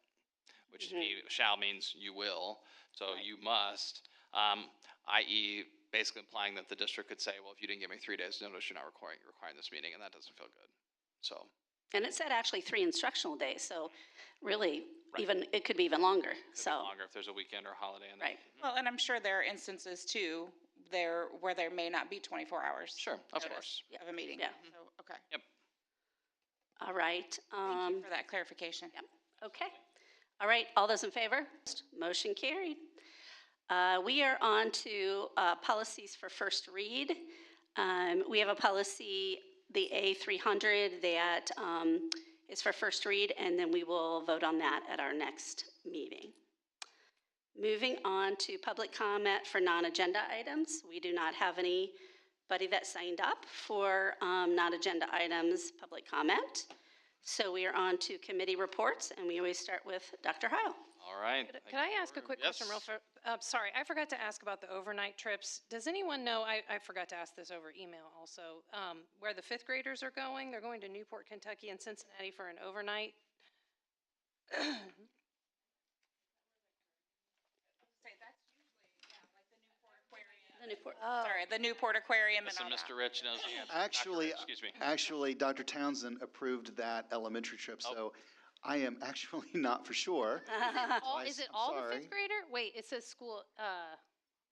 which to me, shall means you will, so you must, i.e. basically implying that the district could say, well, if you didn't give me 3 days notice, you're not requiring this meeting, and that doesn't feel good. So. And it said actually 3 instructional days, so really, it could be even longer. Longer if there's a weekend or a holiday. Right. Well, and I'm sure there are instances too where there may not be 24 hours. Sure, of course. Of a meeting. Yeah. So, okay. Yep. All right. Thank you for that clarification. Yep. Okay. All right. All those in favor? Motion carried. We are on to policies for first read. We have a policy, the A300, that is for first read, and then we will vote on that at our next meeting. Moving on to public comment for non-agenda items. We do not have anybody that signed up for non-agenda items public comment. So we are on to committee reports, and we always start with Dr. Heil. All right. Could I ask a quick question real fast? Sorry, I forgot to ask about the overnight trips. Does anyone know, I forgot to ask this over email also, where the 5th graders are going? They're going to Newport, Kentucky and Cincinnati for an overnight. Sorry, the Newport Aquarium and Listen, all that. Mr. Rich knows the answer. Actually, Dr. Rich, excuse me. actually, Dr. Townsend approved that elementary trip, so I am actually not for sure. Is it all the fifth grader? Wait, it says school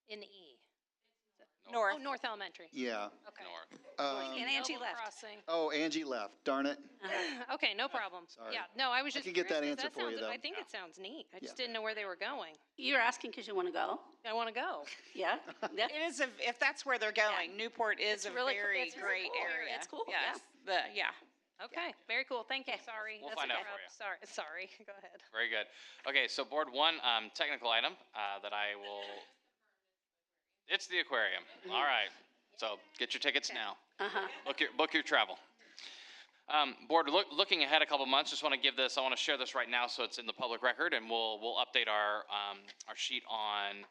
in E. North. Oh, North Elementary. Yeah. Okay. And Angie Noble left. Crossing. Oh, Angie left. Darn it. Okay, no problem. Sorry. Yeah, no, I was I just could get that curious 'cause answer for you, sounds- though. I think it sounds neat. I just Yeah. didn't know where they were going. You're asking because you want to go? I want to go. Yeah? It is, if that's where they're going, Newport is a really- very it's really great cool. area. It's cool, Yes, Okay, very cool. Thank you. Sorry. We'll That's find a out for interrupt. Sorry. Go ahead. Very good. Okay, so board one, technical item that I will. It's the aquarium. All right. So get your tickets now. Book your travel. Board, looking ahead a couple months, just want to give this. I want to share this right now so it's in the public record, and we'll update our sheet on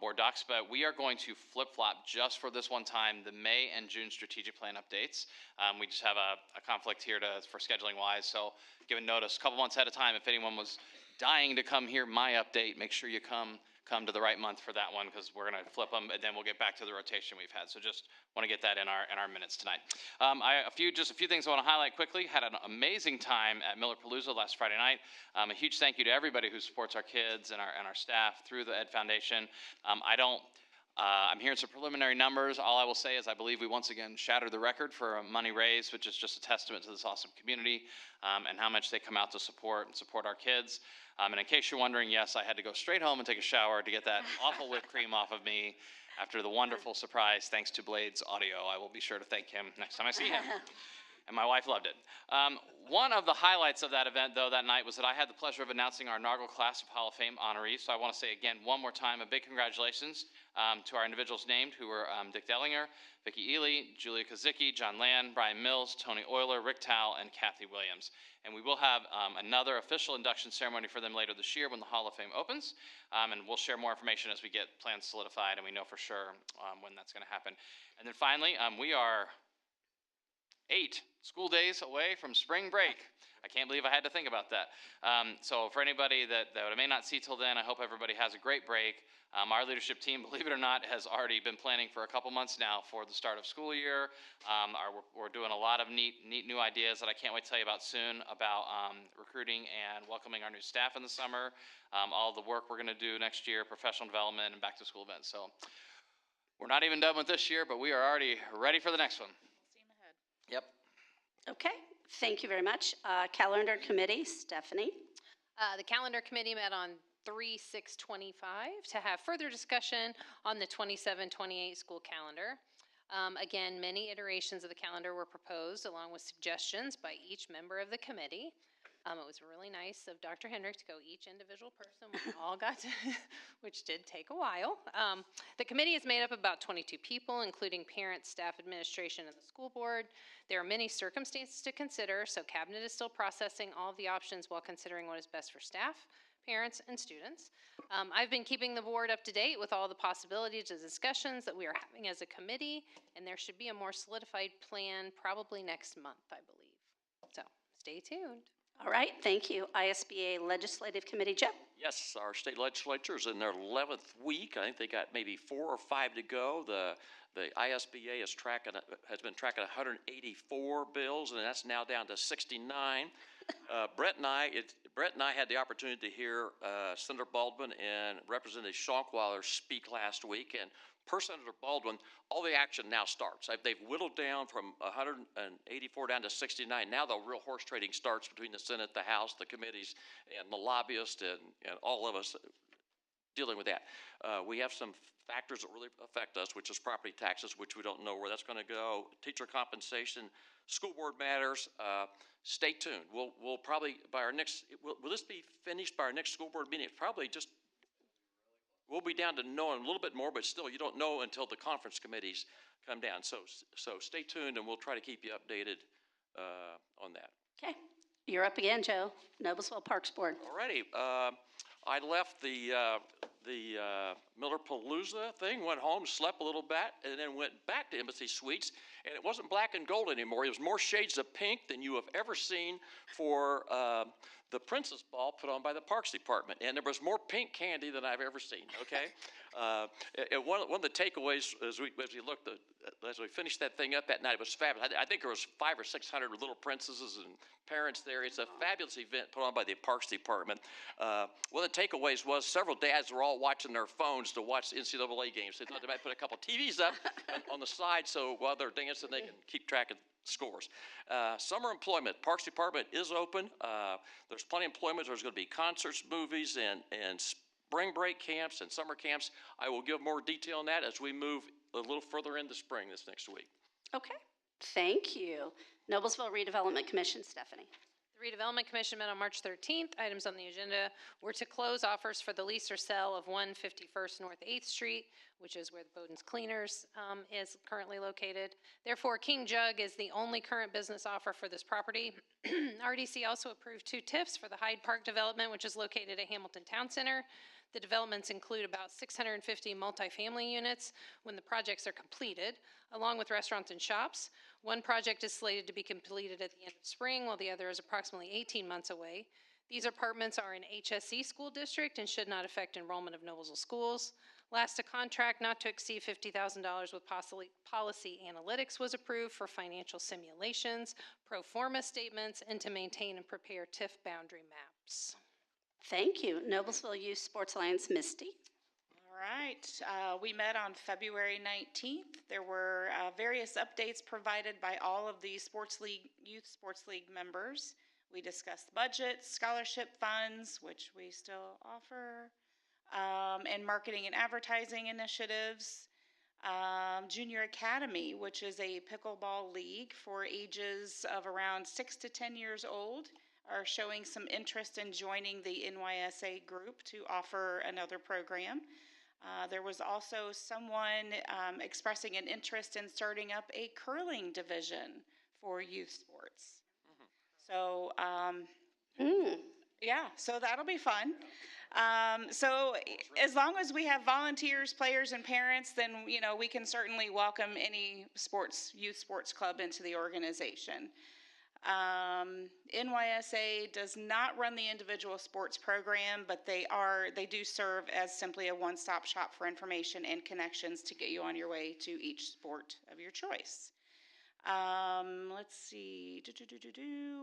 board docs. But we are going to flip-flop just for this one time the May and June strategic plan updates. We just have a conflict here for scheduling wise, so given notice a couple months ahead of time. If anyone was dying to come hear my update, make sure you come to the right month for that one, because we're going to flip them, and then we'll get back to the rotation we've had. So just want to get that in our minutes tonight. A few things I want to highlight quickly. Had an amazing time at Millerpalooza last Friday night. A huge thank you to everybody who supports our kids and our staff through the Ed Foundation. I'm hearing some preliminary numbers. All I will say is I believe we once again shattered the record for money raised, which is just a testament to this awesome community and how much they come out to support our kids. And in case you're wondering, yes, I had to go straight home and take a shower to get that awful whipped cream off of me after the wonderful surprise, thanks to Blade's audio. I will be sure to thank him next time I see him. And my wife loved it. One of the highlights of that event, though, that night was that I had the pleasure of announcing our inaugural class of Hall of Fame honorees. So I want to say again, one more time, a big congratulations to our individuals named, who were Dick Dellinger, Vicki Ely, Julia Kozicki, John Land, Brian Mills, Tony Euler, Rick Towle, and Kathy Williams. And we will have another official induction ceremony for them later this year when the Hall of Fame opens. And we'll share more information as we get plans solidified and we know for sure when that's going to happen. And then finally, we are 8 school days away from spring break. I can't believe I had to think about that. So for anybody that I may not see till then, I hope everybody has a great break. Our leadership team, believe it or not, has already been planning for a couple months now for the start of school year. We're doing a lot of neat new ideas that I can't wait to tell you about soon about recruiting and welcoming our new staff in the summer, all the work we're going to do next year, professional development, and back to school events. So we're not even done with this year, but we are already ready for the next one. Yep. Okay, thank you very much. Calendar committee, Stephanie. The calendar committee met on 3/6/25 to have further discussion on the 27-28 school calendar. Again, many iterations of the calendar were proposed along with suggestions by each member of the committee. It was really nice of Dr. Hendrick to go each individual person. We all got to, which did take a while. The committee is made up of about 22 people, including parents, staff, administration, and the school board. There are many circumstances to consider, so cabinet is still processing all of the options while considering what is best for staff, parents, and students. I've been keeping the board up to date with all the possibilities and discussions that we are having as a committee, and there should be a more solidified plan probably next month, I believe. So stay tuned. All right, thank you. ISBA Legislative Committee, Jeff. Yes, our state legislature is in their 11th week. I think they got maybe 4 or 5 to go. The ISBA has been tracking 184 bills, and that's now down to 69. Brett and I had the opportunity to hear Senator Baldwin and Representative Schonkweiler speak last week, and per Senator Baldwin, all the action now starts. They've whittled down from 184 down to 69. Now the real horse trading starts between the Senate, the House, the committees, and the lobbyists, and all of us dealing with that. We have some factors that really affect us, which is property taxes, which we don't know where that's going to go, teacher compensation, school board matters. Stay tuned. We'll probably, by our next, will this be finished by our next school board meeting? It's probably just, we'll be down to knowing a little bit more, but still, you don't know until the conference committees come down. So stay tuned, and we'll try to keep you updated on that. Okay, you're up again, Joe. Noblesville Parks Board. Alrighty. I left the Miller Palooza thing, went home, slept a little bit, and then went back to Embassy Suites. And it wasn't black and gold anymore. It was more shades of pink than you have ever seen for the Princess Ball put on by the Parks Department. And there was more pink candy than I've ever seen, okay? And one of the takeaways as we looked at, as we finished that thing up that night, it was fabulous. I think there was 500 or 600 little princesses and parents there. It's a fabulous event put on by the Parks Department. One of the takeaways was several dads were all watching their phones to watch NCAA games. They thought they might put a couple TVs up on the side so while they're dancing they can keep track of scores. Summer employment. Parks Department is open. There's plenty of employment. There's going to be concerts, movies, and spring break camps and summer camps. I will give more detail on that as we move a little further into spring this next week. Okay, thank you. Noblesville Redevelopment Commission, Stephanie. The Redevelopment Commission met on March 13th. Items on the agenda were to close offers for the lease or sale of 151st North 8th Street, which is where the Bowden's Cleaners is currently located. Therefore, King Jug is the only current business offer for this property. RDC also approved 2 TIFs for the Hyde Park development, which is located at Hamilton Town Center. The developments include about 650 multifamily units when the projects are completed, along with restaurants and shops. One project is slated to be completed at the end of spring, while the other is approximately 18 months away. These apartments are in HSE school district and should not affect enrollment of Noblesville schools. Last, a contract not to exceed $50,000 with policy analytics was approved for financial simulations, pro forma statements, and to maintain and prepare TIF boundary maps. Thank you. Noblesville Youth Sports Alliance, Misty. All right. We met on February 19th. There were various updates provided by all of the Youth Sports League members. We discussed budgets, scholarship funds, which we still offer, and marketing and advertising initiatives. Junior Academy, which is a pickleball league for ages of around 6 to 10 years old, are showing some interest in joining the NYSA group to offer another program. There was also someone expressing an interest in starting up a curling division for youth sports. So, yeah, so that'll be fun. So as long as we have volunteers, players, and parents, then, we can certainly welcome any youth sports club into the organization. NYSA does not run the individual sports program, but they do serve as simply a one-stop shop for information and connections to get you on your way to each sport of your choice. Let's see.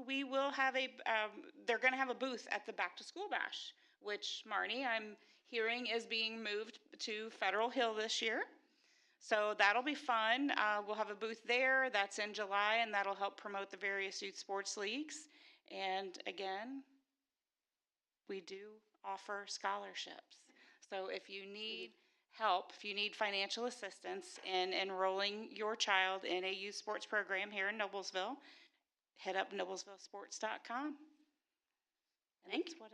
We will have they're going to have a booth at the Back to School Bash, which, Marnie, I'm hearing is being moved to Federal Hill this year. So that'll be fun. We'll have a booth there. That's in July, and that'll help promote the various youth sports leagues. And again, we do offer scholarships. So if you need help, if you need financial assistance in enrolling your child in a youth sports program here in Noblesville, head up noblesvillesports.com.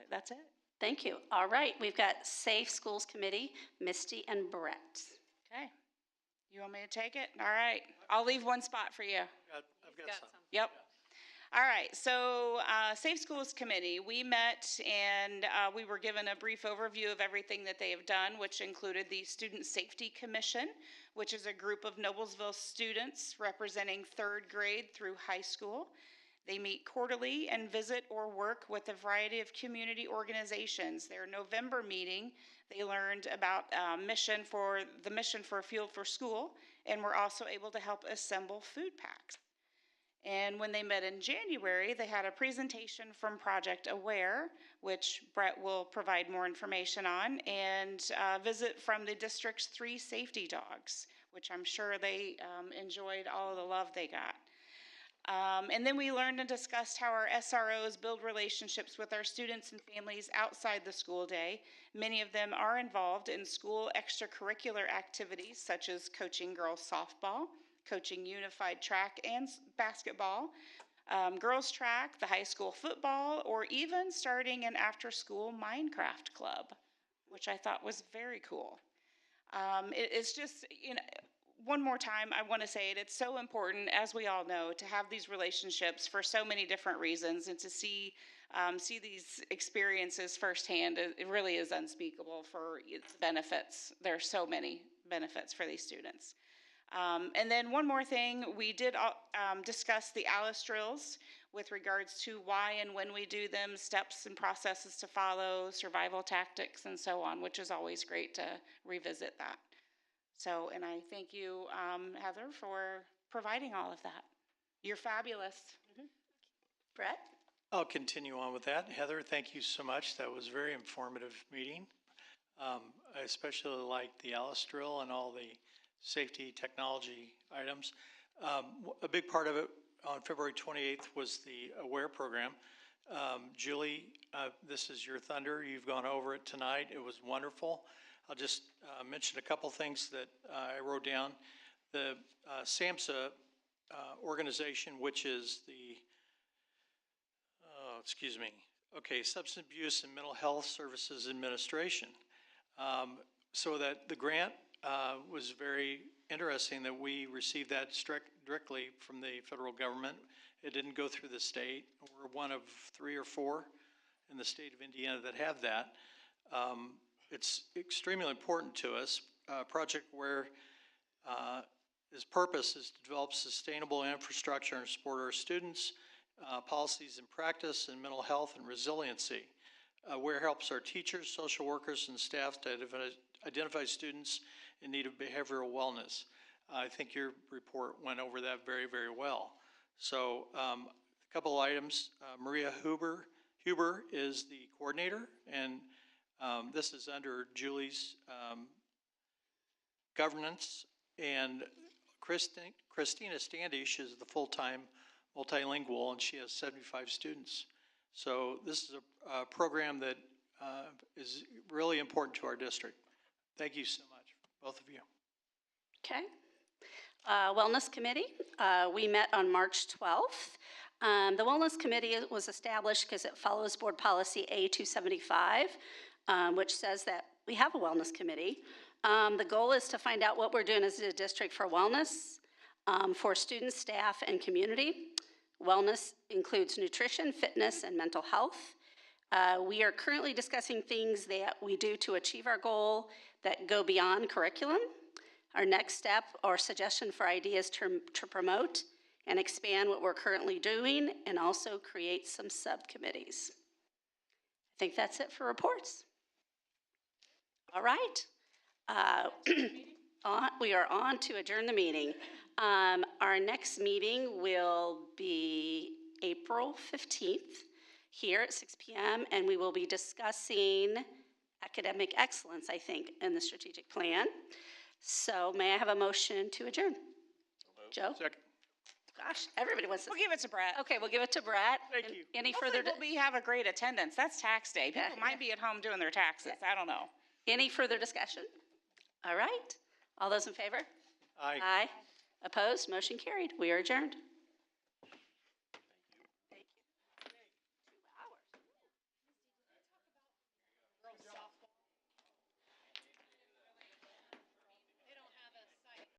That's it. Thank you. All right, we've got Safe Schools Committee, Misty and Brett. Okay. You want me to take it? All right. I'll leave one spot for you. I've got some. Yep. All right. So Safe Schools Committee, we met and we were given a brief overview of everything that they have done, which included the Student Safety Commission, which is a group of Noblesville students representing 3rd grade through high school. They meet quarterly and visit or work with a variety of community organizations. Their November meeting, they learned about the mission for Fuel for School, and were also able to help assemble food packs. And when they met in January, they had a presentation from Project Aware, which Brett will provide more information on, and a visit from the district's 3 safety dogs, which I'm sure they enjoyed all of the love they got. And then we learned and discussed how our SROs build relationships with our students and families outside the school day. Many of them are involved in school extracurricular activities such as coaching girls softball, coaching unified track and basketball, girls track, the high school football, or even starting an after-school Minecraft club, which I thought was very cool. It's just, one more time, I want to say it. It's so important, as we all know, to have these relationships for so many different reasons, and to see see these experiences firsthand, it really is unspeakable for its benefits. There are so many benefits for these students. And then one more thing, we did discuss the ALICE drills with regards to why and when we do them, steps and processes to follow, survival tactics, and so on, which is always great to revisit that. So, and I thank you, Heather, for providing all of that. You're fabulous. Brett? I'll continue on with that. Heather, thank you so much. That was a very informative meeting. I especially liked the ALICE drill and all the safety technology items. A big part of it on February 28th was the AWARE program. Julie, this is your thunder. You've gone over it tonight. It was wonderful. I'll just mention a couple things that I wrote down. The SAMHSA organization, which is the, Substance Abuse and Mental Health Services Administration. So that the grant was very interesting that we received that directly from the federal government. It didn't go through the state. We're one of 3 or 4 in the state of Indiana that have that. It's extremely important to us. A project where its purpose is to develop sustainable infrastructure and support our students, policies and practice in mental health and resiliency. Where helps our teachers, social workers, and staff to identify students in need of behavioral wellness. I think your report went over that very, very well. So a couple items. Maria Huber is the coordinator, and this is under Julie's governance. And Christina Standish is the full-time multilingual, and she has 75 students. So this is a program that is really important to our district. Thank you so much, both of you. Okay. Wellness Committee, we met on March 12th. The Wellness Committee was established because it follows Board Policy A275, which says that we have a Wellness Committee. The goal is to find out what we're doing as a district for wellness, for students, staff, and community. Wellness includes nutrition, fitness, and mental health. We are currently discussing things that we do to achieve our goal that go beyond curriculum. Our next step or suggestion for ideas to promote and expand what we're currently doing and also create some subcommittees. I think that's it for reports. All right. We are on to adjourn the meeting. Our next meeting will be April 15th here at 6 p.m. and we will be discussing academic excellence, I think, in the strategic plan. So may I have a motion to adjourn? Joe? Second. Gosh, everybody wants to. We'll give it to Brett. Okay, we'll give it to Brett. Thank you. Any Hopefully further? we'll have a great attendance. That's tax day. People might be at home doing their taxes. I don't know. Any further discussion? All right. All those in favor? Aye. Aye. Opposed? Motion carried. We are adjourned.